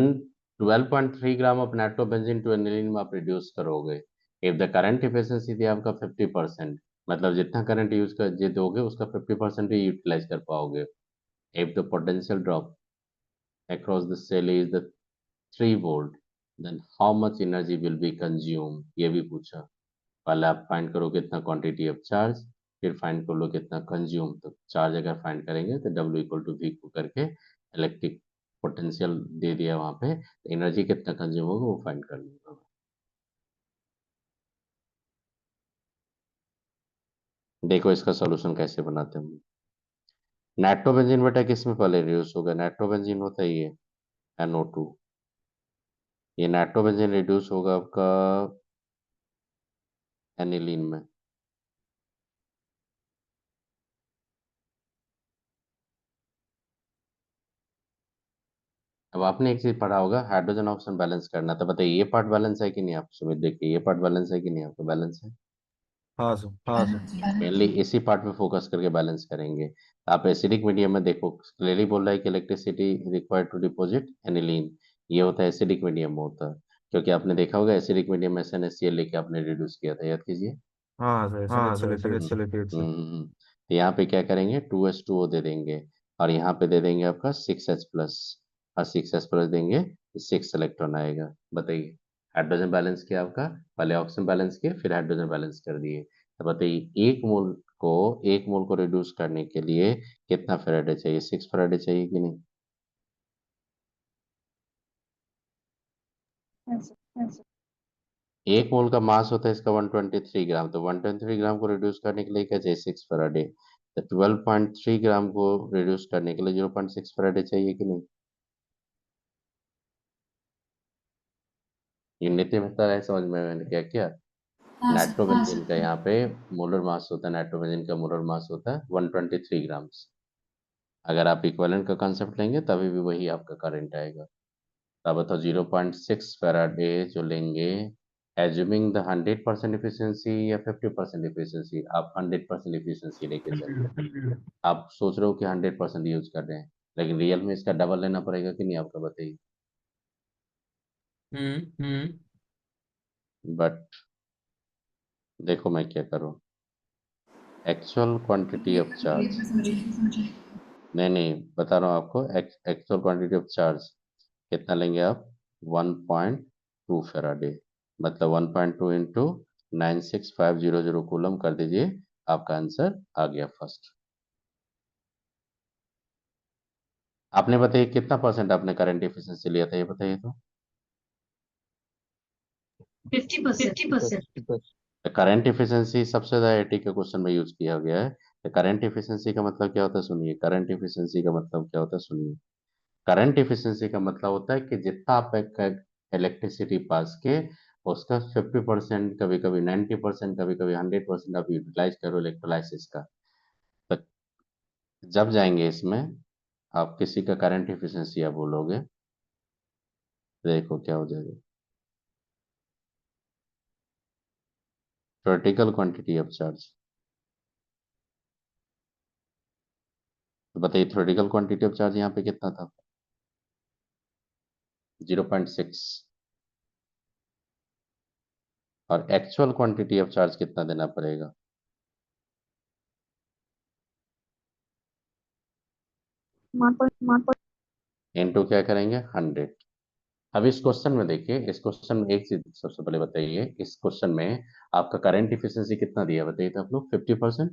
12.3 gram of nitrobenzene to aniline में आप रिड्यूस करोगे, इफ द करंट इफिशियंसी थी आपका 50%, मतलब जितना करंट यूज कर जे दोगे उसका 50% ही यूटिलाइज कर पाओगे। If the potential drop across the cell is the 3 volt, then how much energy will be consume, ये भी पूछा। पहले आप फाइंड करो कितना क्वांटिटी ऑफ चार्ज, फिर फाइंड कर लो कितना कंज्यूम। तो चार्ज अगर फाइंड करेंगे तो W इक्वल टू V को करके इलेक्ट्रिक पोटेंशियल दे दिया वहां पे, एनर्जी कितना कंज्यूम होगा वो फाइंड कर लूंगा। देखो इसका सॉल्यूशन कैसे बनाते हैं। नाइट्रोबेंजीन बेटा किस में पहले रिड्यूस होगा? नाइट्रोबेंजीन होता है ये NO2, ये नाइट्रोबेंजीन रिड्यूस होगा आपका एनिलीन में। अब आपने एक चीज पढ़ा होगा, हाइड्रोजन ऑक्सीजन बैलेंस करना था। बताइए ये पार्ट बैलेंस है कि नहीं? आप सुमित देखिए, ये पार्ट बैलेंस है कि नहीं? आपका बैलेंस है। हाँ सर। मेनली इसी पार्ट पे फोकस करके बैलेंस करेंगे। आप एसिडिक मीडियम में देखो, क्लियरली बोल रहा है कि electricity required to deposit aniline, ये होता है एसिडिक मीडियम में होता है। क्योंकि आपने देखा होगा एसिडिक मीडियम में SnHCl लेके आपने रिड्यूस किया था, याद कीजिए। हाँ सर, हाँ सैलिसिलेटेड से। तो यहाँ पे क्या करेंगे, 2H2O दे देंगे, और यहाँ पे दे देंगे आपका 6H+, और 6H+ देंगे, 6 इलेक्ट्रॉन आएगा। बताइए हाइड्रोजन बैलेंस किया आपका, पहले ऑक्सीजन बैलेंस किया फिर हाइड्रोजन बैलेंस कर दिए। तो बताइए एक मोल को रिड्यूस करने के लिए कितना फेराडे चाहिए? 6 फेराडे चाहिए कि नहीं? Yes, yes. एक मोल का मास होता है इसका 123 ग्राम, तो 123 ग्राम को रिड्यूस करने के लिए क्या चाहिए? 6 फेराडे। तो 12.3 ग्राम को रिड्यूस करने के लिए 0.6 फेराडे चाहिए कि नहीं? ये नित्य मित्रता है, समझ में मैंने क्या किया। हाँ सर। नाइट्रोबेंजीन का यहाँ पे मोलर मास होता है, नाइट्रोबेंजीन का मोलर मास होता है 123 ग्राम्स। अगर आप इक्विवेलेंट का कंसेप्ट लेंगे तभी भी वही आपका करंट आएगा। तब बताओ 0.6 फेराडे जो लेंगे, एज्यूमिंग द 100% इफिशियंसी या 50% इफिशियंसी। आप 100% इफिशियंसी लेके चलिए। आप सोच रहे हो कि 100% यूज कर रहे हैं, लेकिन रियल में इसका डबल लेना पड़ेगा कि नहीं, आपका बताइए। बट देखो मैं क्या करूँ, एक्चुअल क्वांटिटी ऑफ चार्ज, नहीं बता रहा हूँ आपको, एक्चुअल क्वांटिटी ऑफ चार्ज कितना लेंगे आप? 1.2 फेराडे, मतलब 1.2 इंटू 96500 कूलम कर दीजिए, आपका आंसर आ गया फर्स्ट। आपने बताइए कितना परसेंट आपने करंट एफिशिएंसी लिया था, ये बताइए तो। 50%। करंट एफिशिएंसी सबसे ज्यादा AIT के क्वेश्चन में यूज किया गया है। तो करंट एफिशिएंसी का मतलब क्या होता है सुनिए, करंट एफिशिएंसी का मतलब क्या होता है सुनिए। करंट एफिशिएंसी का मतलब होता है कि जितना आप एक इलेक्ट्रिसिटी पास के उसका 50%, कभी कभी 90%, कभी कभी 100% आप यूटिलाइज करो इलेक्ट्रोलाइसिस का। तो जब जाएंगे इसमें, आप किसी का करंट एफिशिएंसी आप बोलोगे, देखो क्या हो जाएगा। थ्योरेटिकल क्वांटिटी ऑफ चार्ज, तो बताइए थ्योरेटिकल क्वांटिटी ऑफ चार्ज यहाँ पे कितना था? 0.6। और एक्चुअल क्वांटिटी ऑफ चार्ज कितना देना पड़ेगा? 1.1. इनटू क्या करेंगे? 100। अब इस क्वेश्चन में देखिए, इस क्वेश्चन में एक चीज सबसे पहले बताइए, इस क्वेश्चन में आपका करंट इफिशियंसी कितना दिया बताइए तो आप लोग? 50%।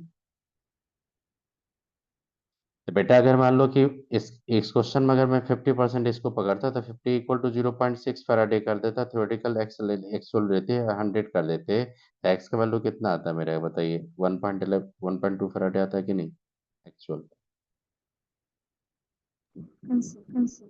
तो बेटा अगर मान लो कि इस क्वेश्चन में अगर मैं 50% इसको पकड़ता तो 50 इक्वल टू 0.6 फैराडे कर देता, थ्योरेटिकल एक्चुअल रहते 100 कर देते, तो एक्स का वैल्यू कितना आता है मेरा बताइए? 1.11 1.2 फैराडे आता है कि नहीं एक्चुअल? Yes, yes.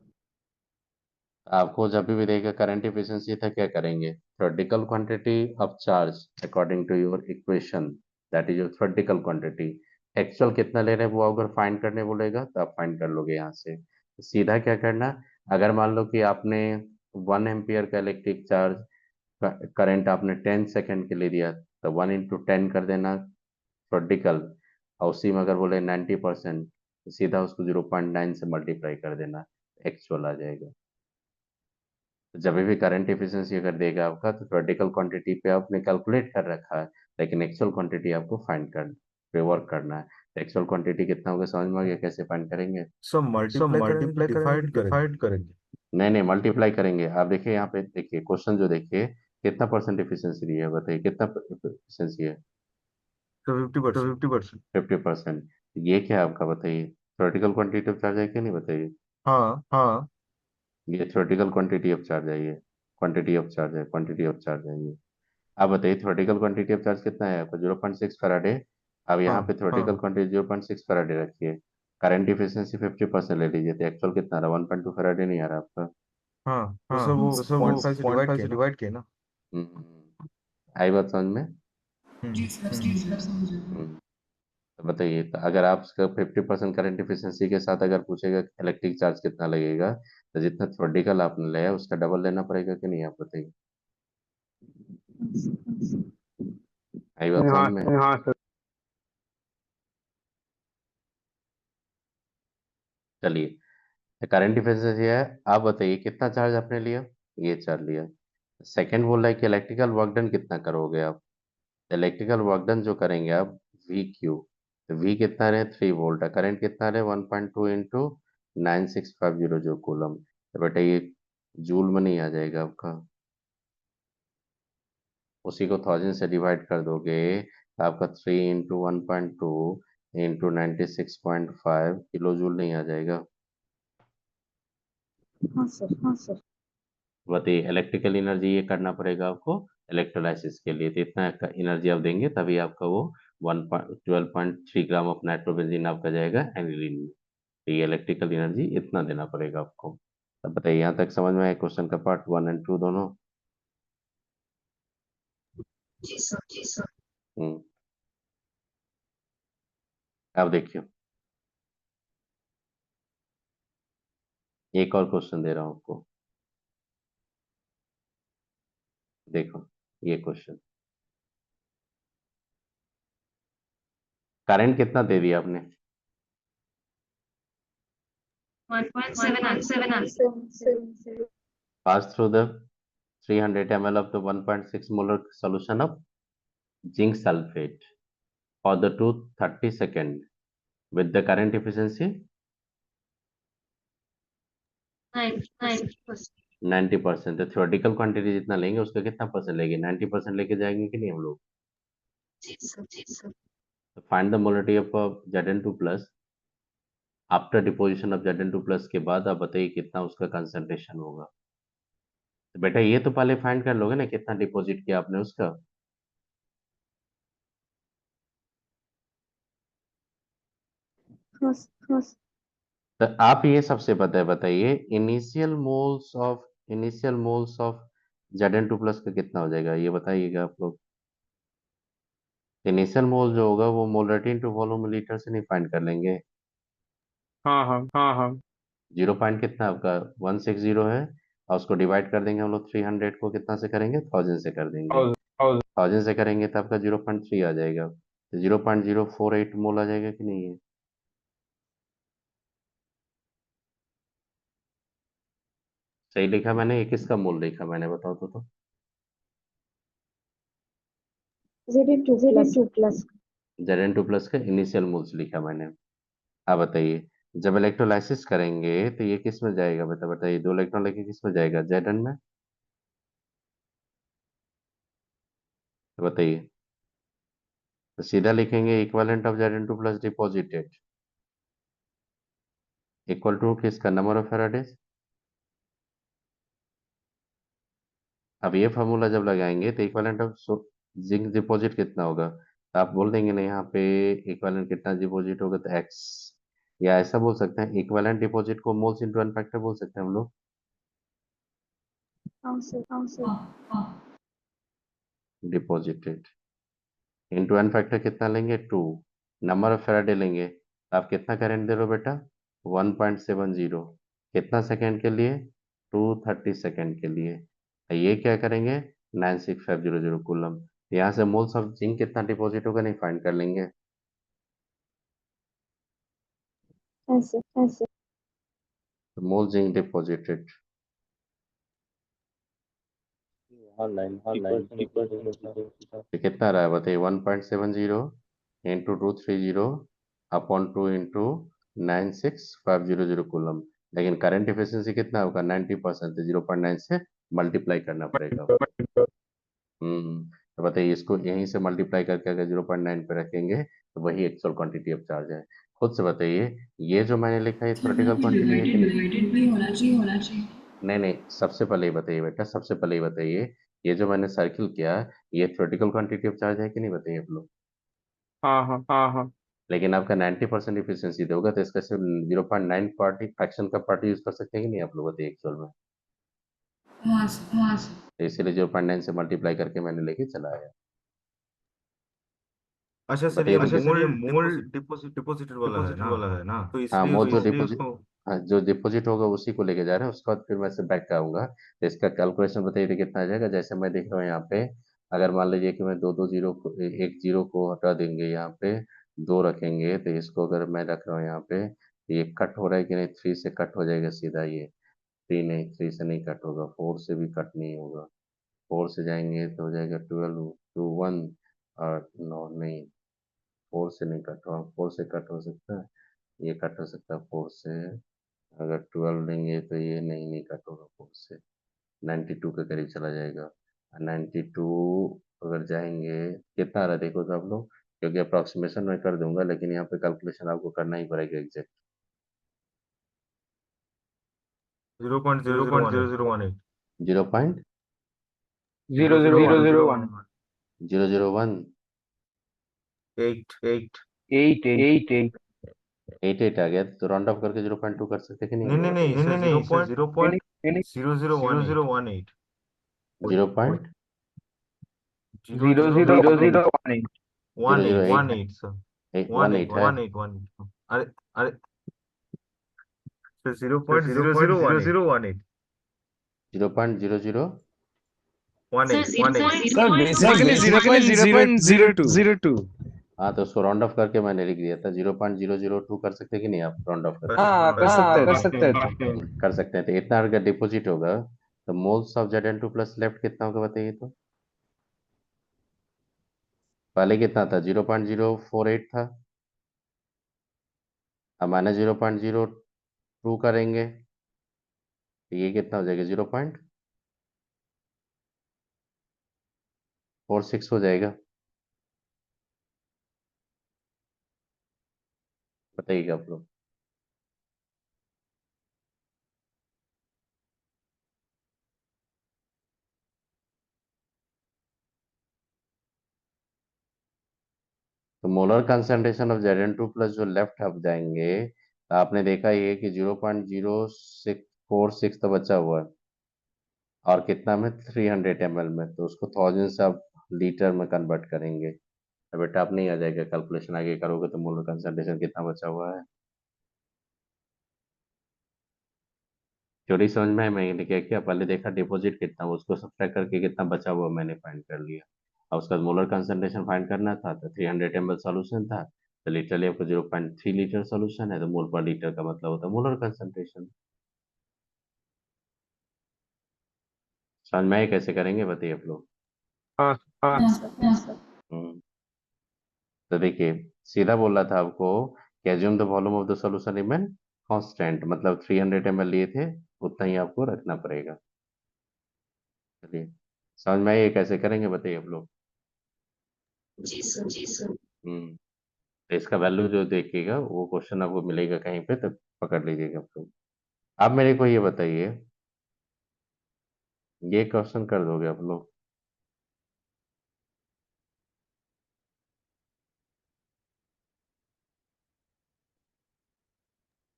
आपको जब भी देगा करंट एफिशिएंसी था, क्या करेंगे? Theoretical quantity of charge according to your equation, that is your theoretical quantity. Actual कितना ले रहे हैं वो अगर फाइंड करने बोलेगा तो आप फाइंड कर लोगे यहाँ से। सीधा क्या करना, अगर मान लो कि आपने 1 एम्पियर का इलेक्ट्रिक चार्ज करंट आपने 10 सेकेंड के लिए दिया, तो 1 × 10 कर देना थ्योरेटिकल, और उसी में अगर बोले 90%, तो सीधा उसको 0.9 से मल्टीप्लाई कर देना, एक्चुअल आ जाएगा। तो जब भी करंट एफिशिएंसी अगर देगा आपका तो थ्योरेटिकल क्वांटिटी पे आपने कैलकुलेट कर रखा है, लेकिन एक्चुअल क्वांटिटी आपको फाइंड कर पे वर्क करना है। तो एक्चुअल क्वांटिटी कितना होगा समझ में आ गया कैसे फाइंड करेंगे? सब मल्टीप्लाई करेंगे कि डिवाइड करेंगे? नहीं मल्टीप्लाई करेंगे। आप देखिए यहाँ पे, देखिए क्वेश्चन जो देखिए कितना परसेंट एफिशिएंसी दी है बताइए, कितना एफिशिएंसी है? तो 50%। 50%। ये क्या है आपका बताइए, थ्योरेटिकल क्वांटिटी ऑफ चार्ज है कि नहीं बताइए? हाँ। हाँ, ये थ्योरेटिकल क्वांटिटी ऑफ चार्ज है, ये क्वांटिटी ऑफ चार्ज है, क्वांटिटी ऑफ चार्ज है ये। आप बताइए थ्योरेटिकल क्वांटिटी ऑफ चार्ज कितना है आपका? 0.6 फैराडे। अब यहाँ पे हाँ। थ्योरेटिकल क्वांटिटी 0.6 फैराडे रखिए, करंट इफिशियंसी 50% ले लीजिए, तो एक्चुअल कितना आ रहा है? 1.2 फैराडे नहीं आ रहा आपका? हाँ तो सर हाँ, वो तो सर वो 0.5 से 0.5 डिवाइड किए ना। आई बात समझ में? जी सर समझ रहा हूँ। तो बताइए, तो अगर आप इसका 50% करंट इफिशियंसी के साथ अगर पूछेगा इलेक्ट्रिक चार्ज कितना लगेगा, तो जितना थ्योरेटिकल आपने लिया उसका डबल लेना पड़ेगा कि नहीं, आप बताइए। हाँ सर, हाँ सर। आई बात समझ में? हाँ सर। चलिए, करंट इफिशियंसी है। आप बताइए कितना चार्ज आपने लिया? ये चार्ज लिया। सेकंड बोल रहा है कि इलेक्ट्रिकल वर्क डन कितना करोगे आप? इलेक्ट्रिकल वर्क डन जो करेंगे आप, वी क्यू, तो वी कितना रहे? 3 वोल्ट है, करंट कितना रहे? 1.2 इंटू 9650 जो कूलम। तो बेटा ये जूल में नहीं आ जाएगा आपका, उसी को 1000 से डिवाइड कर दोगे तो आपका 3 इंटू 1.2 इंटू 96.5 किलो जूल नहीं आ जाएगा? हाँ सर, हाँ सर। बताइए, इलेक्ट्रिकल एनर्जी ये करना पड़ेगा आपको इलेक्ट्रोलाइसिस के लिए, तो इतना एनर्जी आप देंगे तभी आपका वो 12.3 ग्राम ऑफ नाइट्रोबेंजीन आपका जाएगा एनिलीन में। तो ये इलेक्ट्रिकल एनर्जी इतना देना पड़ेगा आपको। अब बताइए, यहाँ तक समझ में आया क्वेश्चन का पार्ट 1 और 2 दोनों? जी सर जी सर। हम्म। अब देखिए, एक और क्वेश्चन दे रहा हूँ आपको, देखो ये क्वेश्चन। करंट कितना दे दिया आपने? 1.7 7, 7. Pass through the 300 ml of the 1.6 molar solution of zinc sulfate for the 230 second with the current efficiency 90%। 90%। तो थ्योरेटिकल क्वांटिटी जितना लेंगे उसका कितना परसेंट लेंगे? 90% लेके जाएंगे कि नहीं हम लोग? जी सर जी सर। तो find the molarity of Zn2 plus after deposition of Zn2 plus के बाद आप बताइए कितना उसका कंसंट्रेशन होगा। तो बेटा ये तो पहले फाइंड कर लोगे ना कितना डिपॉजिट किया आपने उसका। हाँ, हाँ। तो आप ये सबसे बताइए initial moles of Zn2 plus का कितना हो जाएगा, ये बताइएगा आप लोग। इनिशियल मोल जो होगा वो मोलरिटी इंटू वॉल्यूम लीटर से नहीं फाइंड कर लेंगे? हाँ हाँ हाँ हाँ। 0 पॉइंट कितना आपका 160 है, और उसको डिवाइड कर देंगे हम लोग 300 को, कितना से करेंगे? 1000 से कर देंगे। 1000 से करेंगे तो आपका 0.3 आ जाएगा, तो 0.048 मोल आ जाएगा कि नहीं है? सही लिखा मैंने? ये किसका मोल लिखा मैंने, बताओ तो। Zn2 plus. Zn2 प्लस का इनिशियल मोल्स लिखा मैंने। अब बताइए, जब इलेक्ट्रोलाइसिस करेंगे तो ये किस में जाएगा? बताइए 2 इलेक्ट्रॉन लेके किस में जाएगा? Zn में। तो बताइए, तो सीधा लिखेंगे equivalent of Zn2 plus deposited equal to किसका? Number of faradays. अब ये फार्मूला जब लगाएंगे तो इक्विवेलेंट ऑफ जिंक डिपॉजिट कितना होगा, तो आप बोल देंगे ना यहाँ पे इक्विवेलेंट कितना डिपॉजिट होगा, तो एक्स। या ऐसा बोल सकते हैं इक्विवेलेंट डिपॉजिट को मोल्स इनटू एन फैक्टर बोल सकते हैं हम लोग। हाँ सर, हाँ सर। हाँ हाँ। डिपॉजिटेड इंटू एन फैक्टर कितना लेंगे? 2। नंबर ऑफ फैराडे लेंगे, तो आप कितना करंट दे रहे हो बेटा? 1.70। कितना सेकंड के लिए? 230 सेकंड के लिए। तो ये क्या करेंगे? 96500 कूलम। यहाँ से मोल्स ऑफ जिंक कितना डिपॉजिट होगा नहीं फाइंड कर लेंगे? ऐसे। तो मोल जिंक डिपॉजिटेड ये कितना रहा है बताइए? 1.70 इंटू 230 अपॉन 2 इंटू 96500 कूलम। लेकिन करंट एफिशिएंसी कितना होगा? 90%। 0.9 से मल्टीप्लाई करना पड़ेगा आपको। तो बताइए, इसको यहीं से मल्टीप्लाई करके अगर 0.9 पे रखेंगे तो वही एक्चुअल क्वांटिटी ऑफ चार्ज है। खुद से बताइए, ये जो मैंने लिखा है थ्योरेटिकल क्वांटिटी है कि नहीं? डिवाइडेड भी होना चाहिए। नहीं नहीं, सबसे पहले ही बताइए बेटा, सबसे पहले ही बताइए, ये जो मैंने सर्किल किया, ये थ्योरेटिकल क्वांटिटी ऑफ चार्ज है कि नहीं? बताइए आप लोग। हाँ हाँ हाँ हाँ। लेकिन आपका 90% इफिशियंसी दोगा तो इसका सिर्फ 0.9 पार्टी फ्रैक्शन का पार्टी यूज कर सकते हैं कि नहीं आप लोग? बताइए एक्चुअल में। हाँ सर, हाँ सर। तो इसीलिए 0.9 से मल्टीप्लाई करके मैंने लेके चला आया। अच्छा सर, बताइए ये मुझे। मूल डिपॉजिटेड वाला है ना, तो हाँ, इसलिए वो जो उसको डिपॉजिट, हाँ जो डिपॉजिट होगा उसी को लेके जा रहे हैं। उसके बाद फिर मैं से बैक का आऊंगा। तो इसका कैलकुलेशन बताइए तो कितना आ जाएगा? जैसे मैं देख रहा हूँ यहाँ पे, अगर मान लीजिए कि मैं दो दो जीरो को, एक जीरो को हटा देंगे यहाँ पे, दो रखेंगे, तो इसको अगर मैं रख रहा हूँ यहाँ पे, तो ये कट हो रहा है कि नहीं? 3 से कट हो जाएगा सीधा ये। 3 नहीं, 3 से नहीं कट होगा, 4 से भी कट नहीं होगा। 4 से जाएंगे तो हो जाएगा 12, 2 1, और 9 नहीं, 4 से नहीं कट होगा। 4 से कट हो सकता है, ये कट हो सकता है 4 से। अगर 12 लेंगे तो ये नहीं, नहीं कट होगा 4 से। 92 के करीब चला जाएगा। 92 अगर जाएंगे, कितना आ रहा है देखो तो आप लोग, क्योंकि अप्रोक्सीमेशन मैं कर दूंगा, लेकिन यहाँ पे कैलकुलेशन आपको करना ही पड़ेगा एग्जैक्ट। 0.0018। 0.001। 001 8 8। 8 88 आ गया तो राउंड ऑफ करके 0.2 कर सकते कि नहीं हम नहीं लोग? नहीं नहीं बताइए। सर, जीरो पॉइंट नहीं नहीं जीरो जीरो वन नहीं zero one eight 0.001 zero zero one eight 001 one eight 008 one eight sir. One one eight eight है। One eight one eight. अरे अरे sir, 0.0018। 0.00। One sir eight one zero eight sir basically 0.002। हाँ, तो उसको round of करके मैंने लिख दिया था। 0.002 कर सकते कि नहीं आप राउंड ऑफ कर करके? सकते हाँ, हैं, कर सकते हैं। कर सकते हैं। कर सकते हैं। तो इतना अगर डिपॉजिट होगा तो moles of Zn2 plus left कितना होगा बताइए तो? पहले कितना था? 0.048 था। अब माइनस 0.02 करेंगे तो ये कितना हो जाएगा? 0.46 हो जाएगा। बताइएगा आप लोग। तो molar concentration of Zn2 plus जो लेफ्ट आप जाएंगे, तो आपने देखा ये कि 0.0646 तो बचा हुआ है, और कितना में? 300 ml में। तो उसको 1000 से आप लीटर में कन्वर्ट करेंगे तो बेटा आप नहीं आ जाएगा, कैलकुलेशन आगे करोगे तो मोलर कंसंट्रेशन कितना बचा हुआ है। थ्योरी समझ में आई? मैंने क्या किया, पहले देखा डिपॉजिट कितना, उसको सब्ट्रैक्ट करके कितना बचा हुआ मैंने फाइंड कर लिया। और उसका मोलर कंसंट्रेशन फाइंड करना था तो 300 ml सॉल्यूशन था, तो लिटरली आपको 0.3 लीटर सॉल्यूशन है, तो मोल पर लीटर का मतलब होता है मोलर कंसंट्रेशन। समझ में आए कैसे करेंगे? बताइए आप लोग। हाँ हाँ हाँ सर, हाँ सर। हम्म, तो देखिए, सीधा बोल रहा था आपको कि assume the volume of the solution remain constant, मतलब 300 ml लिए थे, उतना ही आपको रखना पड़ेगा। चलिए, समझ में आइए कैसे करेंगे? बताइए आप लोग। जी सर, जी सर। तो इसका वैल्यू जो देखिएगा वो क्वेश्चन आपको मिलेगा कहीं पे, तो पकड़ लीजिएगा आप लोग। आप मेरे को ये बताइए, ये क्वेश्चन कर दोगे आप लोग?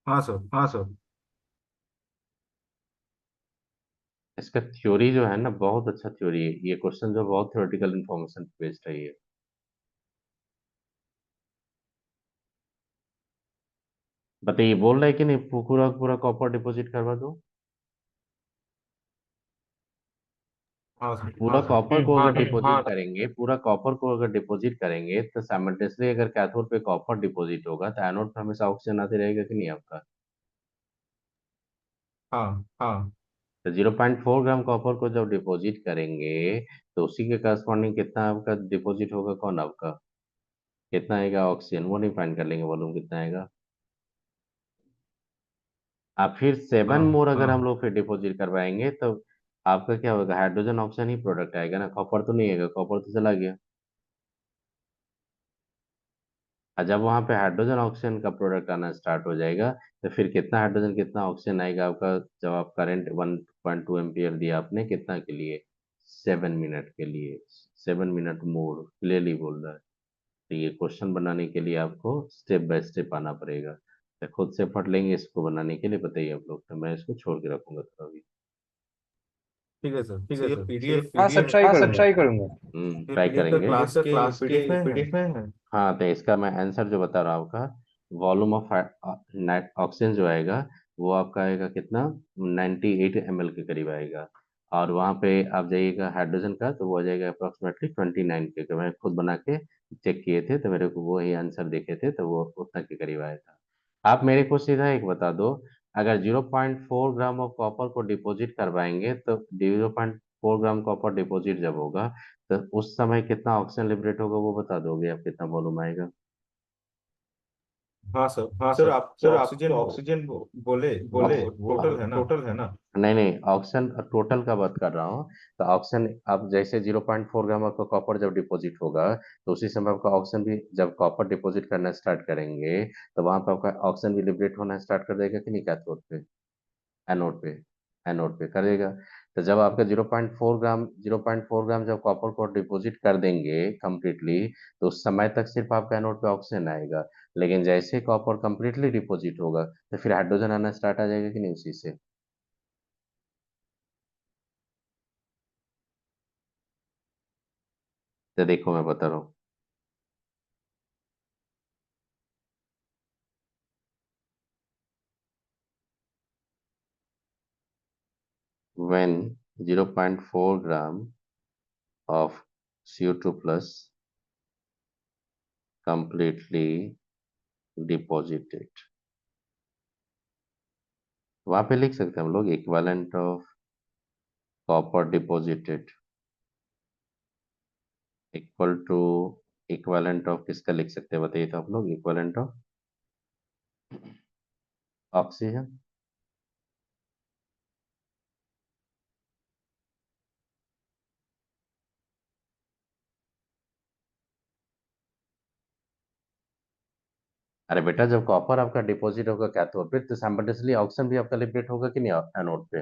हाँ सर, हाँ सर। इसका थ्योरी जो है ना, बहुत अच्छा थ्योरी है ये क्वेश्चन, जो बहुत थ्योरेटिकल इन्फॉर्मेशन बेस्ड है ये। बताइए, बोल रहा है कि नहीं पूरा पूरा कॉपर डिपॉजिट करवा दो? हाँ सर, पूरा हाँ सर। कॉपर को हाँ अगर डिपॉजिट हाँ करेंगे, पूरा कॉपर को अगर डिपॉजिट करेंगे, तो साइमल्टेनियसली अगर कैथोड पे कॉपर डिपॉजिट होगा तो एनोड पे हमेशा ऑक्सीजन आते रहेगा कि नहीं आपका? हाँ हाँ। तो 0.4 ग्राम कॉपर को जब डिपॉजिट करेंगे तो उसी के करस्पॉन्डिंग कितना आपका डिपॉजिट होगा, कौन आपका कितना आएगा ऑक्सीजन, वो नहीं फाइंड कर लेंगे वॉल्यूम कितना आएगा। अब फिर 7 मोर अगर हम लोग फिर डिपॉजिट करवाएंगे तो आपका क्या होगा, हाइड्रोजन ऑक्सीजन ही प्रोडक्ट आएगा ना, कॉपर तो नहीं आएगा, कॉपर तो चला गया। और जब वहां पे हाइड्रोजन ऑक्सीजन का प्रोडक्ट आना स्टार्ट हो जाएगा तो फिर कितना हाइड्रोजन कितना ऑक्सीजन आएगा आपका, जब आप करंट 1.2 एम्पियर दिया आपने कितना के लिए, 7 मिनट के लिए, 7 मिनट मोर क्लियरली बोल रहा है। तो ये क्वेश्चन बनाने के लिए आपको स्टेप बाय स्टेप आना पड़ेगा। तो खुद से पढ़ लेंगे इसको बनाने के लिए, बताइए आप लोग, तो मैं इसको छोड़ के रखूंगा थोड़ा अभी। ठीक है सर, ठीक सर है ये सर। पीडीएफ हाँ सर, ट्राई करूंगा। ये ट्राई पीडीएफ करेंगे। क्लास के पीडीएफ में पीडीएफ में है। हाँ, तो इसका मैं आंसर जो बता रहा हूँ आपका, वॉल्यूम ऑफ नाइट ऑक्सीजन जो आएगा वो आपका आएगा कितना, 98 ml के करीब आएगा। और वहाँ पे आप जाइएगा हाइड्रोजन का तो वो आ जाएगा अप्रोक्सीमेटली 29 के, मैं खुद बना के चेक किए थे तो मेरे को वो ही आंसर दिखे थे, तो वो उतना के करीब आया था। आप मेरे को सीधा एक बता दो, अगर 0.4 ग्राम ऑफ कॉपर को डिपॉजिट करवाएंगे तो 0.4 ग्राम कॉपर डिपॉजिट जब होगा तो उस समय कितना ऑक्सीजन लिबरेट होगा, वो बता दोगे आप, कितना वॉल्यूम आएगा। हाँ सर, हाँ सर सर, आपको सर ऑक्सीजन आपको ऑक्सीजन बोले बोले वो टोटल है ना। नहीं नहीं, ऑक्सीजन टोटल का बात कर रहा हूँ। तो ऑक्सीजन आप जैसे 0.4 ग्राम आपका कॉपर जब डिपॉजिट होगा तो उसी समय आपका ऑक्सीजन भी, जब कॉपर डिपॉजिट करना स्टार्ट करेंगे तो वहां पर आपका ऑक्सीजन भी लिबरेट होना स्टार्ट कर देगा कि नहीं, कैथोड पे, एनोड पे, एनोड पे करेगा। तो जब आपका 0.4 ग्राम जब कॉपर को डिपॉजिट कर देंगे कंप्लीटली तो उस समय तक सिर्फ आपका एनोड पे ऑक्सीजन आएगा। लेकिन जैसे कॉपर कंप्लीटली डिपॉजिट होगा तो फिर हाइड्रोजन आना स्टार्ट आ जाएगा कि नहीं उसी से। तो देखो मैं बता रहा हूँ, when 0.4 gram of CO2 plus completely deposited, वहां पे लिख सकते हैं हम लोग equivalent of copper deposited equal to, equivalent of किसका लिख सकते हैं बताइए तो आप लोग, इक्विवेलेंट ऑफ ऑक्सीजन। अरे बेटा, जब कॉपर आपका डिपॉजिट होगा कैथोड पे तो साइमल्टेनियसली ऑक्सीजन भी आपका लिबरेट होगा कि नहीं एनोड पे।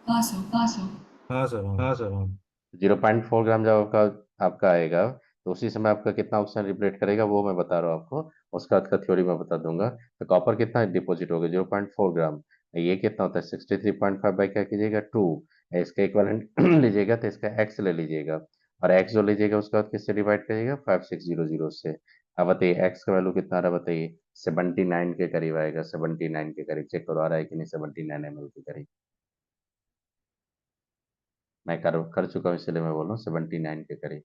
हाँ सर, हाँ सर। हाँ सर, हाँ। हाँ सर। हाँ 0.4 ग्राम जब आपका आएगा तो उसी समय आपका कितना ऑक्सीजन लिबरेट करेगा वो मैं बता रहा हूँ आपको, उसका बाद का थ्योरी मैं बता दूंगा। तो कॉपर कितना डिपॉजिट होगा 0.4 ग्राम, ये कितना होता है 63.5 बाई क्या कीजिएगा 2, इसका इक्विवेलेंट लीजिएगा तो इसका एक्स ले लीजिएगा, और एक्स जो लीजिएगा उसका बाद किससे डिवाइड करिएगा 5600 से। अब बताइए एक्स का वैल्यू कितना आ रहा है बताइए, 79 के करीब आएगा, 79 के करीब, चेक करो आ रहा है कि नहीं 79 ml के करीब। मैं कर चुका हूँ इसलिए मैं बोल रहा हूँ 79 के करीब।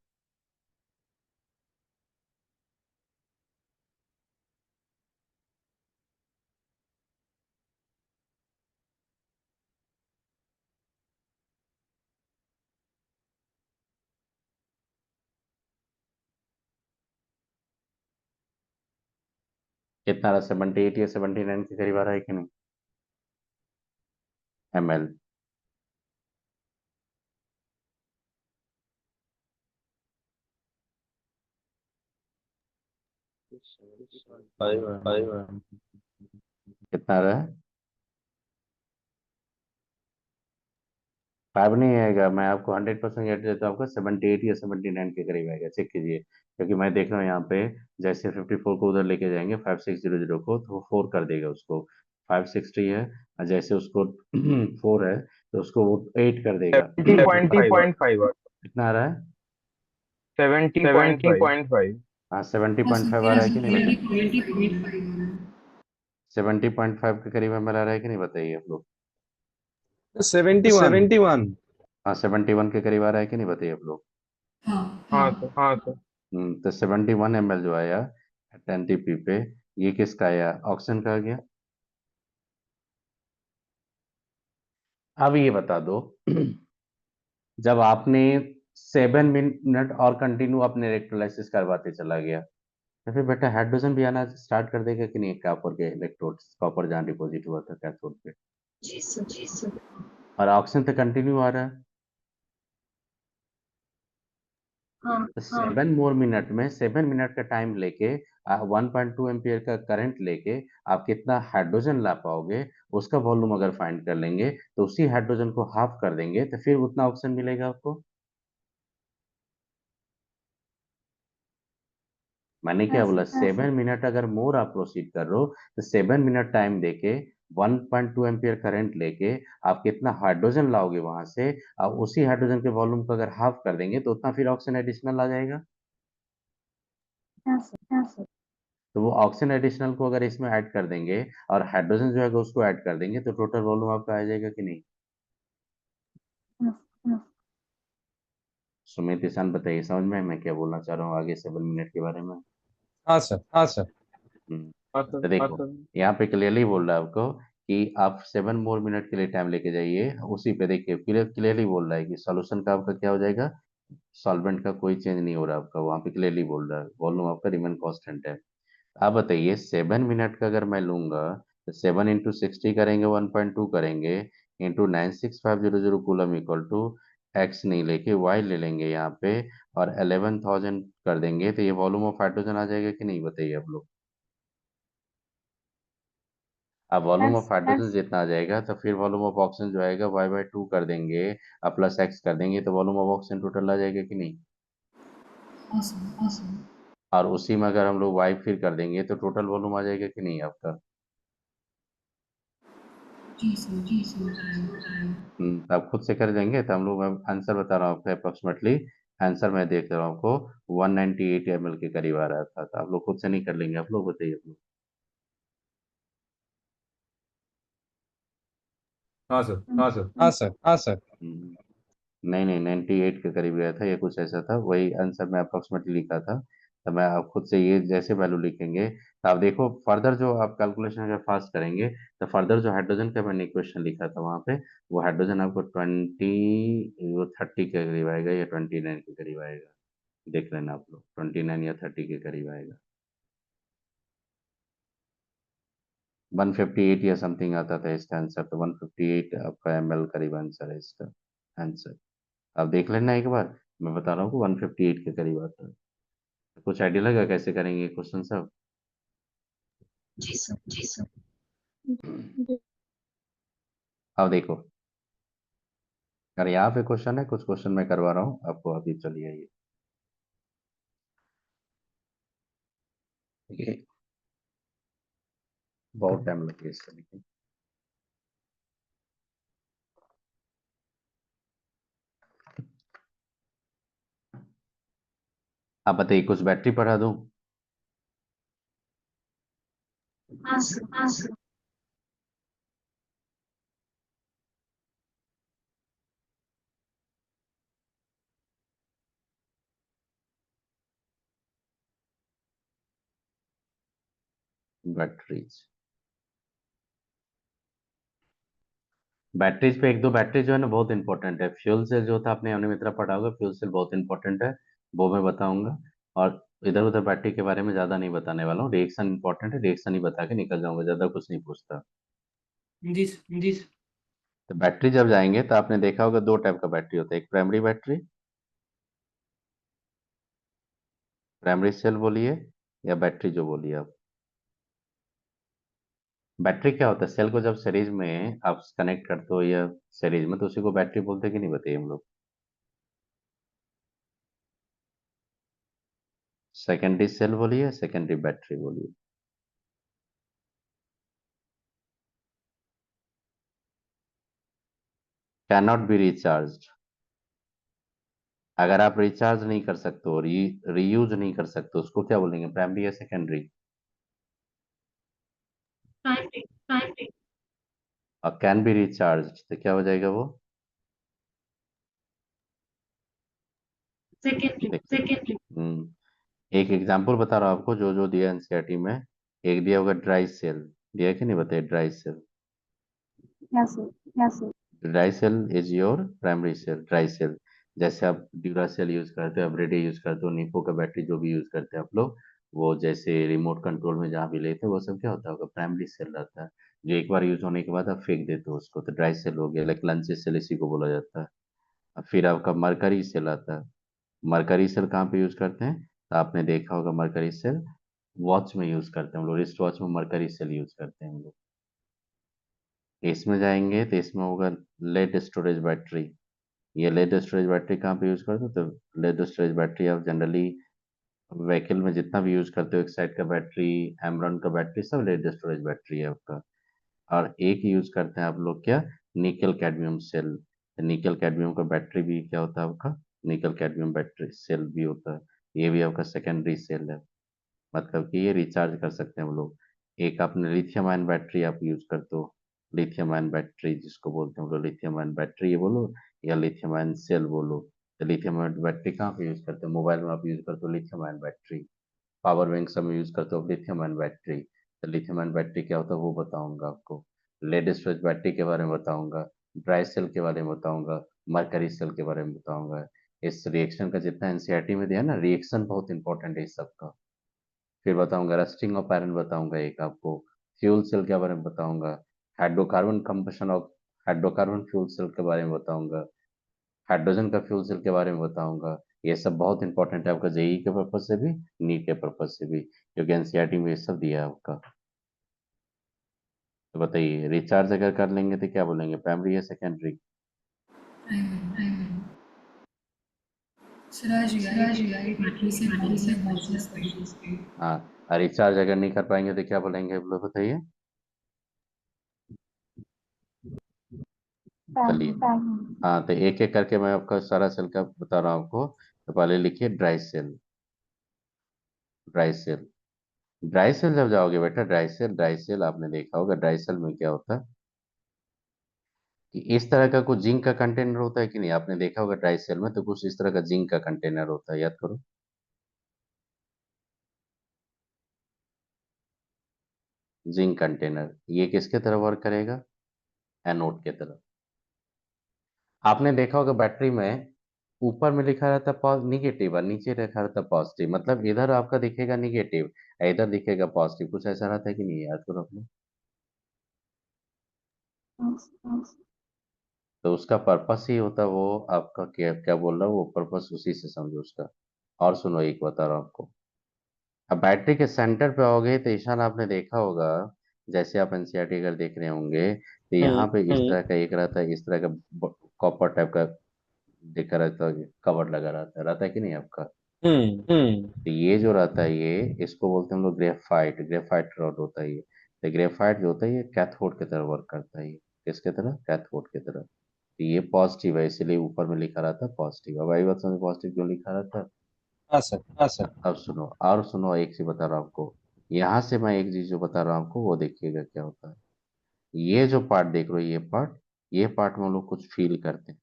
कितना आ रहा है 78 या 79 के करीब आ रहा है कि नहीं ml। कितना आ रहा है, 5 नहीं आएगा, मैं आपको 100% गेट देता हूँ, आपका 78 या 79 के करीब आएगा, चेक कीजिए क्योंकि मैं देख रहा हूँ यहाँ पे जैसे 54 को उधर लेके जाएंगे 5600 को तो वो 4 कर देगा उसको, 560 है और जैसे उसको 4 है तो उसको वो 8 कर देगा। 70.5 कितना आ रहा है, 70.5। हाँ हाँ सर, 70.5 आ मेरा रहा है कि नहीं बेटा, 70.5 हो रहा है। 70.5 के करीब ml आ रहा है कि नहीं बताइए आप लोग। 71 हाँ 71 के करीब आ रहा है कि नहीं बताइए आप लोग। हाँ हाँ हाँ। सर। हाँ सर। तो 71 ml जो आया 10 TP पे, ये किसका आया, ऑक्सीजन का आ गया। अब ये बता दो जब आपने 7 मिनट और कंटिन्यू अपने इलेक्ट्रोलाइसिस करवाते चला गया तो फिर बेटा हाइड्रोजन भी आना स्टार्ट कर देगा कि नहीं, कॉपर के इलेक्ट्रोड्स, कॉपर जहाँ डिपॉजिट हुआ था कैथोड पे, जी सर, जी सर। और ऑक्सीजन तो कंटिन्यू आ रहा है। हाँ, तो 7 मोर मिनट में 7 मिनट का टाइम लेके 1.2 एम्पियर का करंट लेके आप कितना हाइड्रोजन ला पाओगे, उसका वॉल्यूम अगर फाइंड कर लेंगे तो उसी हाइड्रोजन को हाफ कर देंगे तो फिर उतना ऑक्सीजन मिलेगा आपको। मैंने क्या हाँ बोला, सर, हाँ सर। 7 मिनट अगर मोर आप प्रोसीड कर रहे हो तो 7 मिनट टाइम देके 1.2 एम्पियर करंट लेके आप कितना हाइड्रोजन लाओगे वहां से, आप उसी हाइड्रोजन के वॉल्यूम को अगर हाफ कर देंगे तो उतना फिर ऑक्सीजन एडिशनल आ जाएगा। हाँ सर, हाँ सर। तो वो ऑक्सीजन एडिशनल को अगर इसमें ऐड कर देंगे और हाइड्रोजन जो है उसको ऐड कर देंगे तो टोटल वॉल्यूम आपका आ जाएगा कि नहीं। हाँ, हाँ। सुमित ईशान बताइए समझ में है मैं क्या बोलना चाह रहा हूँ आगे 7 मिनट के बारे में। हाँ सर, हाँ सर। हाँ तो सर, हाँ देखो सर। यहाँ पे क्लियरली बोल रहा है आपको कि आप 7 मोर मिनट के लिए टाइम लेके जाइए, उसी पे देखिए क्लियरली बोल रहा है कि सॉल्यूशन का आपका क्या हो जाएगा, सॉल्वेंट का कोई चेंज नहीं हो रहा आपका, वहां पे क्लियरली बोल रहा है वॉल्यूम आपका रिमेन कांस्टेंट है। आप बताइए 7 मिनट का अगर मैं लूंगा तो 7 × 60 करेंगे 1.2 करेंगे into 96500 coulomb equal to x नहीं लेके वाई ले लेंगे यहाँ पे और 11,000 कर देंगे तो ये वॉल्यूम ऑफ हाइड्रोजन आ जाएगा कि नहीं बताइए आप लोग। अब वॉल्यूम ऑफ हाइड्रोजन जितना आ जाएगा तो फिर वॉल्यूम ऑफ ऑक्सीजन जो आएगा y/2 कर देंगे अब प्लस एक्स कर देंगे तो वॉल्यूम ऑफ ऑक्सीजन टोटल आ जाएगा कि नहीं। हाँ सर, हाँ सर। और उसी में अगर हम लोग y फिर कर देंगे तो टोटल वॉल्यूम आ जाएगा कि नहीं आपका। जी सर, जी सर, हो जाएगा, हो जाएगा। तो आप खुद से कर देंगे तो हम लोग, मैं आंसर बता रहा हूँ आपको अप्रोक्सीमेटली, आंसर मैं देख रहा हूँ आपको 198 ml के करीब आ रहा था, तो आप लोग खुद से नहीं कर लेंगे, आप लोग बताइए आप लोग। हाँ सर, हाँ सर। हाँ सर, हाँ सर। हम्म, नहीं नहीं 98 के करीब गया था या कुछ ऐसा था, वही आंसर मैं अप्रोक्सीमेटली लिखा था। तो मैं आप खुद से ये जैसे वैल्यू लिखेंगे तो आप देखो फर्दर जो आप कैलकुलेशन अगर फास्ट करेंगे तो फर्दर जो हाइड्रोजन का मैंने इक्वेशन लिखा था वहाँ पे, वो हाइड्रोजन आपको 30 के करीब आएगा या 29 के करीब आएगा, देख लेना आप लोग 29 या 30 के करीब आएगा। 158 या समथिंग आता था इसका आंसर, तो 158 आपका ml करीब आंसर है इसका आंसर। आप देख लेना एक बार, मैं बता रहा हूँ कि 158 के करीब आता है। कुछ आइडिया लगा कैसे करेंगे क्वेश्चन सब। जी सर, जी सर। जी। अब देखो अगर यहाँ पे क्वेश्चन है, कुछ क्वेश्चन मैं करवा रहा हूँ आपको, अभी चलिए आइए। ये बहुत टाइम लगे इसको लिखने। आप बताइए कुछ बैटरी पढ़ा दूं। हाँ सर, हाँ सर। बैटरीज, बैटरीज पे एक दो बैटरी जो है ना बहुत इंपॉर्टेंट है। फ्यूल सेल जो था आपने अनिमित्रा पढ़ा होगा, फ्यूल सेल बहुत इंपॉर्टेंट है, वो मैं बताऊंगा। और इधर उधर बैटरी के बारे में ज्यादा नहीं बताने वाला हूँ, रिएक्शन इंपॉर्टेंट है, रिएक्शन ही बता के निकल जाऊंगा, ज्यादा कुछ नहीं पूछता। जी सर, जी सर। तो बैटरी जब जाएंगे तो आपने देखा होगा दो टाइप का बैटरी होता है, एक प्राइमरी बैटरी, प्राइमरी सेल बोलिए या बैटरी जो बोलिए आप। बैटरी क्या होता है, सेल को जब सीरीज में आप कनेक्ट करते हो या सीरीज में तो उसी को बैटरी बोलते हैं कि नहीं बताइए हम लोग। सेकेंडरी सेल बोलिए, सेकेंडरी बैटरी बोलिए। कैनॉट बी रिचार्ज, अगर आप रिचार्ज नहीं कर सकते हो, रीयूज नहीं कर सकते, उसको क्या बोलेंगे, प्राइमरी या सेकेंडरी। Primary, primary. और कैन बी रिचार्ज तो क्या हो जाएगा वो। सेकेंडरी, देखिए सेकेंडरी। एक एग्जांपल बता रहा हूँ आपको जो जो दिया एनसीईआरटी में। एक दिया होगा ड्राई सेल, दिया कि नहीं बताइए ड्राई सेल। हाँ सर, हाँ sir. Dry cell is your primary cell, dry cell. जैसे आप ड्यूरा सेल यूज करते हो, एवरीडे यूज करते हो, निप्पो का बैटरी जो भी यूज करते हैं आप लोग, वो जैसे रिमोट कंट्रोल में जहाँ भी लेते हो वो सब क्या होता होगा, प्राइमरी सेल रहता है, जो एक बार यूज होने के बाद आप फेंक देते हो उसको, तो ड्राई सेल हो गया। लाइक लंच सेल इसी को बोला जाता है। अब फिर आपका मरकरी सेल आता है। मरकरी सेल कहाँ पे यूज करते हैं, तो आपने देखा होगा मरकरी सेल वॉच में यूज करते हैं हम लोग, रिस्ट वॉच में मरकरी सेल यूज करते हैं हम लोग। इसमें जाएंगे तो इसमें होगा लेड स्टोरेज बैटरी। ये लेड स्टोरेज बैटरी कहाँ पे यूज करते हो, तो लेड स्टोरेज बैटरी आप जनरली व्हीकल में जितना भी यूज करते हो, एक्साइड का बैटरी, एमरॉन का बैटरी, सब लेड स्टोरेज बैटरी है आपका। और एक यूज करते हैं आप लोग क्या, nickel cadmium cell. Nickel cadmium का बैटरी भी क्या होता है आपका, निकल कैडमियम बैटरी सेल भी होता है। ये भी आपका सेकेंडरी सेल है, मतलब कि ये रिचार्ज कर सकते हैं हम लोग। एक आपने लिथियम आयन बैटरी आप यूज करते हो, लिथियम आयन बैटरी जिसको बोलते हैं हम लोग, लिथियम आयन बैटरी ये बोलो या लिथियम आयन सेल बोलो। तो लिथियम आयन बैटरी कहाँ पे यूज करते हो, मोबाइल में आप यूज करते हो lithium ion battery, power bank सब में यूज करते हो लिथियम आयन बैटरी। तो लिथियम आयन बैटरी क्या होता है वो बताऊंगा आपको, लेड स्टोरेज बैटरी के बारे में बताऊंगा, ड्राई सेल के बारे में बताऊंगा, मरकरी सेल के बारे में बताऊंगा। इस रिएक्शन का जितना एनसीईआरटी में दिया ना, रिएक्शन बहुत इंपॉर्टेंट है इस सबका। फिर बताऊंगा रस्टिंग ऑफ आयरन बताऊंगा एक आपको, फ्यूल सेल के बारे में बताऊंगा, hydrocarbon combustion of hydrocarbon fuel cell के बारे में बताऊंगा, हाइड्रोजन का फ्यूल सेल के बारे में बताऊंगा। ये सब बहुत इंपॉर्टेंट है आपका जेई के पर्पज से भी, नीट के पर्पज से भी, क्योंकि एनसीईआरटी में ये सब दिया है आपका। तो बताइए रिचार्ज अगर कर लेंगे तो क्या बोलेंगे, प्राइमरी या सेकेंडरी? Primary. Siraj, battery से बहुत speed. हाँ, और रिचार्ज अगर नहीं कर पाएंगे तो क्या बोलेंगे आप लोग बताइए। चलिए, हाँ तो एक एक करके मैं आपका सारा सेल का बता रहा हूँ आपको। तो पहले लिखिए dry cell, dry cell. Dry cell जब जाओगे बेटा, ड्राई सेल आपने देखा होगा, ड्राई सेल में क्या होता है कि इस तरह का कुछ जिंक का कंटेनर होता है कि नहीं, आपने देखा होगा ड्राई सेल में तो कुछ इस तरह का जिंक का कंटेनर होता है, याद करो। जिंक कंटेनर, ये किसके तरह वर्क करेगा, एनोड के तरह। आपने देखा होगा बैटरी में ऊपर में लिखा रहता है निगेटिव और नीचे लिखा रहता है पॉजिटिव, मतलब इधर आपका दिखेगा निगेटिव, इधर दिखेगा पॉजिटिव, कुछ ऐसा रहता है कि नहीं, याद करो अपने। तो उसका पर्पस ही होता है वो, आपका क्या क्या बोल रहा हूँ वो पर्पस उसी से समझो उसका। और सुनो एक बता रहा हूँ आपको, अब बैटरी के सेंटर पे आओगे तो ईशान आपने देखा होगा, जैसे आप एनसीईआरटी अगर देख रहे होंगे तो यहाँ पे इस तरह का एक रहता है, इस तरह का कॉपर टाइप का दिखा रहता है, कवर लगा रहता है कि नहीं आपका। तो ये जो रहता है ये, इसको बोलते हैं हम लोग ग्रेफाइट, ग्रेफाइट रॉड होता है ये। तो ग्रेफाइट जो होता है ये कैथोड की तरह वर्क करता है, ये किसके तरह, कैथोड की तरह। तो ये पॉजिटिव है इसीलिए ऊपर में लिखा रहता है पॉजिटिव। अब आई बात समझ, पॉजिटिव क्यों लिखा रहता है। हाँ सर, हाँ सर। अब सुनो और सुनो, एक चीज बता रहा हूँ आपको, यहाँ से मैं एक चीज जो बता रहा हूँ आपको वो देखिएगा क्या होता है। ये जो पार्ट देख रहे हो, ये पार्ट में हम लोग कुछ फील करते हैं,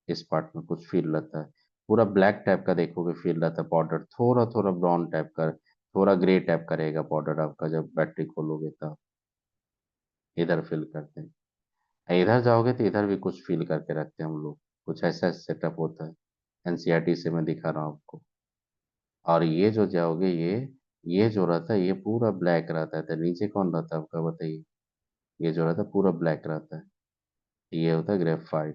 इस पार्ट में कुछ फील रहता है, पूरा ब्लैक टाइप का देखोगे फील रहता है, पाउडर थोड़ा थोड़ा ब्राउन टाइप का, थोड़ा ग्रे टाइप का रहेगा पाउडर आपका, जब बैटरी खोलोगे तब इधर फील करते हैं। इधर जाओगे तो इधर भी कुछ फील करके रखते हैं हम लोग, कुछ ऐसा सेटअप होता है, एनसीईआरटी से मैं दिखा रहा हूँ आपको। और ये जो जाओगे ये जो रहता है ये पूरा ब्लैक रहता है, तो नीचे कौन रहता है आपका बताइए, ये जो रहता है पूरा ब्लैक रहता है, ये होता है ग्रेफाइट।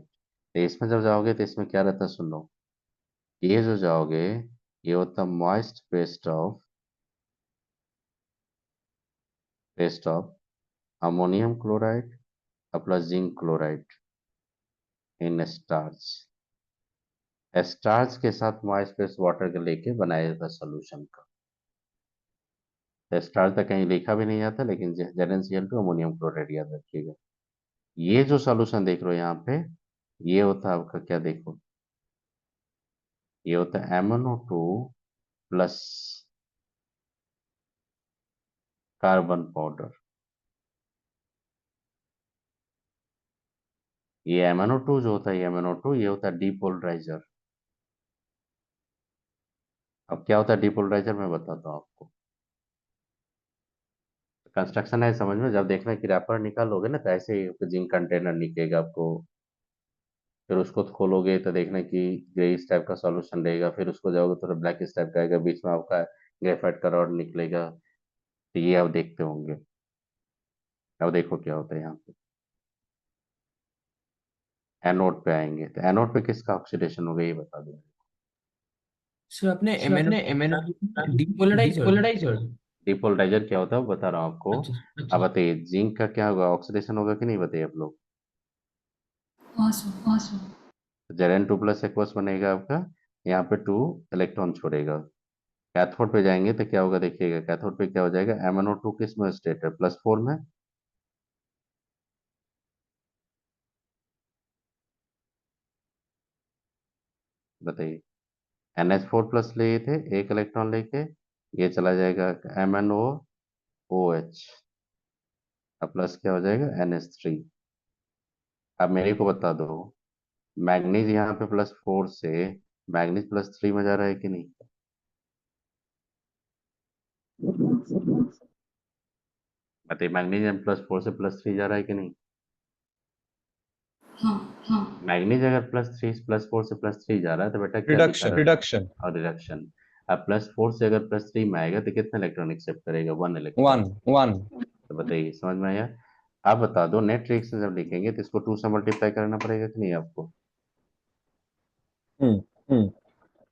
तो इसमें जब जाओगे तो इसमें क्या रहता है सुन लो, ये जो जाओगे ये होता है moist paste of ammonium chloride plus zinc chloride in starch. Starch के साथ मॉइस्ट पेस्ट वाटर के लेके बनाया जाता है सोल्यूशन का। तो स्टार्च तक कहीं लिखा भी नहीं जाता, लेकिन ZnCl2 अमोनियम क्लोराइड याद रखिएगा। ये जो सॉल्यूशन देख रहे हो यहाँ पे, ये होता है आपका क्या देखो, ये होता है MnO2 प्लस कार्बन पाउडर। ये MnO2 जो होता है, ये MnO2 ये होता है डिपोलराइजर। अब क्या होता है डिपोलराइजर मैं बताता हूँ आपको, कंस्ट्रक्शन है समझ में, जब देखना कि रैपर निकालोगे ना तो ऐसे ही जिंक कंटेनर निकलेगा आपको, फिर उसको खोलोगे तो देखना कि ग्रे इस टाइप का सॉल्यूशन रहेगा, फिर उसको जाओगे तो ब्लैक इस टाइप का आएगा, बीच में आपका ग्रेफाइट का रॉड निकलेगा। तो ये आप देखते होंगे। अब देखो क्या होता है यहाँ पे। एनोड पे आएंगे तो एनोड पे किसका ऑक्सीडेशन होगा ये बता दो। सर अपने सर MnO अपने MnO डीपोलराइजर। डिपोलराइजर। डिपोलराइजर क्या होता है वो बता रहा हूँ आपको। अच्छा अब बताइए जिंक का क्या होगा, ऑक्सीडेशन होगा कि नहीं बताइए आप लोग। हाँ सर, हाँ सर। Zn2+ एक्वस बनेगा आपका, यहाँ पे 2 इलेक्ट्रॉन छोड़ेगा। कैथोड पे जाएंगे तो क्या होगा देखिएगा, कैथोड पे क्या हो जाएगा, MnO2 किस में स्टेट है, +4 में। बताइए NH4+ लिए थे, एक इलेक्ट्रॉन लेके ये चला जाएगा MnOOH, अब प्लस क्या हो जाएगा NH3। अब मेरे को बता दो, मैग्नीज यहाँ पे +4 से मैग्नीज +3 में जा रहा है कि नहीं। बताइए मैग्नीज +4 से +3 जा रहा है कि नहीं। हाँ, हाँ। मैग्नीज अगर +4 से +3 जा रहा है तो बेटा क्या दिखा रिडक्शन रहा है, रिडक्शन। और रिडक्शन। अब +4 से अगर +3 में आएगा तो कितना इलेक्ट्रॉन एक्सेप्ट करेगा, 1 इलेक्ट्रॉन। 1 1। तो बताइए समझ में आया। आप बता दो नेट रिएक्शन जब लिखेंगे तो इसको 2 से मल्टीप्लाई करना पड़ेगा कि नहीं आपको। हम्म।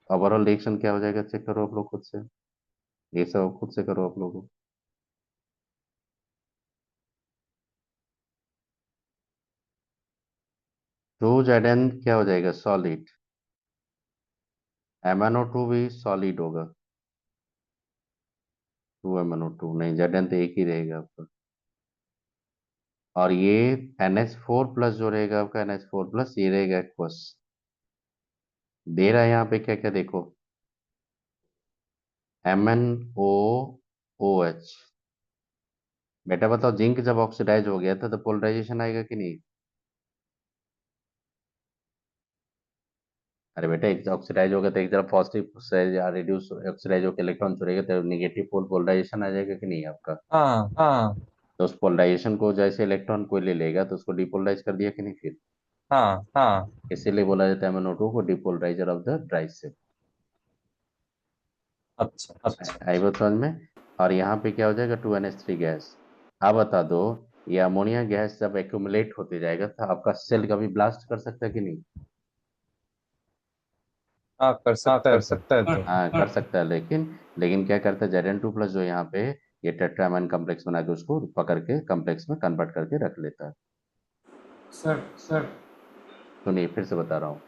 ओवरऑल रिएक्शन क्या हो जाएगा चेक करो आप लोग खुद से, ये सब खुद से करो आप लोग। 2Zn क्या हो जाएगा सॉलिड, MnO2 भी सॉलिड होगा, 2MnO2 नहीं, Zn तो एक ही रहेगा आपका। और ये NH4+ जो रहेगा आपका, NH4+ ये रहेगा एक्वस। दे रहा है यहाँ पे क्या क्या देखो, MnOOH। बेटा बताओ जिंक जब ऑक्सीडाइज हो गया था तो पोलराइजेशन आएगा कि नहीं। अरे बेटा एक ऑक्सीडाइज होगा तो एक तरफ पॉजिटिव से या रिड्यूस ऑक्सीडाइज होकर इलेक्ट्रॉन छोड़ेगा तो नेगेटिव पोल पोलराइजेशन आ जाएगा कि नहीं आपका। हाँ तो उस पोलराइजेशन को जैसे इलेक्ट्रॉन कोई ले लेगा तो उसको डिपोलराइज कर दिया कि नहीं फिर। हाँ। इसीलिए बोला जाता है MnO2 को डिपोलराइजर ऑफ द ट्राइसेप। अच्छा। आई बात समझ में। और यहाँ पे क्या हो जाएगा 2NH3 गैस। आप बता दो ये अमोनिया गैस जब एक्यूमुलेट होते जाएगा तो आपका सेल कभी ब्लास्ट कर सकता है कि नहीं। हाँ कर सकता है तो। हाँ कर सकता है, लेकिन लेकिन क्या करता है Zn2+ जो यहाँ पे ये टेट्रामाइन कॉम्प्लेक्स बना के उसको पकड़ के कॉम्प्लेक्स में कन्वर्ट करके रख लेता है। सर सुनिए फिर से बता रहा हूँ,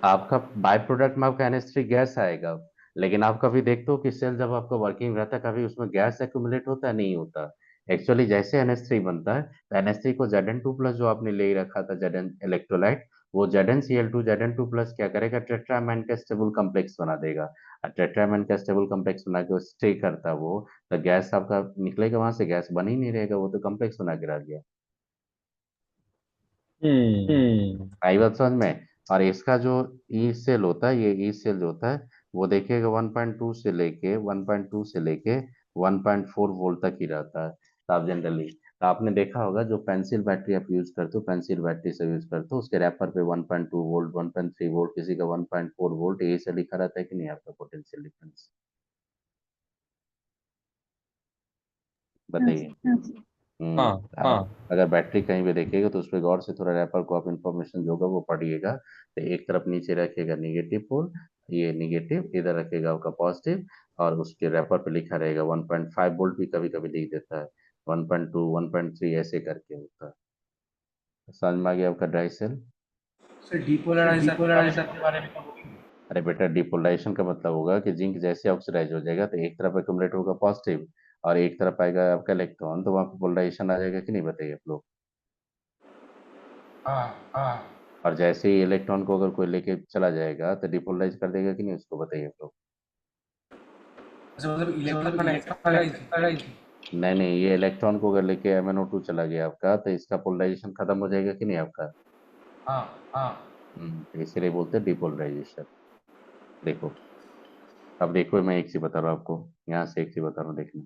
आपका बाय प्रोडक्ट में आपका NH3 गैस आएगा, लेकिन आप कभी देखते हो कि सेल जब आपका वर्किंग रहता है कभी उसमें गैस एक्यूमुलेट होता है, नहीं होता। एक्चुअली जैसे NH3 बनता है तो NH3 को Zn2+ जो आपने ले रखा था Zn इलेक्ट्रोलाइट, वो ZnCl2 Zn2+ क्या करेगा टेट्रामाइन का स्टेबल कॉम्प्लेक्स बना देगा। और टेट्रामाइन का स्टेबल कॉम्प्लेक्स बना के स्टे करता है वो, तो गैस आपका निकलेगा वहां से, गैस बन ही नहीं रहेगा, वो तो कॉम्प्लेक्स बना के रह गया। आई बात समझ में। और इसका जो ई सेल होता है, ये ई सेल जो होता है वो देखिएगा 1.2 से लेके 1.4 वोल्ट तक ही रहता है। तो आप जनरली तो आपने देखा होगा जो पेंसिल बैटरी आप यूज करते हो, पेंसिल बैटरी से यूज करते हो, उसके रैपर पे 1.2 वोल्ट 1.3 वोल्ट किसी का 1.4 वोल्ट यही से लिखा रहता है कि नहीं आपका पोटेंशियल डिफरेंस। बताइए। हाँ आप अगर बैटरी कहीं भी देखिएगा तो उस पर गौर से थोड़ा रैपर को आप इंफॉर्मेशन जो होगा वो पढ़िएगा। तो एक तरफ नीचे रखिएगा निगेटिव पोल, ये निगेटिव, इधर रखिएगा आपका पॉजिटिव, और उसके रैपर पे लिखा रहेगा 1.5 वोल्ट भी कभी कभी लिख देता है, 1.2 1.3 ऐसे करके होता है। समझ में आ गया आपका ड्राई सेल। सर डिपोलराइजर के बारे में। अरे बेटा डिपोलराइजेशन का मतलब होगा कि जिंक जैसे ऑक्सीडाइज हो जाएगा तो एक तरफ एक्यूमुलेट होगा पॉजिटिव और एक तरफ आएगा आपका इलेक्ट्रॉन, तो वहां पे पोलराइजेशन आ जाएगा कि नहीं बताइए आप लोग। हाँ। और जैसे ही इलेक्ट्रॉन को अगर कोई लेके चला जाएगा तो डिपोलराइज कर देगा कि नहीं उसको, बताइए आप लोग। मतलब इलेक्ट्रॉन। नहीं नहीं, ये इलेक्ट्रॉन को अगर लेके MnO2 चला गया आपका तो इसका पोलराइजेशन खत्म हो जाएगा कि नहीं आपका। हाँ। तो इसीलिए बोलते हैं डिपोलराइजेशन। देखो अब देखो मैं एक चीज बता रहा हूँ आपको, यहाँ से एक चीज बता रहा हूँ देखना।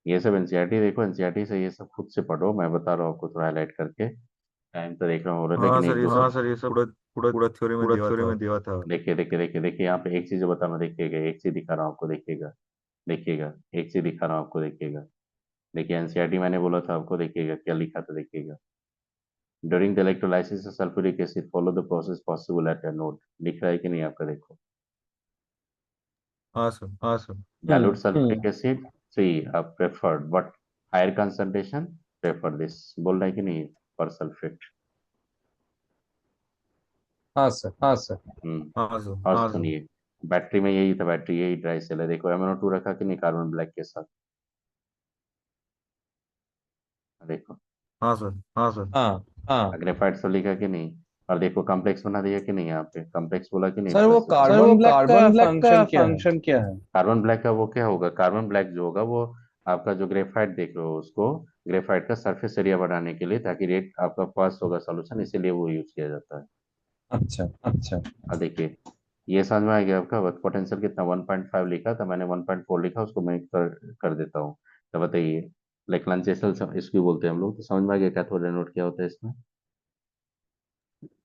ये सब एनसीईआरटी देखो, एनसीईआरटी से ये सब खुद से पढ़ो, मैं बता रहा हूँ आपको थोड़ा हाईलाइट करके। टाइम तो देख रहा हूँ, लेकिन हाँ एक सर ये दो सब हाँ सर ये सब पूरा पूरा पूरा थ्योरी में दिया था। देखिए देखिए देखिए देखिए, यहाँ पे एक चीज बता रहा हूँ, देखिएगा एक चीज दिखा रहा हूँ आपको, देखिएगा देखिएगा, एक चीज दिखा रहा हूँ आपको, देखिएगा। देखिए एनसीईआरटी मैंने बोला था आपको, देखिएगा क्या लिखा था, देखिएगा। During the electrolysis of sulphuric acid follow the process possible at anode, लिख रहा है कि नहीं आपका, देखो। हाँ sir Dilute sulfuric acid 3 preferred, but higher concentration prefer this, बोल रहा है कि नहीं, पर सल्फेट। हाँ सर हाँ सर। हाँ सर और सुनिए, बैटरी में यही था, बैटरी यही ड्राई सेल है, देखो MnO2 रखा कि नहीं कार्बन ब्लैक के साथ, देखो। हाँ सर हाँ हाँ। ग्रेफाइट तो लिखा कि नहीं, और देखो कॉम्प्लेक्स बना दिया कि नहीं, यहाँ पे कॉम्प्लेक्स बोला कि नहीं सर वो प्लस। कार्बन ब्लैक का फंक्शन क्या है? कार्बन ब्लैक का वो क्या होगा, कार्बन ब्लैक जो होगा वो आपका जो ग्रेफाइट देख रहे हो उसको, ग्रेफाइट का सरफेस एरिया बढ़ाने के लिए, ताकि रेट आपका फास्ट होगा सोल्यूशन, इसीलिए वो यूज किया जाता है। अच्छा अच्छा। अब देखिए, ये समझ में आ गया आपका, वर्क पोटेंशियल कितना 1.5 लिखा था मैंने, 1.4 लिखा, उसको मैं कर देता हूँ। तो बताइए, लेकलांच इसको बोलते हैं हम लोग, तो समझ में आ गया कैथोड एनोड क्या होता है इसमें।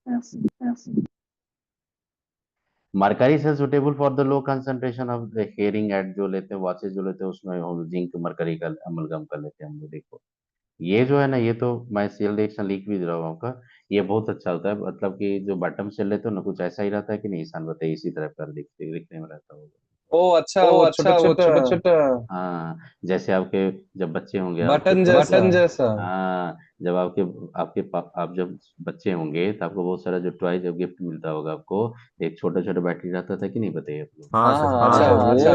हाँ सर हाँ sir mercury cell suitable for the low concentration of the hearing at, जो लेते हैं वॉचेस जो लेते हैं उसमें हम जिंक मरकरी का अमलगम कर लेते हैं हम लोग, देखो। ये जो है ना, ये तो मैं सेल रिएक्शन लिख भी दे रहा हूँ आपका, ये बहुत अच्छा होता है, मतलब कि जो बॉटम सेल लेते हो ना, कुछ ऐसा ही रहता है कि नहीं, ईशान बताइए, इसी तरह कर दिखने में रहता होगा। ओ अच्छा, वो छोटा छोटा हाँ, जैसे आपके जब बच्चे होंगे आपके बटन पास, जैसा। जैसा। हाँ, जब आपके आपके आप जब बच्चे होंगे तो आपको बहुत सारा जो टॉय जब गिफ्ट मिलता होगा आपको, एक छोटा छोटा बैटरी रहता था कि नहीं, बताइए आप लोग। हाँ सर हाँ अच्छा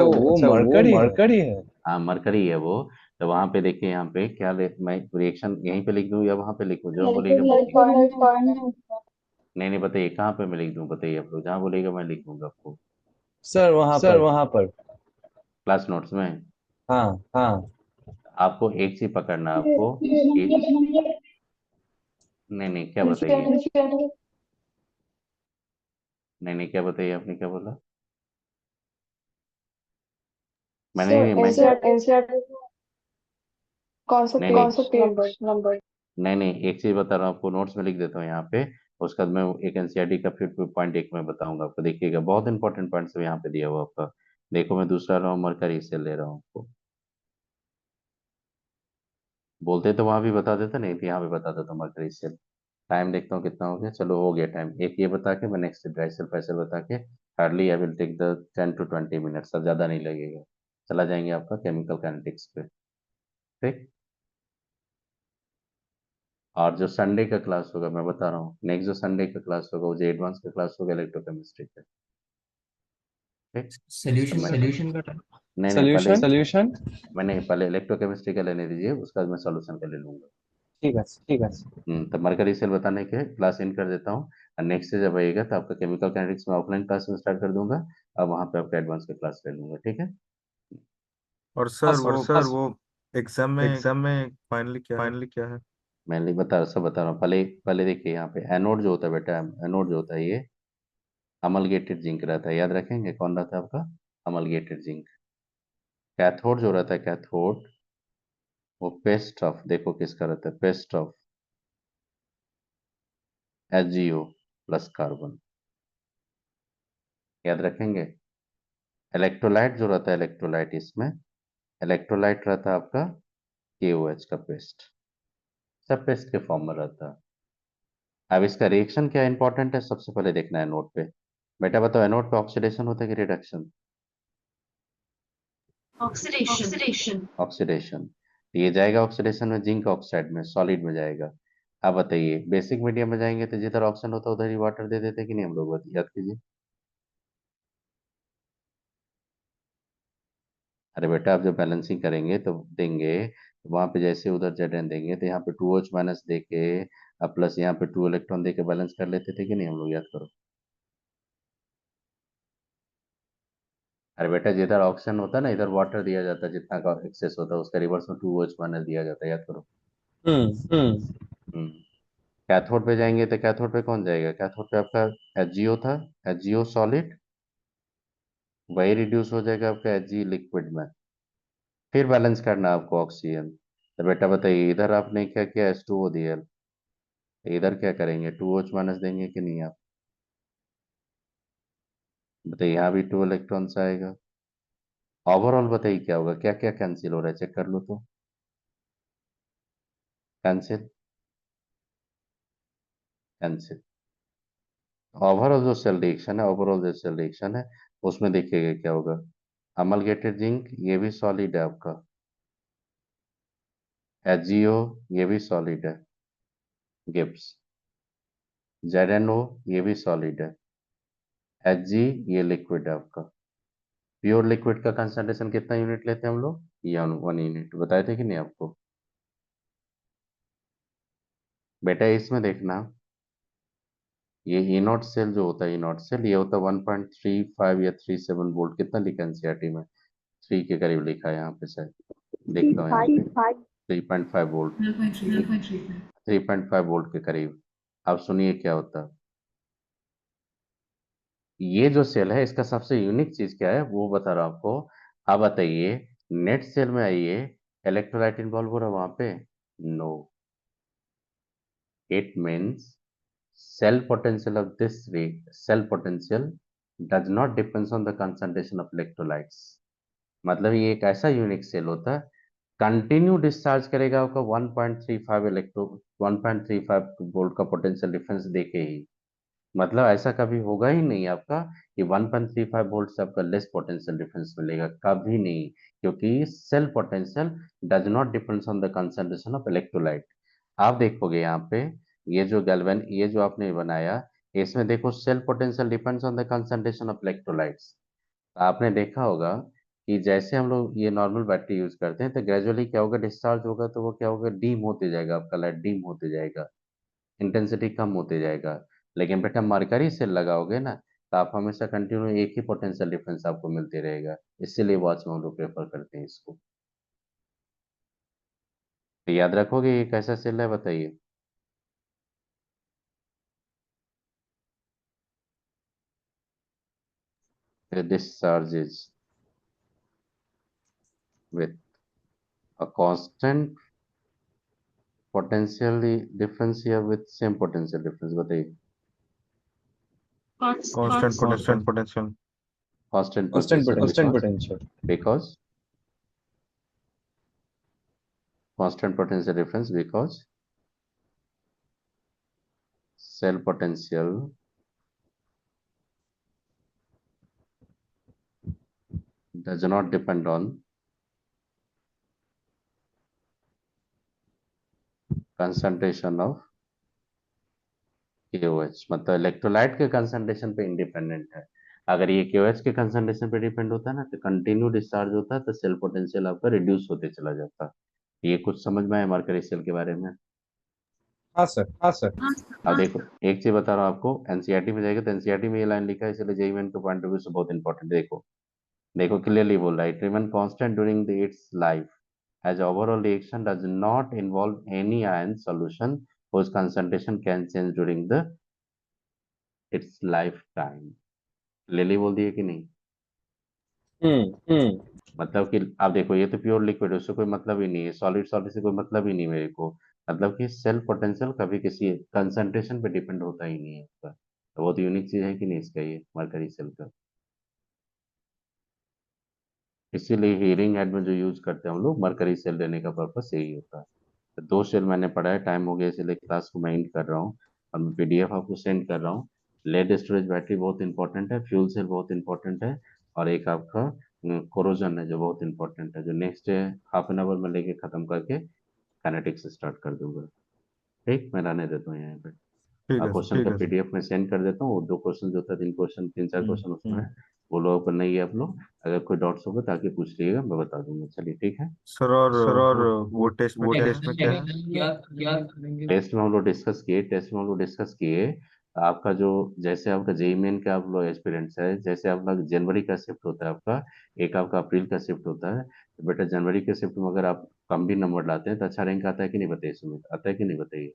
वो मरकरी है। हाँ, मरकरी है वो। तो वहां पे देखिए, यहाँ पे क्या मैं रिएक्शन यहीं पे लिख दूं या वहां पे लिखूं, जो बोलेगा बताइए। इलेक्ट्रॉनिक नहीं नहीं, बताइए कहाँ पे मैं लिख दूं, बताइए आप लोग, जहाँ बोलेगा मैं लिख दूंगा आपको। सर वहां पर। क्लास नोट्स में। हाँ हाँ। आपको एक चीज पकड़ना है आपको, एक, नहीं नहीं क्या बताइए, नहीं नहीं क्या बताइए, आपने क्या बोला, मैंने नहीं मैं, एनसीईआरटी नहीं नहीं, कौन सा पेज नंबर नहीं नहीं, एक चीज बता रहा हूँ आपको, नोट्स में लिख देता हूँ यहाँ पे। उसके बाद मैं एक एनसीईआरटी का फिर पॉइंट एक में बताऊंगा आपको, देखिएगा बहुत इंपॉर्टेंट पॉइंट सब यहाँ पे दिया हुआ आपका। देखो मैं दूसरा रहा हूँ, मरकरी से ले रहा हूँ आपको, बोलते तो वहां भी बता देता, नहीं तो यहाँ भी बता देता मरकरी से। टाइम देखता हूँ कितना हो गया, चलो हो गया टाइम, एक ये बता के मैं नेक्स्ट ड्राई सेल पैसे बता के, hardly I will take the 10 to 20 minutes, अब ज्यादा नहीं लगेगा। चला जाएंगे आपका केमिकल काइनेटिक्स पे, ठीक। और जो संडे का क्लास होगा मैं बता रहा हूँ, नेक्स्ट जो संडे का क्लास होगा वो जो एडवांस का क्लास होगा इलेक्ट्रोकेमिस्ट्री का, ठीक। तो सोल्यूशन मैं, सोल्यूशन का टाइम। नहीं नहीं पहले, सॉल्यूशन। मैंने पहले इलेक्ट्रोकेमिस्ट्री का लेने दीजिए, उसका बाद मैं सॉल्यूशन का ले लूंगा। ठीक है ठीक है। तो मरकरी सेल बताने के क्लास इन कर देता हूँ, और नेक्स्ट से जब आएगा तो आपका केमिकल काइनेटिक्स में ऑफलाइन क्लास में स्टार्ट कर दूंगा, और वहाँ पे आपका एडवांस का क्लास ले लूंगा, ठीक है। और सर वो एग्जाम में फाइनली क्या है? मैं सब बता रहा हूँ, पहले पहले देखिए, यहाँ पे एनोड जो होता है बेटा, एनोड जो होता है ये अमलगेटेड जिंक रहता है, याद रखेंगे कौन रहता है आपका, अमलगेटेड जिंक। कैथोड जो रहता है, कैथोड वो पेस्ट ऑफ, देखो किसका रहता है, paste of HgO plus carbon, याद रखेंगे। इलेक्ट्रोलाइट जो रहता है, इलेक्ट्रोलाइट इसमें, इलेक्ट्रोलाइट रहता है आपका KOH का पेस्ट, सब पेस्ट के फॉर्म में रहता है। अब इसका रिएक्शन क्या इंपॉर्टेंट है, सबसे पहले देखना है नोट पे। बेटा बताओ, एनोड पे ऑक्सीडेशन होता है कि रिडक्शन, ऑक्सीडेशन। ऑक्सीडेशन। ये जाएगा ऑक्सीडेशन में, जिंक ऑक्साइड में, सॉलिड में जाएगा। अब बताइए, बेसिक मीडियम में जाएंगे तो जिधर ऑक्सीजन होता है उधर ही वाटर दे देते कि नहीं हम लोग, याद कीजिए। अरे बेटा, आप जब बैलेंसिंग करेंगे तो देंगे, वहां पे जैसे उधर Zn देंगे तो यहाँ पे 2H माइनस दे के, अब प्लस यहाँ पे 2 इलेक्ट्रॉन दे के बैलेंस कर लेते थे कि नहीं हम लोग, याद करो। अरे बेटा, जिधर ऑक्सीजन होता है ना, इधर वाटर दिया जाता है, जितना का एक्सेस होता है उसका रिवर्स में 2H माइनस दिया जाता है, याद करो। हम्म। हम्म। कैथोड पे जाएंगे तो कैथोड पे कौन जाएगा, कैथोड पे आपका HgO था, HgO सॉलिड, वही रिड्यूस हो जाएगा आपका Hg लिक्विड में, फिर बैलेंस करना है आपको ऑक्सीजन। तो बेटा बताइए, इधर आपने क्या किया, H2O दिया, इधर क्या करेंगे, 2H माइनस देंगे कि नहीं आप बताइए। यहाँ भी 2 इलेक्ट्रॉन्स आएगा। ओवरऑल बताइए क्या होगा, क्या क्या कैंसिल हो रहा है, चेक कर लो तो। Cancel, cancel. ओवरऑल जो सेल रिएक्शन है, ओवरऑल जो सेल रिएक्शन है, उसमें देखिएगा क्या होगा। अमलगेटेड जिंक ये भी सॉलिड है आपका, HgO ये भी सॉलिड है, गिब्स। ZnO ये भी सॉलिड है, Hg ये लिक्विड है आपका। प्योर लिक्विड का कंसंट्रेशन कितना यूनिट लेते हैं हम लोग, ये 1 यूनिट बताए थे कि नहीं आपको। बेटा इसमें देखना, ये इनॉट सेल जो होता है, इनॉट सेल ये होता है 1.35 या 37 वोल्ट। कितना लिखा है एनसीईआरटी में, 3 के करीब लिखा है यहाँ पे शायद, देखता हूँ यहाँ पे 3.5 वोल्ट, 0.35. 3.5 वोल्ट के करीब। अब सुनिए क्या होता है, ये जो सेल है इसका सबसे यूनिक चीज क्या है वो बता रहा हूँ आपको। अब बताइए, नेट सेल में आइए, इलेक्ट्रोलाइट इन्वॉल्व हो रहा है वहां पे, no. It means cell potential of this cell potential does not depends on the concentration of electrolytes। मतलब ये एक ऐसा यूनिक सेल होता है, कंटिन्यू डिस्चार्ज करेगा आपका 1.35 वोल्ट का पोटेंशियल डिफरेंस देके ही। मतलब ऐसा कभी होगा ही नहीं आपका कि 1.35 वोल्ट से आपका लेस पोटेंशियल डिफरेंस मिलेगा, कभी नहीं। क्योंकि cell potential does not depends on the concentration of electrolyte. आप देखोगे यहाँ पे, ये जो गैल्वेन ये जो आपने बनाया, इसमें देखो cell potential depends on the concentration of electrolytes. आपने देखा होगा कि जैसे हम लोग ये नॉर्मल बैटरी यूज करते हैं तो ग्रेजुअली क्या होगा, डिस्चार्ज होगा तो वो क्या होगा, डीम होते जाएगा, आपका लाइट डीम होते जाएगा, इंटेंसिटी कम होते जाएगा। लेकिन बेटा मरकरी सेल लगाओगे ना, तो आप हमेशा कंटिन्यू एक ही पोटेंशियल डिफरेंस आपको मिलते रहेगा। इसीलिए वॉच में हम लोग प्रेफर करते हैं इसको। तो याद रखोगे ये कैसा सेल है बताइए। It discharges with a constant potential difference या with same potential difference बताइए। constant potential। Constant Constant potential potential. because constant potential difference because cell potential does not depend on concentration of KOH। मतलब electrolyte के concentration पे independent है। अगर ये KOH के concentration पे डिपेंड होता है ना, तो कंटिन्यू डिस्चार्ज होता है, तो सेल पोटेंशियल आपका रिड्यूस होते चला जाता है। ये कुछ समझ में आया मरकरी सेल के बारे में। हाँ सर, हाँ सर। अब देखो एक चीज बता रहा हूँ आपको, एनसीईआरटी में जाएगा तो एनसीईआरटी में ये लाइन लिखा है, इसलिए जेईई मेन के पॉइंट ऑफ व्यू से बहुत इंपॉर्टेंट। देखो देखो क्लियरली बोल रहा है, it remain constant during the it's life as overall reaction does not involve any ion solution whose concentration can change during the its lifetime। Clearly बोल दिए कि नहीं। मतलब कि आप देखो ये तो प्योर लिक्विड है, उससे कोई मतलब ही नहीं है, सॉलिड सॉलिड से कोई मतलब ही नहीं मेरे को। मतलब कि सेल पोटेंशियल कभी किसी कंसंट्रेशन पे डिपेंड होता ही नहीं है उसका। तो बहुत यूनिक चीज है कि नहीं इसका, ये मरकरी सेल का। इसीलिए हीरिंग हेड में जो यूज करते हैं हम लोग, मरकरी सेल लेने का पर्पस यही होता है। तो 2 सेल मैंने पढ़ा है, टाइम हो गया इसलिए क्लास को मैं एंड कर रहा हूँ। और मैं पीडीएफ आपको सेंड कर रहा हूँ। लेड स्टोरेज बैटरी बहुत इंपॉर्टेंट है, फ्यूल सेल बहुत इंपॉर्टेंट है, और एक आपका कोरोजन है जो बहुत इंपॉर्टेंट है, जो नेक्स्ट हाफ एन आवर में लेके खत्म करके काइनेटिक्स स्टार्ट कर दूंगा। ठीक, मैं रहने देता हूँ यहाँ पे। ठीक और है सर। क्वेश्चन का पीडीएफ में सेंड कर देता हूँ। वो 2 क्वेश्चन जो था, 3 क्वेश्चन 3-4 क्वेश्चन उसमें है, वो लोगों को नहीं है। आप लोग अगर कोई डाउट्स होगा ताकि पूछ लीजिएगा, मैं बता दूंगा। चलिए ठीक है। सर और वो टेस्ट में क्या है? क्या क्या करेंगे? टेस्ट में हम लोग डिस्कस किए, टेस्ट में हम लोग डिस्कस किए आपका जो, जैसे आपका जेई मेन का आप लोग एक्सपीरियंस है, जैसे आपका जनवरी का शिफ्ट होता है आपका, एक आपका अप्रैल का शिफ्ट होता है। तो बेटा जनवरी के शिफ्ट में अगर आप कम भी नंबर लाते हैं तो अच्छा रैंक आता है कि नहीं बताइए सुमित, आता है कि नहीं बताइए।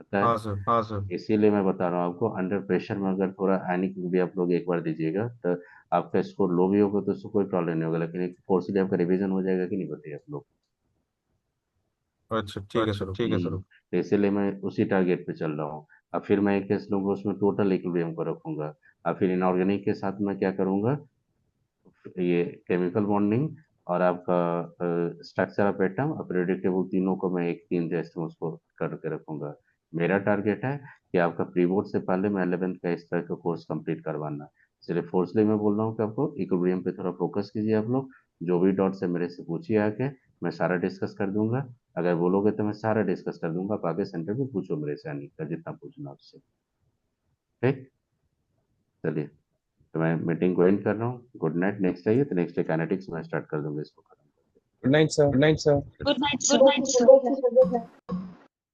आता है। हाँ सर, हाँ सर। इसीलिए मैं बता रहा हूँ आपको, अंडर प्रेशर में अगर थोड़ा एनिक भी आप लोग एक बार दीजिएगा तो आपका स्कोर लो भी होगा तो उससे कोई प्रॉब्लम नहीं होगा, लेकिन एक फोर्सली आपका रिवीजन हो जाएगा कि नहीं बताइए आप लोग। अच्छा ठीक है सर, ठीक है सर। तो इसीलिए मैं उसी टारगेट पे चल रहा हूँ। अब फिर मैं एक केस लूंगा, उसमें टोटल इक्विलिब्रियम को रखूंगा। अब फिर इनऑर्गेनिक के साथ मैं क्या करूंगा, ये केमिकल बॉन्डिंग और आपका स्ट्रक्चर ऑफ एटम और प्रेडिक्टेबल, तीनों को मैं एक तीन टेस्ट में उसको करके रखूंगा। मेरा टारगेट है कि आपका प्री बोर्ड से पहले मैं 11th का इस तरह का कोर्स कंप्लीट करवाना। इसलिए फोर्सली मैं बोल रहा हूँ कि आपको इक्विलिब्रियम पे थोड़ा फोकस कीजिए आप लोग। जो भी डॉट्स है मेरे से पूछिए आके, मैं सारा डिस्कस कर दूंगा। अगर बोलोगे तो मैं सारा डिस्कस कर दूंगा। आप आगे सेंटर में पूछो मेरे से, अनिक का जितना पूछना आपसे। ठीक, चलिए, तो मैं मीटिंग को एंड कर रहा हूँ। Good night. नेक्स्ट चाहिए तो नेक्स्ट डे काइनेटिक्स में स्टार्ट कर दूंगा इसको खत्म करके। Good night, sir. Good night, sir. Good night, Good sir. night, sir.